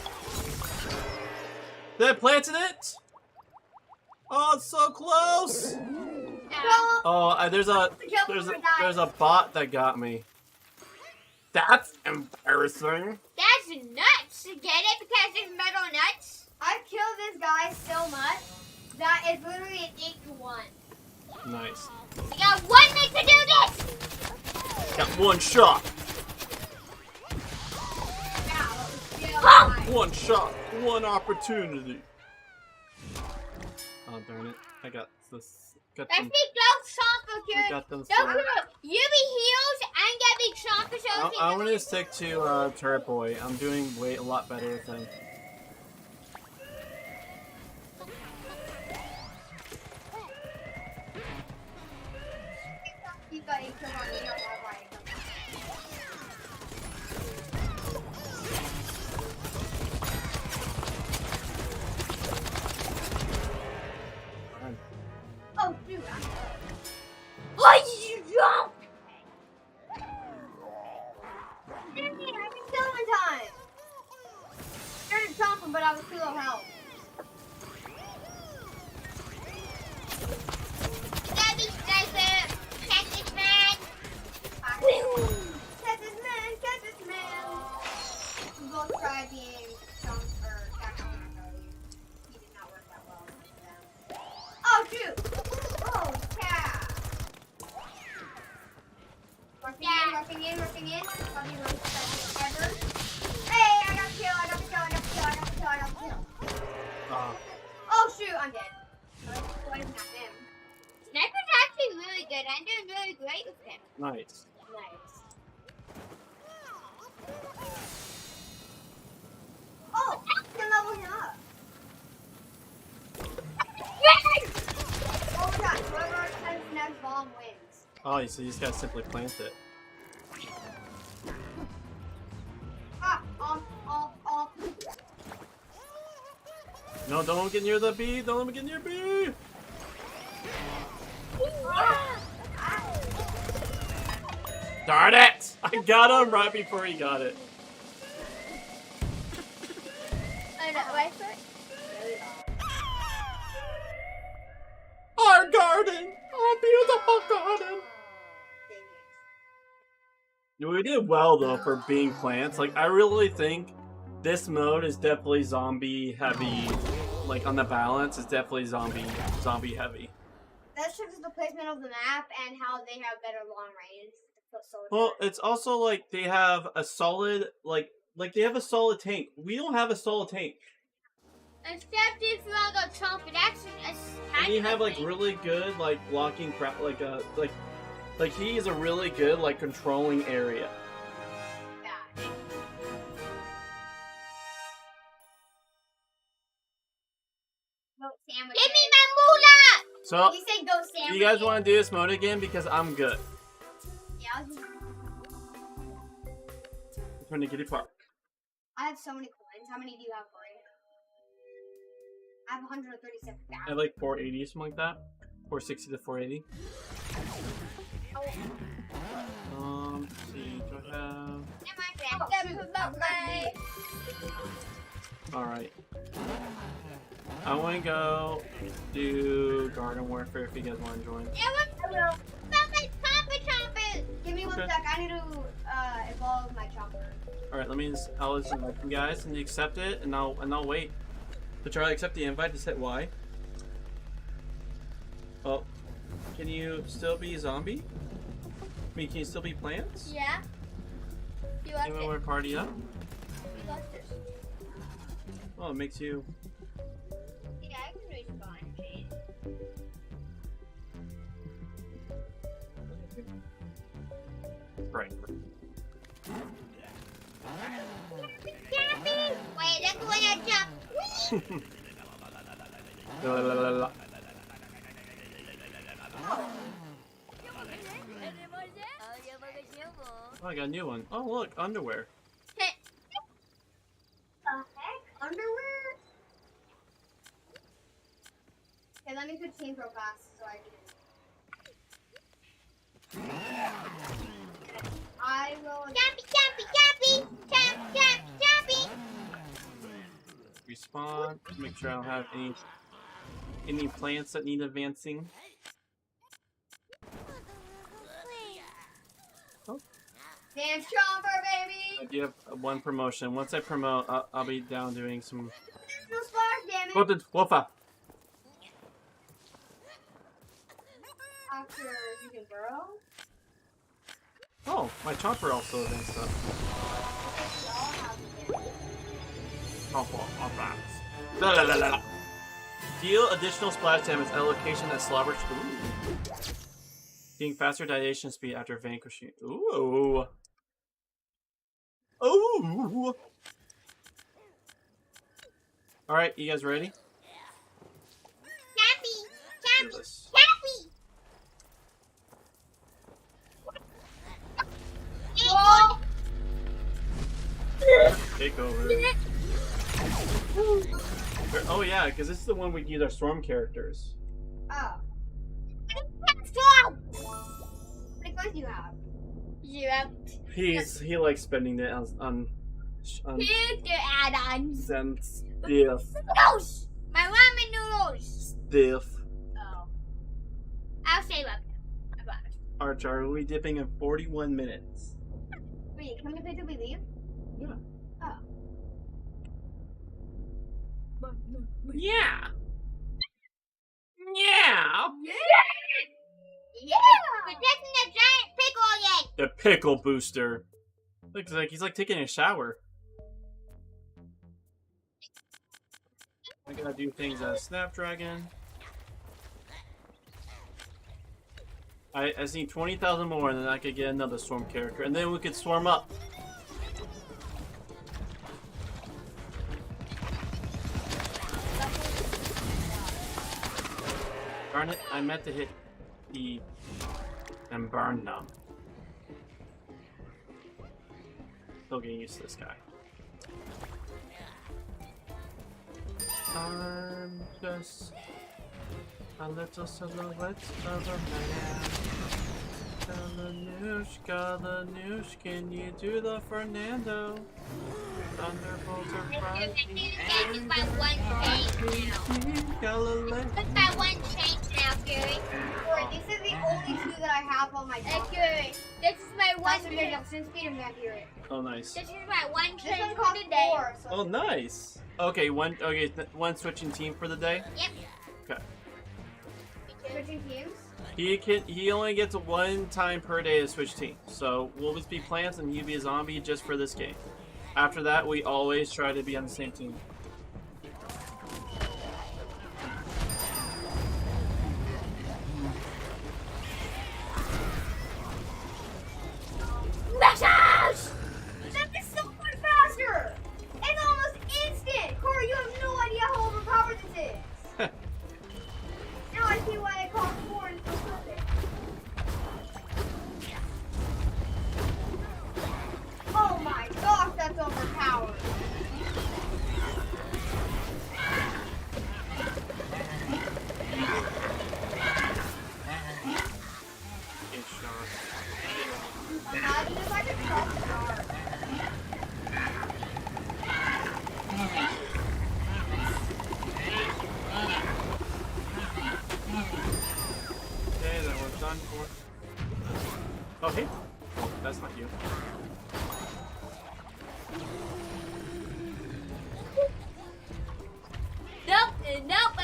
They planted it? Oh, it's so close! Oh, there's a bot that got me. That's embarrassing. That's nuts. Get it? Because it's metal nuts? I've killed this guy so much that it's literally an 8-to-1. Nice. We got 1 minute to do this! Got one shot. Oh! One shot. One opportunity. Oh, darn it. I got this. Got Let's them. be close, Chomper, Got them. Don't come up. You be healed, I'm gonna be Chomper, so I'm gonna stick to Turret Boy. I'm doing a lot better with him. He's got 8 kills on me. I don't know why. Oh, dude. Oh, you jump! Damn it, I've been killing time. Started chomping, but I was too low health. You gotta be sniper! Catch this man! Catch this man, catch this man. We both tried being chomped or catching him. He did not work that well with them. Oh, shoot! Oh, yeah! Rushing in. Probably the most effective ever. Hey, I got the kill, I got the kill. Oh, shoot, I'm dead. Why is not him? Sniper's actually really good. I'm doing really great with him. Nice. Nice. Oh, can level him up. Oh my god, whoever has the next bomb wins. Oh, so you just gotta simply plant it. Off. No, don't get near the bee. Don't let me get near bee. Darn it! I got him right before he got it. Oh no, wait for it. Our garden! Our beautiful garden! We did well though for being plants. Like, I really think this mode is definitely zombie heavy. Like, on the balance, it's definitely zombie heavy. That's just the placement of the map and how they have better long range. Well, it's also like they have a solid, like they have a solid tank. We don't have a solid tank. Except if you want to go chomp it, actually, And you have like really good like blocking crap, like he is a really good like controlling area. Yeah. Goat sandwich. Give me my moolah! So, You say goat do sandwich. you guys want to do this mode again? Because I'm good. Yeah, Return to Giddy Park. I have so many coins. How many do you have, Corey? I have 137,000. I have like 480 or something like that. 460 to 480. Let's see, do I have... Alright. I want to go do Garden Warfare if you guys want to join. Give me one Okay. sec. I need to evolve my chopper. Alright, I'll just invite you guys and you accept it and I'll wait. To try to accept the invite, just hit Y. Oh. Can you still be zombie? I mean, can you still be plants? Yeah. You left Anyone it. want to party up? You left it. Well, it makes you... Yeah, I can respawn, Jade. Right. Wait, that's the one I jumped. La, la, la, la. Oh, I got a new one. Oh, look, underwear. The heck? Underwear? Okay, let me put team pro fast so I will. Jumpy, jumpy. Respawn. Make sure I don't have any plants that need advancing. Dance chomper, baby! I do have one promotion. Once I promote, I'll be down doing some... No splash, damn it! Golden Wolfa! After you can burrow? Oh, my chopper also advanced up. La, la, la, la, la. Deal additional splash damage at a location that slobbers. Ooh. Being faster dilation speed after vanquishing. Ooh. Ooh. Alright, you guys ready? Do this. Take over. Oh yeah, because this is the one we use our storm characters. Oh. How many coins do you have? 0. He likes spending it on Here's the add-ons. some stuff. Noodles! My ramen noodles! Stuff. Oh. I'll save up. I promise. Archer, are we dipping in 41 minutes? Wait, can we play till we leave? Yeah. Oh. Yeah. Yeah. Yeah! Protecting the giant pickle egg! The pickle booster. Looks like he's like taking a shower. I gotta do things as Snapdragon. I just need 20,000 more, and then I could get another storm character, and then we could swarm up. Darn it! I meant to hit E and burn them. Still getting used to this guy. I'm just a little silhouette of a man. Nooshka the noosh, can you do the Fernando? Thunderbolts are frightening. That's my one change now. That's my one change now, Fury. Alright, this is the only two that I have on my top. Fury, this is my one That's okay, since Peter can't hear it. Oh, nice. This is my one This change one for costs today. 4, so Oh, nice. Okay, one switching team for the day. Yep. Okay. switching teams. He only gets one time per day to switch teams. So we'll just be plants and you be a zombie just for this game. After that, we always try to be on the same team. Message! That is so much faster! It's almost instant! Corey, you have no idea how overpowered this is! Now I see why they call it 4 and so perfect. Oh my gosh, that's overpowered! Imagine if I could cross the guard. Okay, that one's done for. Oh, hey. Oh, that's not you. Nope, nope.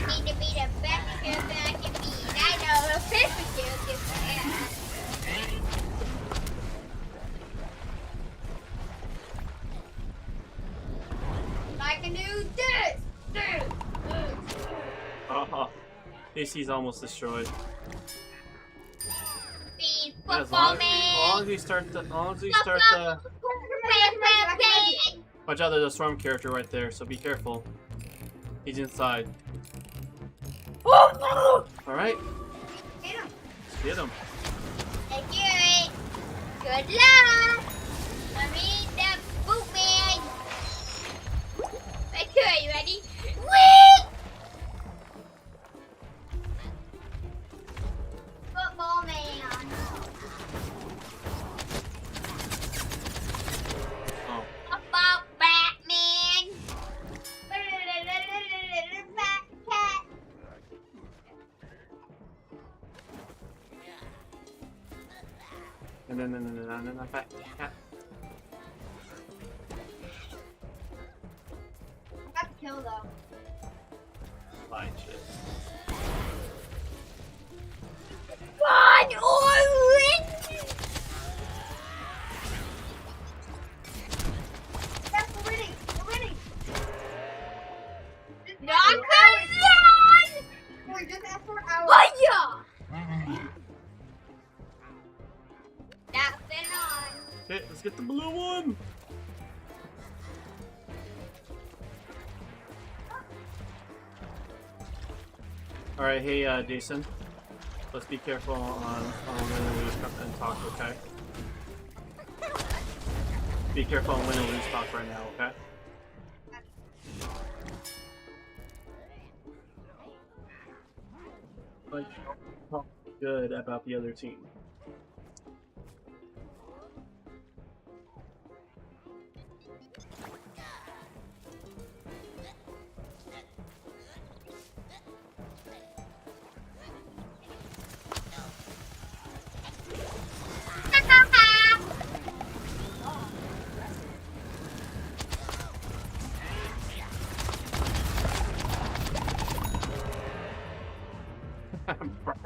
Need to be the best character I can be. I know the perfect character for that. I can do this! AC's almost destroyed. Be Yeah, as long as you start the watch out, there's a storm character right there, so be careful. He's inside. Alright, Get him! let's get him. Thank you. Good luck. I mean the boot man. Thank you. Are you ready? Whee! Football man! Oh, About Batman. Fat cat! no, fat cat. I got the kill though. Fine shit. Run orange. That's we're winning! We're winning! Not run. We're just at 4 hours. Hiya. That's been on. Okay, let's get the blue one. Alright, hey Jason. Let's be careful on when we come and talk, okay? Be careful on when and lose talk right now, okay? Like, talk good about the other team.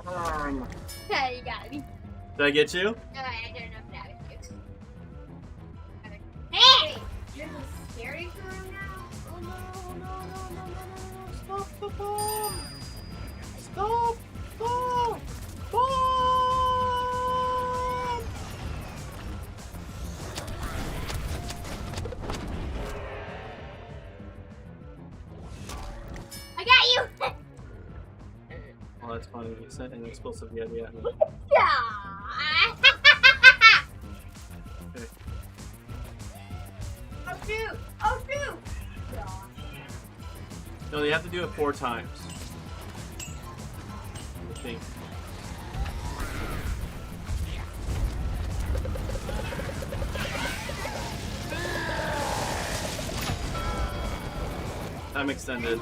Burn. Yeah, you got me. Did I get you? Alright, I don't know if that was you. Hey! You're just scary for him now? Oh no, stop the bomb! Stop! Bomb! Bomb! I got you! Oh, that's funny. You sent an explosive yeti at me. Yeah! Okay. I'm shoot! Oh shoot! No, they have to do it 4 times. I think. Time extended.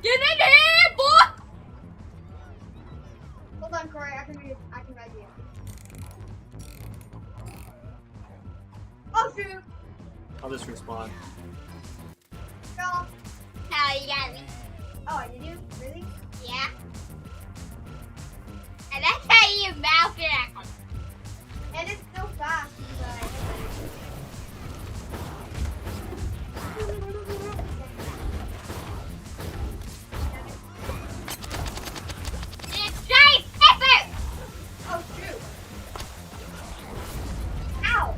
Get in here, boy! Hold on, Corey. I can read you. Oh shoot! I'll just respawn. Go. How you got me? Oh, did you? Really? Yeah. And that's how you mouth it. And it's so fast. It's giant pepper! Oh shoot! Ow!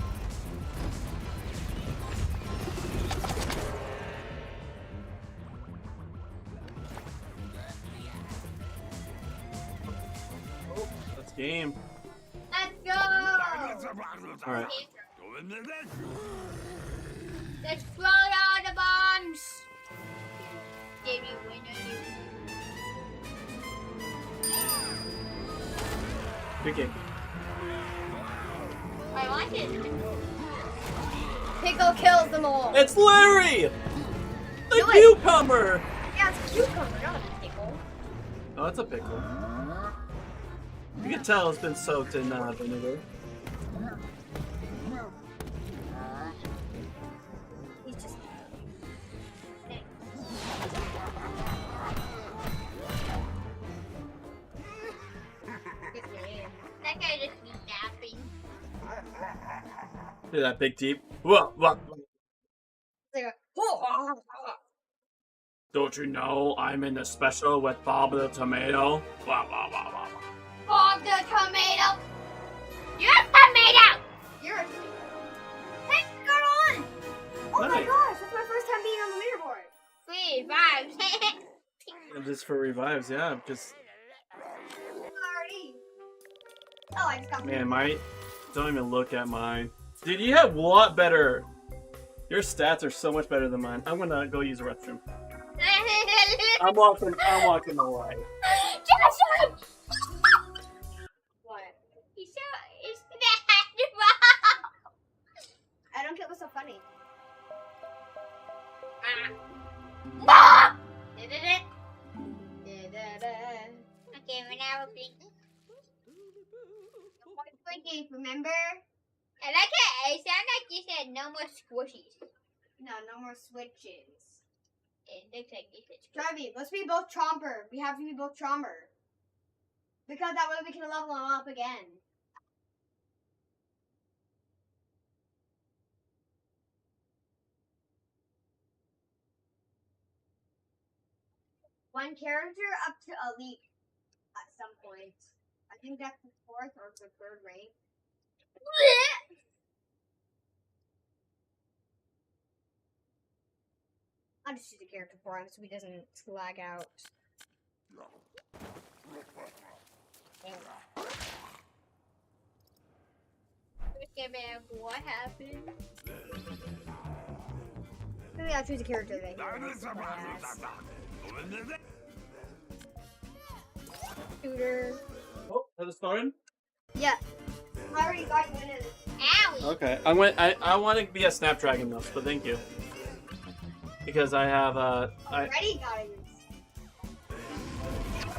Oh, that's game. Let's go! Alright. Let's throw all the bombs! Did you win Good game. I want it. Pickle kills them all. It's Larry! The Do it. cucumber! Yeah, it's a cucumber, not a pickle. Oh, it's a pickle. You can tell it's been soaked in vinegar. He's just. That guy just be napping. Look at that big deep. Whoa, whoa. It's like Don't you know I'm in the special with Bob the Tomato? Wah, wah, wah, wah, wah. Bob the tomato! You're a tomato! You're a. Hey, got on! Oh my Nice. gosh, that's my first time being on the leaderboard. 3 5. Just for revives, yeah, because, Already. Oh, I just got. man, don't even look at mine. Dude, you have a lot better. Your stats are so much better than mine. I'm gonna go use the restroom. I'm walking away. Joshua! What? He's that. I don't get what's so funny. Ah! Okay, we're now blinking. Blinking, remember? I like it. It sounds like you said no more squishies. No, no more switches. It looks like you said squishies. Drivey, let's be both Chomper. We have to be both Chomper. Because that way we can level him up again. One character up to elite at some point. I think that's the 4th or the 3rd rank. I'll just use the character for him so he doesn't lag out. What happened? Maybe I'll choose a character then. Shooter. Oh, has it started? Yeah. I already got you in it. Owie! Okay, I want to be a Snapdragon though, but thank you. Because I have Already got it.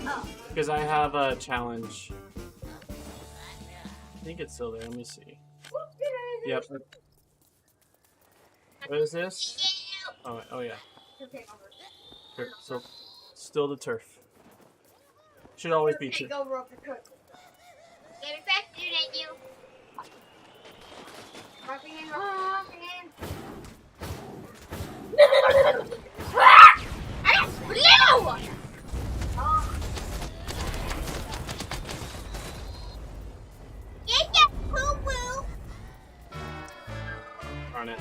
Oh. because I have a challenge. I think it's still there. Let me see. Yep. What is this? Oh yeah. Okay, Turf. So still the turf. Should always be turf. go rope the cook. Get it faster than you. Rocking in, rocking in. I got blue! Oh. Get that poo-poo! Darn it.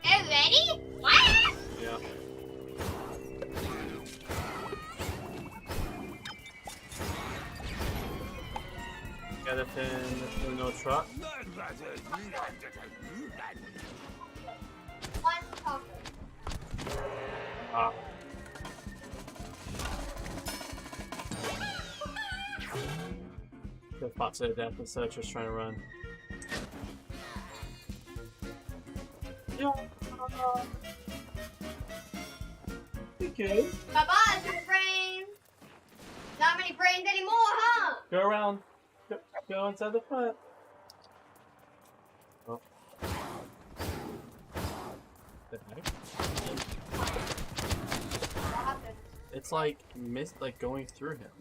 Are you ready? What? Yeah. to fit in no truck. One chocolate. Ah. Just fought to the death instead of just trying to run. Yeah. Okay. Bye-bye, super brain. Not many brains anymore, huh? Go around. Go inside the front. Oh. The heck? What happened? It's like going through him.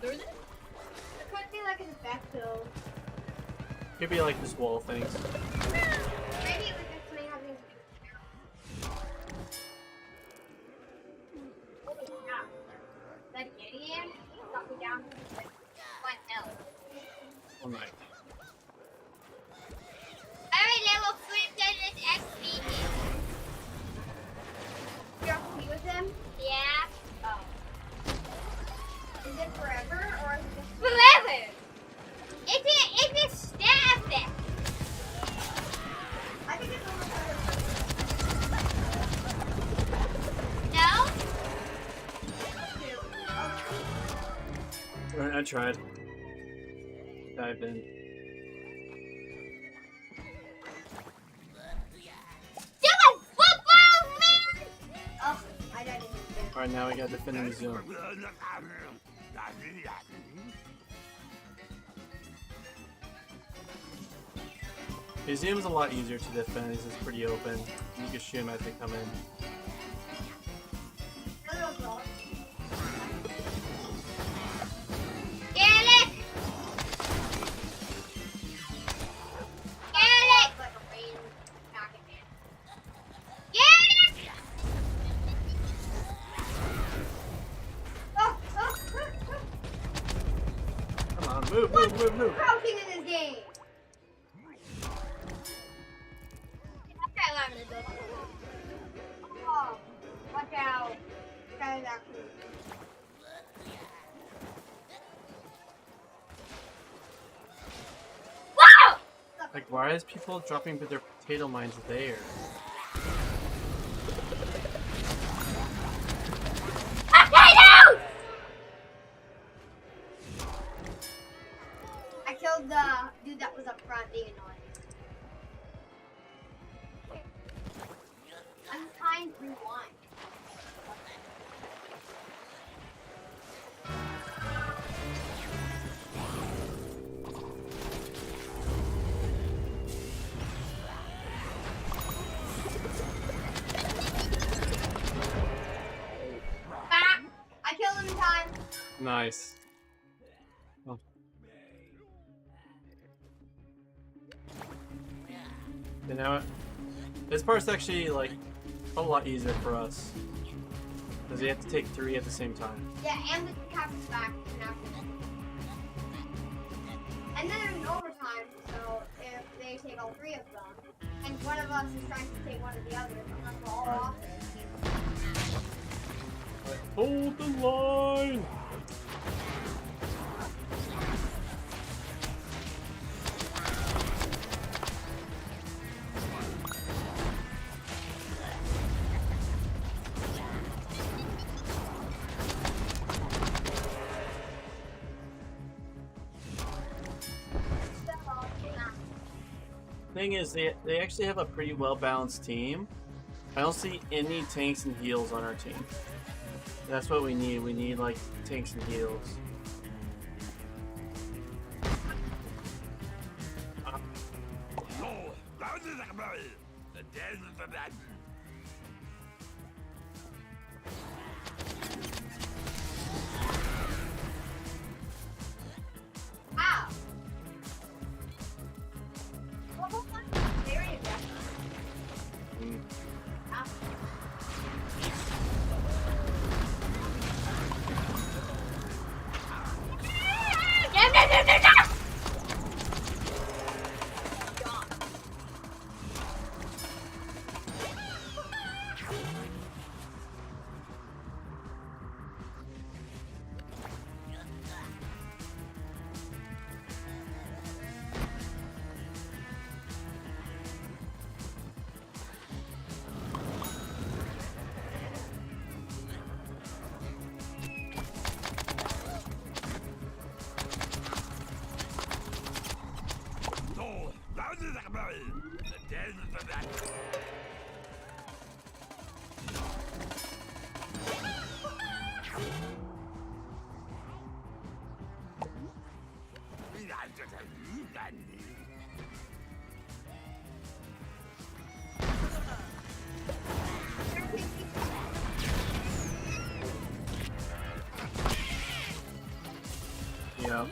It could be like an effect though. Could be like this wall things. Maybe it was just something having to do with the camera. That idiot got me down to 1 L. All night. Every level 3 does XP. You're okay with him? Yeah. Oh. Is it forever or is it just Forever. It's a stat effect. I think it's almost No? forever. I tried. Dived in. Do a football, man! Oh, I died in the Alright, now we got defending the Zoom. The Zoom's a lot easier to defend. This is pretty open. You can shoot them as they come in. little girl. Get it! Get it! Like a rain packet man. Get it! Oh, Come on, move. crouching in this game. Oh, watch out. This guy is actually. Wow! Like, why is people dropping their potato mines there? Potatoes! I killed the dude that was up front being annoying. I'm trying to rewind. Back. I killed him in time. Nice. Oh. You know what? This part's actually like a lot easier for us. Because you have to take 3 at the same time. Yeah, and the captain's back. And then there's an overtime, so if they take all 3 of them, and one of us is trying to take one of the others, unless we're all off it. Hold the line! Thing is, they actually have a pretty well balanced team. I don't see any tanks and heals on our team. That's what we need. We need like tanks and heals. Ow! What was that? Very aggressive. Mm. Ow. Yeah.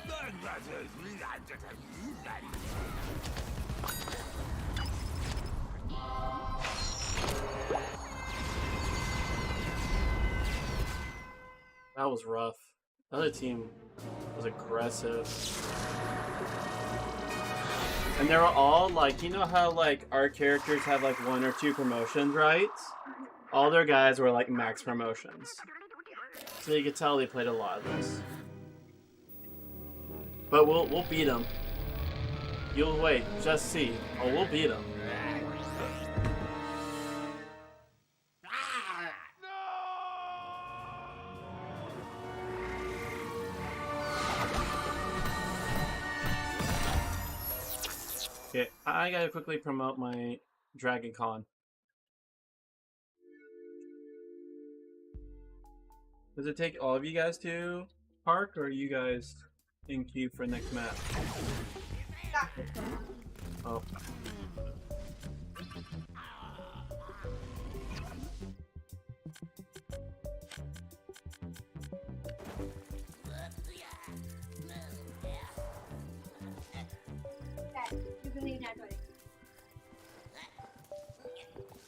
That was rough. The other team was aggressive. And they were all like, you know how like our characters have like 1 or 2 promotions, right? All their guys were like max promotions. So you could tell they played a lot of this. But we'll beat them. You'll wait, just see. Oh, we'll beat them. Okay, I gotta quickly promote my Dragon Con. Does it take all of you guys to park, or are you guys in queue for next map? Oh. You can leave now, Tony.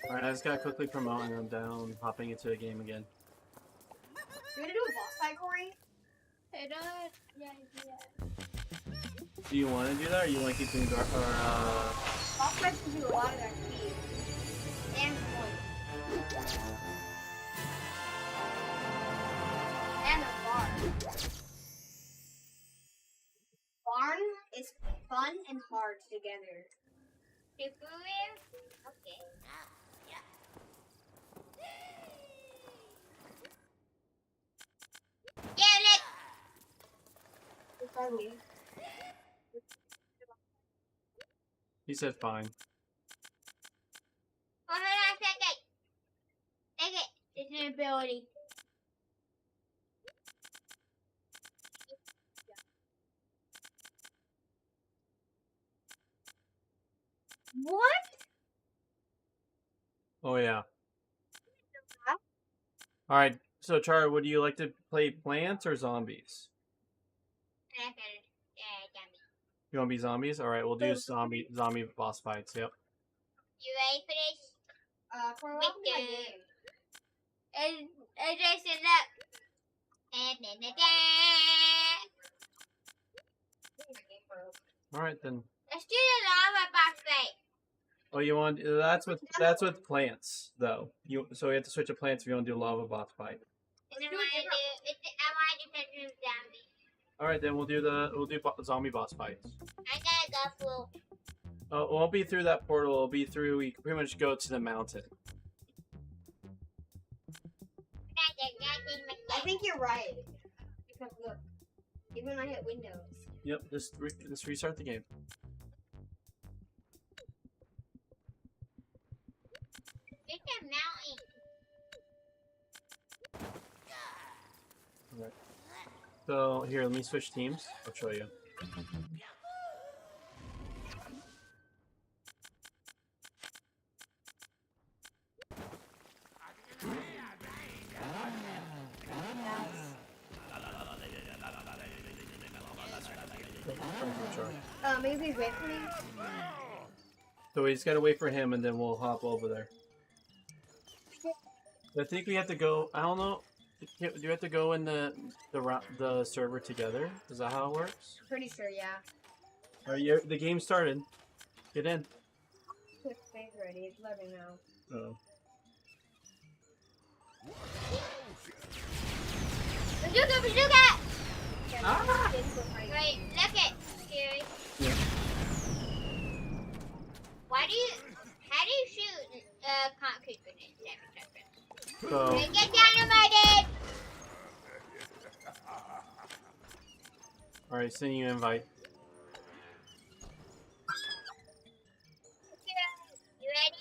Alright, I just gotta quickly promote and I'm down hopping into the game again. You gonna do a boss fight, Corey? I don't. Yeah. Do you want to do that, or you want to keep doing dark, or Boss fights can do a lot of that speed. And points. And a barn. Barn is fun and hard together. The food? Okay. Yeah, let's. It's ugly. he said fine. Oh, hold on a second. Take it. It's an ability. What? Oh yeah. Alright, so Chara, would you like to play plants or zombies? You want to be zombies? Alright, we'll do zombie boss fights, yep. You ready for this? Corey, welcome to my game. And Jason, look. Alright then. Let's do the lava boss fight. Oh, you want that's with plants though. So you have to switch to plants if you want to do lava boss fight. And then I want to do bedroom zombie. All right, then we'll do zombie boss fights. I gotta go through. Oh, it won't be through that portal. It'll be through. We can pretty much go to the mountain. I think you're right. Because look, even when I hit Windows. Yep. Just restart the game. It's a mountain. All right. So here, let me switch teams. I'll show you. Maybe wait for me. So we just gotta wait for him, and then we'll hop over there. I think we have to go. I don't know. Do you have to go in the server together? Is that how it works? Pretty sure, yeah. Are you? The game started. Get in. Quick space ready. It's 11 now. Oh. Bazooka! Ah! Wait, look it. Scary. Yeah. How do you shoot concrete grenades? So. Get dynamited! All right, sending you an invite. You ready?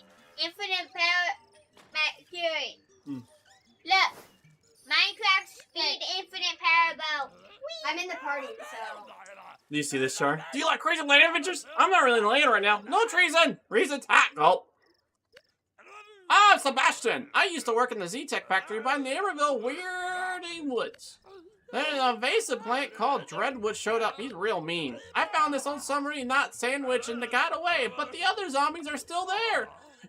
Do you see this, Char? Do you like crazy land adventures? I'm not really in land right now. No treason! Reason tackle! I'm Sebastian! I used to work in the Z-Tech factory by Naperville, Weirding Woods. Then an invasive plant called Dreadwood showed up. He's real mean. I found this old submarine knot sandwich and got away, but the other zombies are still there.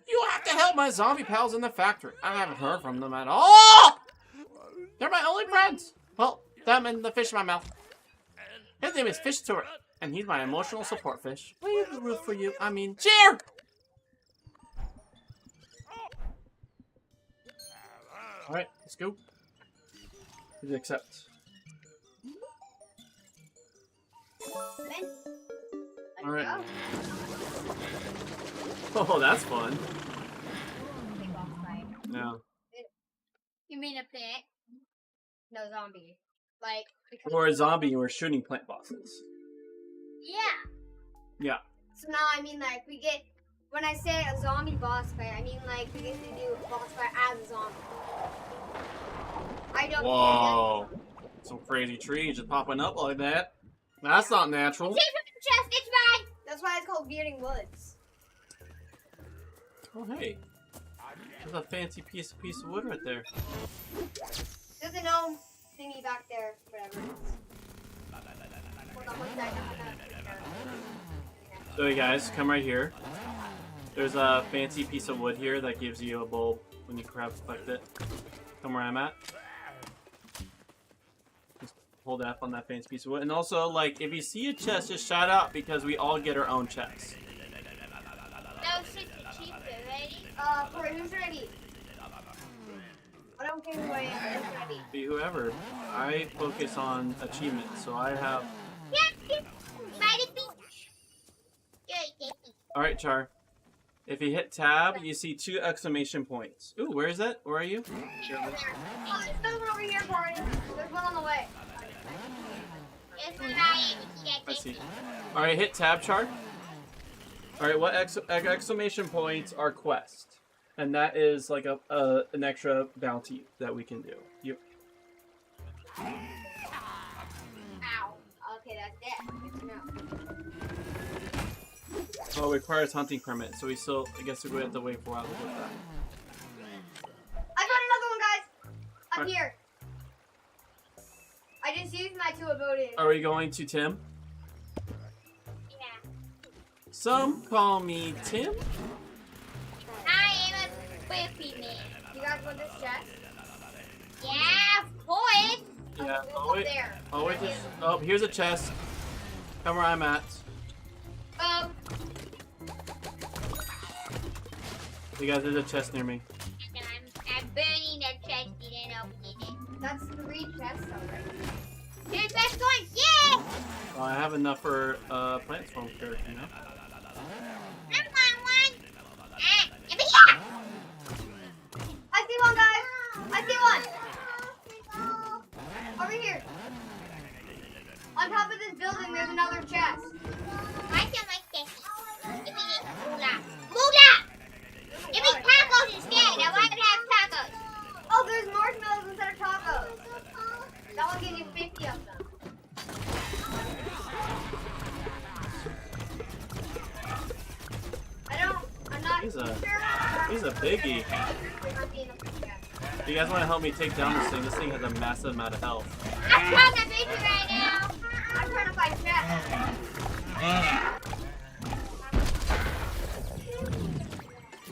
You have to help my zombie pals in the factory. I haven't heard from them at all. They're my only friends. Well, them and the fish in my mouth. His name is Fish Stewart, and he's my emotional support fish. We root for you. I mean, cheer! Alright, let's go. Please accept. Alright. Oh, that's fun. No. You mean a plant? No, zombie. Like, because Or a zombie, and we're shooting plant bosses. yeah. Yeah. So now I mean like we get when I say a zombie boss fight, I mean like we get to do a boss fight as a zombie. I don't Whoa. Some crazy trees just popping up like that. That's not natural. Take from the chest, it's fine. That's why it's called Weirding Woods. Oh, hey. There's a fancy piece of wood right there. There's a gnome thingy back there, whatever it is. Hold on, what's that? So, you guys, come right here. There's a fancy piece of wood here that gives you a bulb when you collect it. Come where I'm at. Just hold F on that fancy piece of wood. And also, like, if you see a chest, just shout out because we all get our own chest. No, 60 cheap, ready? Corey, who's ready? I don't care who I am, who's ready? Be whoever. I focus on achievements, so I have... Yeah, mighty beach. Good, Alright, Char. If you hit tab, you see 2 exclamation points. Ooh, where is that? Where are you? Oh, there's another one over here, Corey. There's one on the way. That's what I am. I see. Alright, hit tab, Char. Alright, what exclamation points are quest? And that is like an extra bounty that we can do. Yep. Ow. Okay, that's it. Good to know. Oh, it requires hunting permit, so we still, I guess we have to wait for a while to get that. I found another one, guys. I'm Alright. here. I just used my 2 abilities. Are we going to Tim? Yeah. Some call me Tim. I am a whippy man. You guys want this chest? Yeah, of course. Yeah. We'll Oh go wait. there. Oh wait. Oh, here's a chest. Come where I'm at. You guys, there's a chest near me. I'm burning the chest, didn't open it. That's 3 chests already. There's best coins, yay! Well, I have enough for plant storm character, you know. I want one. Ah, give me here. I see one, guys. I see one. Over here. On top of this building, there's another chest. I can like this. Give me this moolah. Moolah! Give me tacos instead. I want to have tacos. Oh, there's marshmallows instead of tacos. That will give you 50 of them. I'm not He's a- sure. he's a biggie. Do you guys want to help me take down this thing? This thing has a massive amount of health. I'm trying to beat you right now. I'm trying to find chests.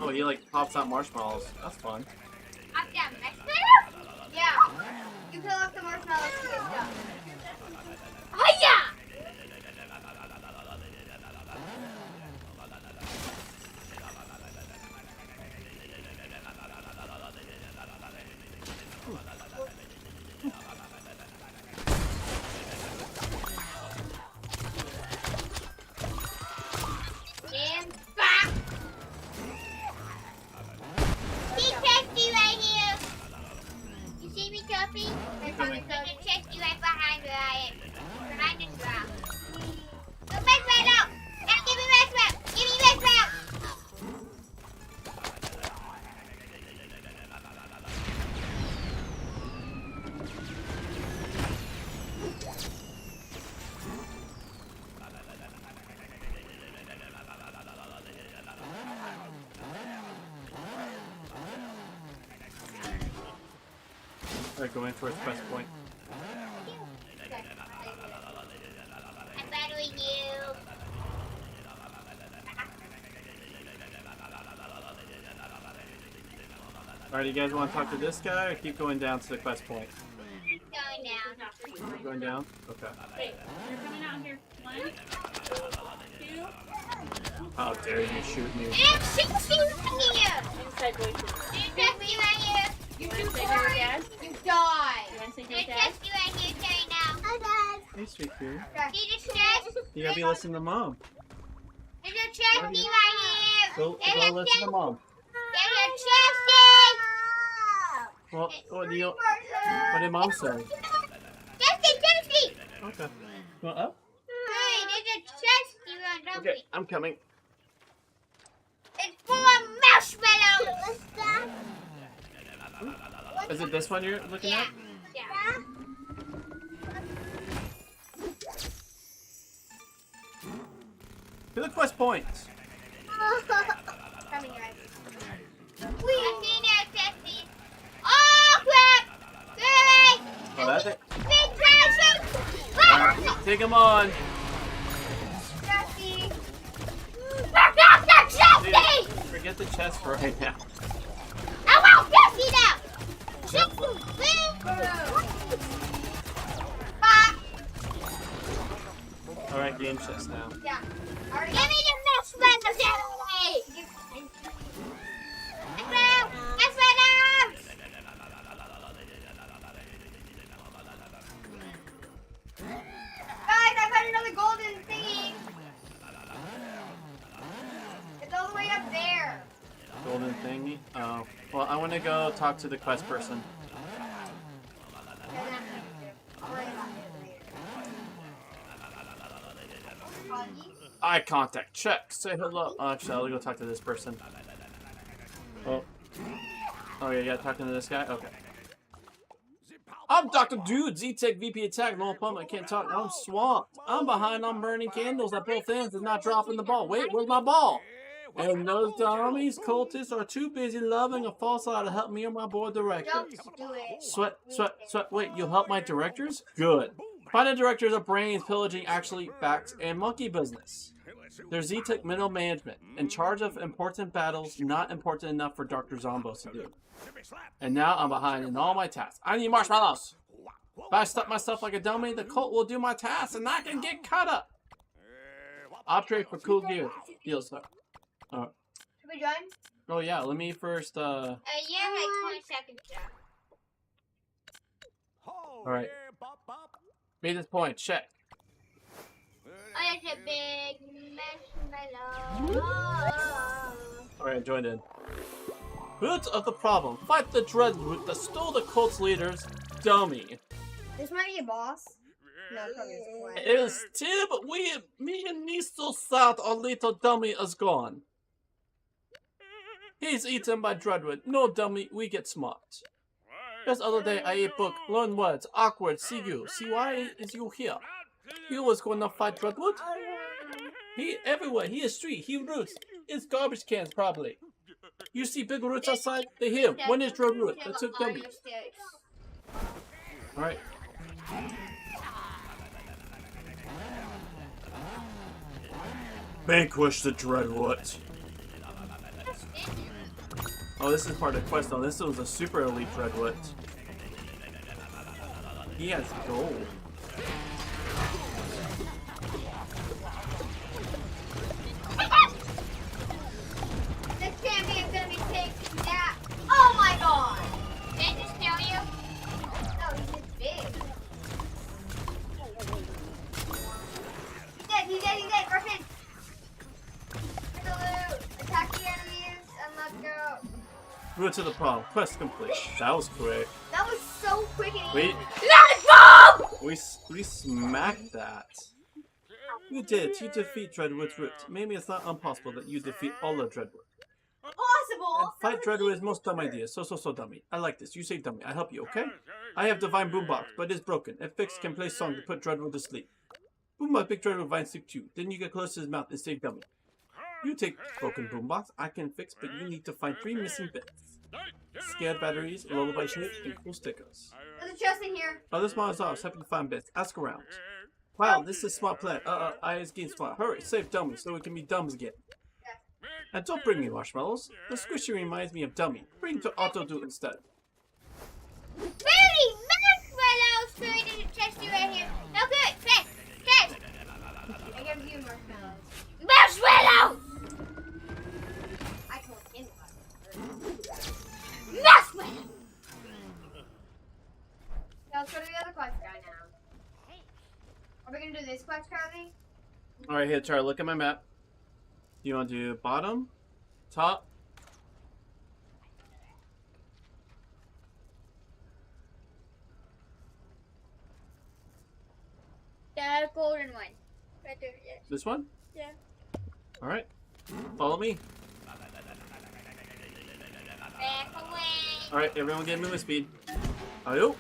Oh, he like pops out marshmallows. That's fun. I'm down. Next Yeah. You peel off the marshmallows to get stuff. Hiya! And back. He checked you right here. You see me, Tuffy? Coming. I'm gonna check you right behind Start going towards quest point. I'm battling you. Alright, you guys want to talk to this guy or keep going down to the quest point? Going down. Keep going down? Okay. Wait, you're coming out here. 1, 2. How dare you shoot me? I'm shooting you. Inside boy food. You just you right here. You want to say hi to dad? You die. You want to say I hi to dad? just you right here right now. Hi, Dad. Hey, sweet pea. See the chest? You gotta be listening to mom. There's a chesty right here. Go listen to mom. There's a chesty. Well, what did mom say? Chesty. Okay. Well, up? Hey, there's a chesty right now. Okay, I'm coming. It's full of marshmallows. What's that? Is it this one you're looking at? Yeah. To the quest points. Coming right. I see now, chesty. Oh, crap. Hey. Oh, that's it. Big crashing. Take him on. Jesse. Chesty. Dude, forget the chest for right now. I want chesty now. Alright, game chest now. Yeah. Give me the marshmallows out of the way. Marshmallows. Guys, I found another golden thingy. It's all the way up there. Golden thingy. Oh. Well, I want to go talk to the quest person. I'll worry about it later. Eye contact. Check. Say hello. Oh, actually, I'll go talk to this person. Oh. Oh, yeah, yeah, talking to this guy? Okay. I'm Dr. Dude, Z-Tech VP Attack, no opponent, I can't talk, I'm swamped. I'm behind on burning candles at both ends and not dropping the ball. Wait, where's my ball? And those dummies, cultists, are too busy loving a false lie to help me or my board director. Don't do it. Sweat. Wait, you'll help my directors? Good. Finding directors of brains, pillaging, actually, facts, and monkey business. There's Z-Tech middle management, in charge of important battles, not important enough for Dr. Zombos to do. And now I'm behind in all my tasks. I need marshmallows! If I stuff myself like a dummy, the cult will do my tasks and I can get cut up! I'll trade for cool gear. Deal, sir. Should we join? Oh yeah, let me first, Yeah, like 20 seconds left. Alright. Beat this point, check. Oh, there's a big marshmallow. Alright, joined in. Root of the problem. Fight the dread root that stole the cult's leader's dummy. This might be a boss. No, it probably isn't. It is still, but me and me so sad our little dummy is gone. He's eaten by Dreadwood. No dummy, we get smart. This other day I ate book, learn words, awkward, see you. See why is you here? You was gonna fight Dreadwood? He everywhere, he is street, he roots. It's garbage cans probably. You see big roots outside? They him. When is Dreadwood? That's a dummy. Alright. Vanquish the Dreadwood. Oh, this is part of the quest though. This was a super elite Dreadwood. He has gold. This champion's gonna be taking that. Oh my god! Did I just kill you? No, he's just big. He's dead, Griffin! Get the loot! Attack the enemies and let's go. Root to the problem. Quest complete. That was quick. That was so quick and Wait. easy. We smacked that. You did. You defeat Dreadwood's root. Maybe it's not impossible that you defeat all of Dreadwood. Possible! And fight Dreadwood is most dumb idea. So dummy. I like this. You say dummy. I help you, okay? I have divine boombox, but it's broken. If fixed, can play song to put Dreadwood to sleep. Boombox big Dreadwood vine stick too. Then you get close to his mouth and say dummy. You take broken boombox. I can fix, but you need to find 3 missing bits. Scared batteries, lullaby shapes, and cool stickers. There's a chest in here. Other smart ops happy to find bits. Ask around. Wow, this is a smart plan. I is getting smart. Hurry, save Dummy so we can be dummies again. And don't bring me marshmallows. The squishy reminds me of Dummy. Bring to Auto Do instead. Really? Marshmallows! So I didn't test you right here. No good. Test. Test. I give you marshmallows. Marshmallow! I told him about it. Marshmallow! Now let's go to the other quest guy now. Are we gonna do this quest, Carly? Alright, here, Charlie, look at my map. You want to do bottom, top? The golden one. Right there, yes. This one? Yeah. Alright. Follow me. Back away. Alright, everyone get movement speed. Ayo.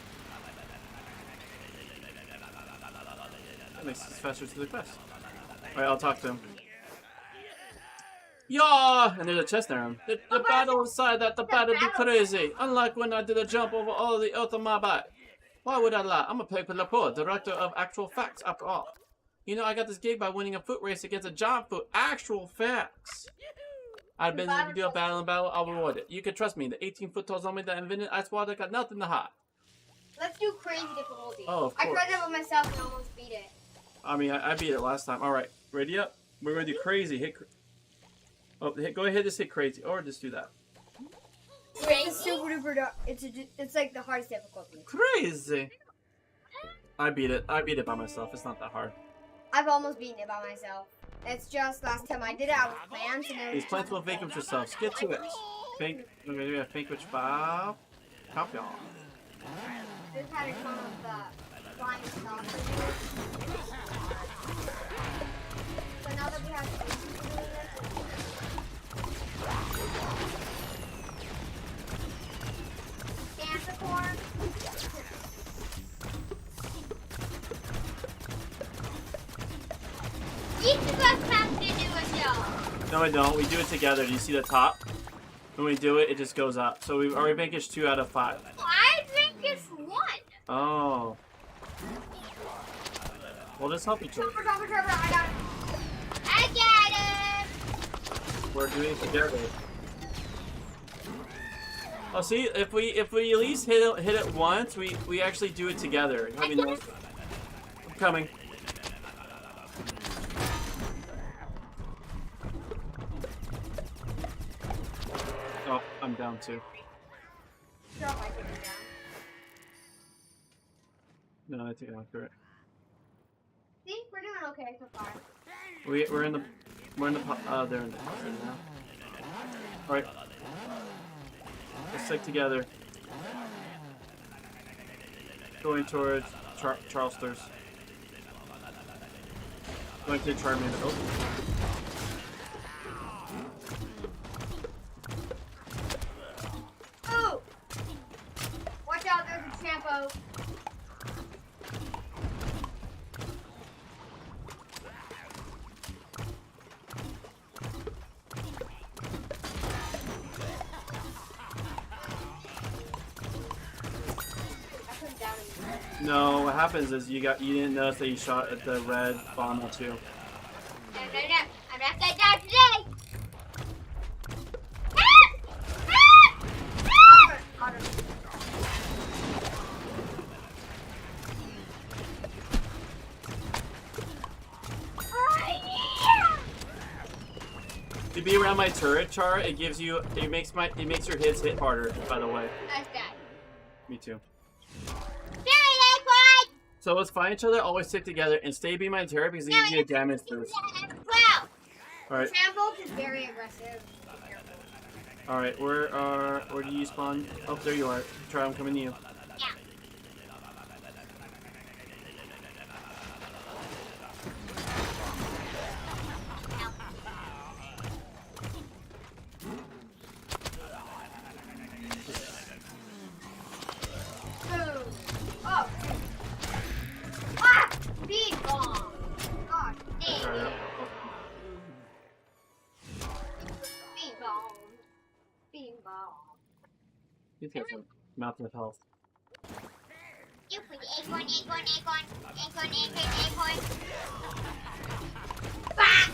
That makes us faster to the quest. Alright, I'll talk to him. Yeah! And there's a chest there. The battle inside that, the battle be crazy. Unlike when I did a jump over all the earth on my back. Why would I lie? I'm a paper Laporte, director of actual facts after all. You know, I got this gig by winning a foot race against a giant foot. Actual facts. I've been to do a battle and battle, I'll reward it. You can trust me, the 18-foot tall zombie that invented ice water got nothing to hide. Let's do crazy difficulty. Oh, of I course. tried that by myself and almost beat it. I mean, I beat it last time. Alright, ready up? We're going to do crazy. Go ahead, just hit crazy. Or just do that. It's super duper. It's like the hardest difficulty. Crazy! I beat it by myself. It's not that hard. I've almost beaten it by myself. It's just last time I did it, I was plants and These plants will vanquish yourselves. Get to it. We're going to do a vanquish 5. Copy on. This had a ton of flying saucers. So now that we have spaces to do this. Cancer Each of us have to do a job. No, I don't. We do it together. Do you see the top? When we do it, it just goes up. So we've already vanquished 2 out of 5. I think it's 1. Oh. We'll just help each other. Trevor, I got it. I got it. We're doing it together. Oh, see, if we at least hit it once, we actually do it together. I mean, I'm coming. Oh, I'm down too. Sure, I can do that. No, I think I'm correct. See, we're doing okay so far. We're in the they're in the pot right now. All right, let's stick together. Going towards Charleston's. Going to Charmander. Oh. Oh! Watch out, there's a Champo. No, what happens is you didn't notice that you shot at the red bomb too. I'm not gonna die today. To be around my turret, Char, it makes your hits hit harder. By the way. Nice guy. Me too. Very likewise. So let's find each other, always stick together, and stay behind my turret because it gives you a damage boost. Wow. Alright. Champo is very aggressive. Alright, where do you spawn? Oh, there you are. Try, I'm coming to you. Yeah. Boom. Oh. Ah! Bean bomb. God dang Alright, it. Bean bomb. Bean bomb. He's got some mountain of health. You put the acorn, acorn, acorn, acorn, acorn, acorn. Bah!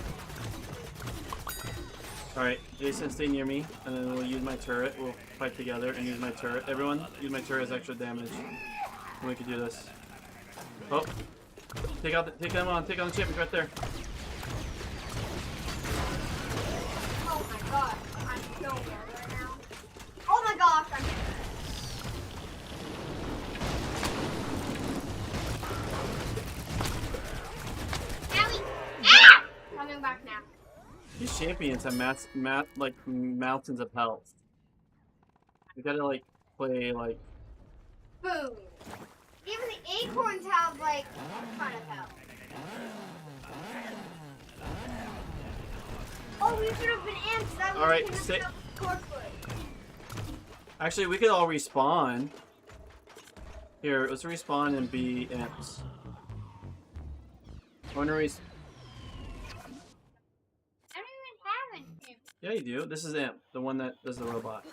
Alright, Jason, stay near me, and then we'll use my turret. We'll fight together and use my turret. Everyone, use my turret as extra damage. And we can do this. Oh. Take them on the champions right there. Oh my god, I'm so dead right now. Oh my gosh, I'm dead. Owie! Ah! Coming back now. These champions have like mountains of health. We gotta like play like. Boom. Even the acorns have like a ton of health. Oh, we should have been ants. That would Alright, have stay. been a Torchwood. Actually, we could all respawn. Here, let's respawn and be imps. I wanna I don't even have an imp. Yeah, you do. This is imp, the one that does the robot.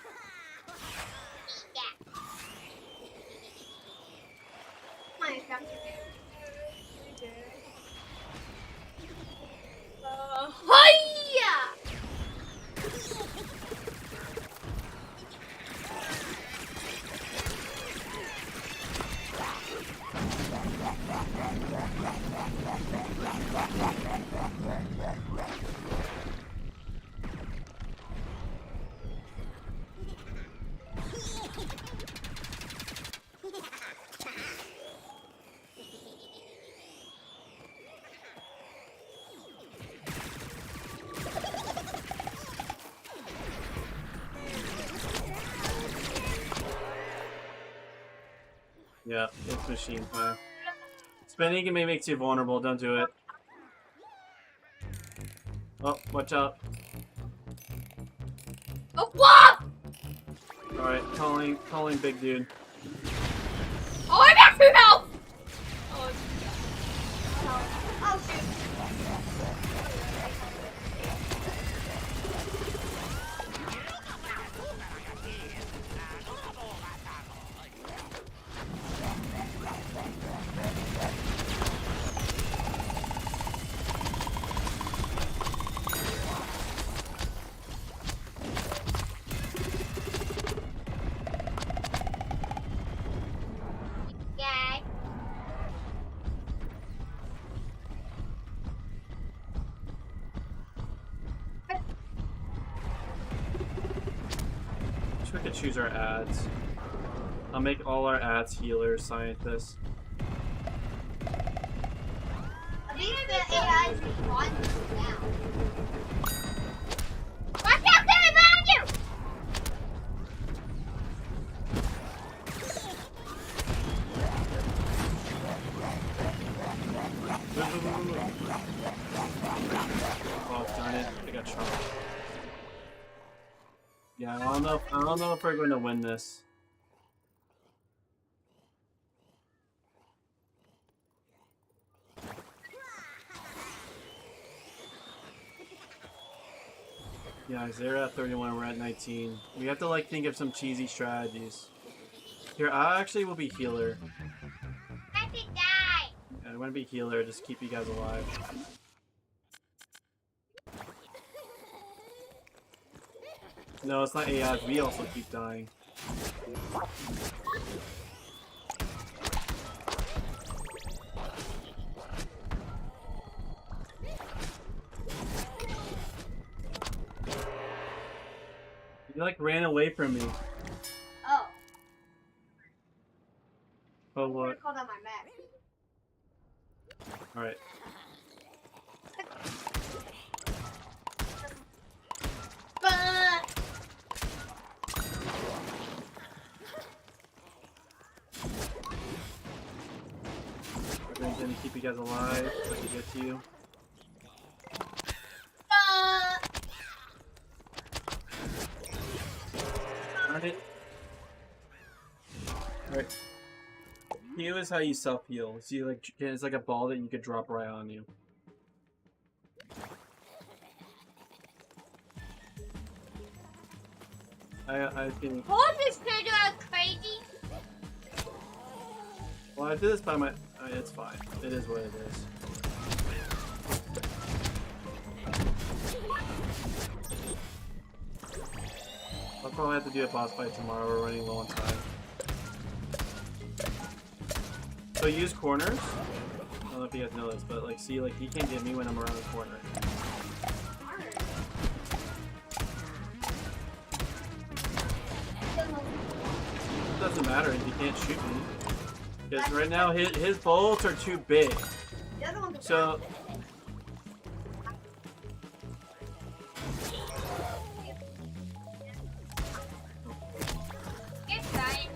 Yeah. My God. Hiya! Yeah, it's machine fire. Spinning can makes you vulnerable, don't do it. Oh, watch out. Oh, what? Alright, calling big dude. Oh, I'm at 2 health! Oh, shoot. Yeah. Wish we could choose our ads. I'll make all our ads healers, scientists. At least the AIs respond now. Watch out, Billy, behind you! Oh darn it, I got shot. Yeah, I don't know if we're going to win this. Yeah, they're at 31, we're at 19. We have to like think of some cheesy strategies. Here, I actually will be healer. I have to die. Yeah, I want to be healer, just keep you guys alive. No, it's not AI, we also keep dying. You like ran away from me. Oh. Oh I'm gonna what? call down my mech. Alright. We're gonna keep you guys alive so I can get to you. Alright. Alright. Heal is how you self-heal. See, like, it's like a ball that you could drop right on you. I can. Hold this kid crazy. Well, I did this by my. I mean, it's fine. It is what it is. I'll probably have to do a boss fight tomorrow. We're running low on time. So use corners. I don't know if you guys know this, but like, see, like he can't get me when I'm around the corner. It doesn't matter if he can't shoot me. Because right now his bullets are too big. So Get dying.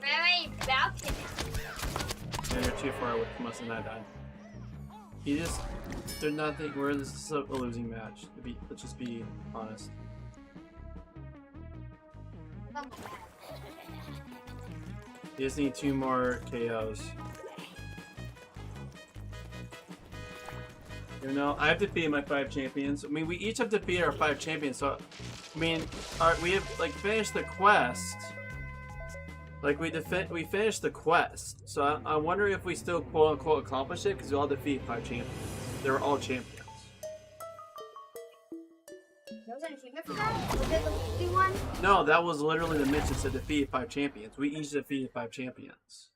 Very balcony. yeah, you're too far away from us and I died. He just there's nothing. This is a losing match. Let's just be honest. You just need 2 more KOs. You know, I have defeated my 5 champions. I mean, we each have defeated our 5 champions. So, I mean, we have like finished the quest. Like we finished the quest. So I wonder if we still quote unquote accomplish it because we all defeat 5 champions. They were all champions. Was that achievement for that? Was it the weekly one? No, that was literally the mission to defeat 5 champions. We each defeated 5 champions.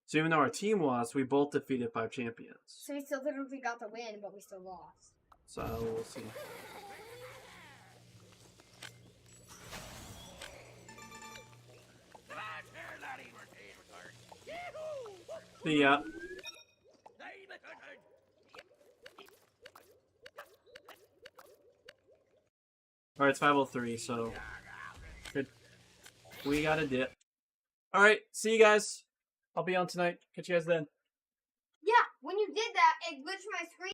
So even though our team lost, we both defeated 5 champions. So we still technically got the win, but we still lost. So we'll see. See ya. Alright, it's 5:03, so good. We got a dip. Alright, see you guys. I'll be on tonight. Catch you guys then. Yeah, when you did that, it glitched my screen.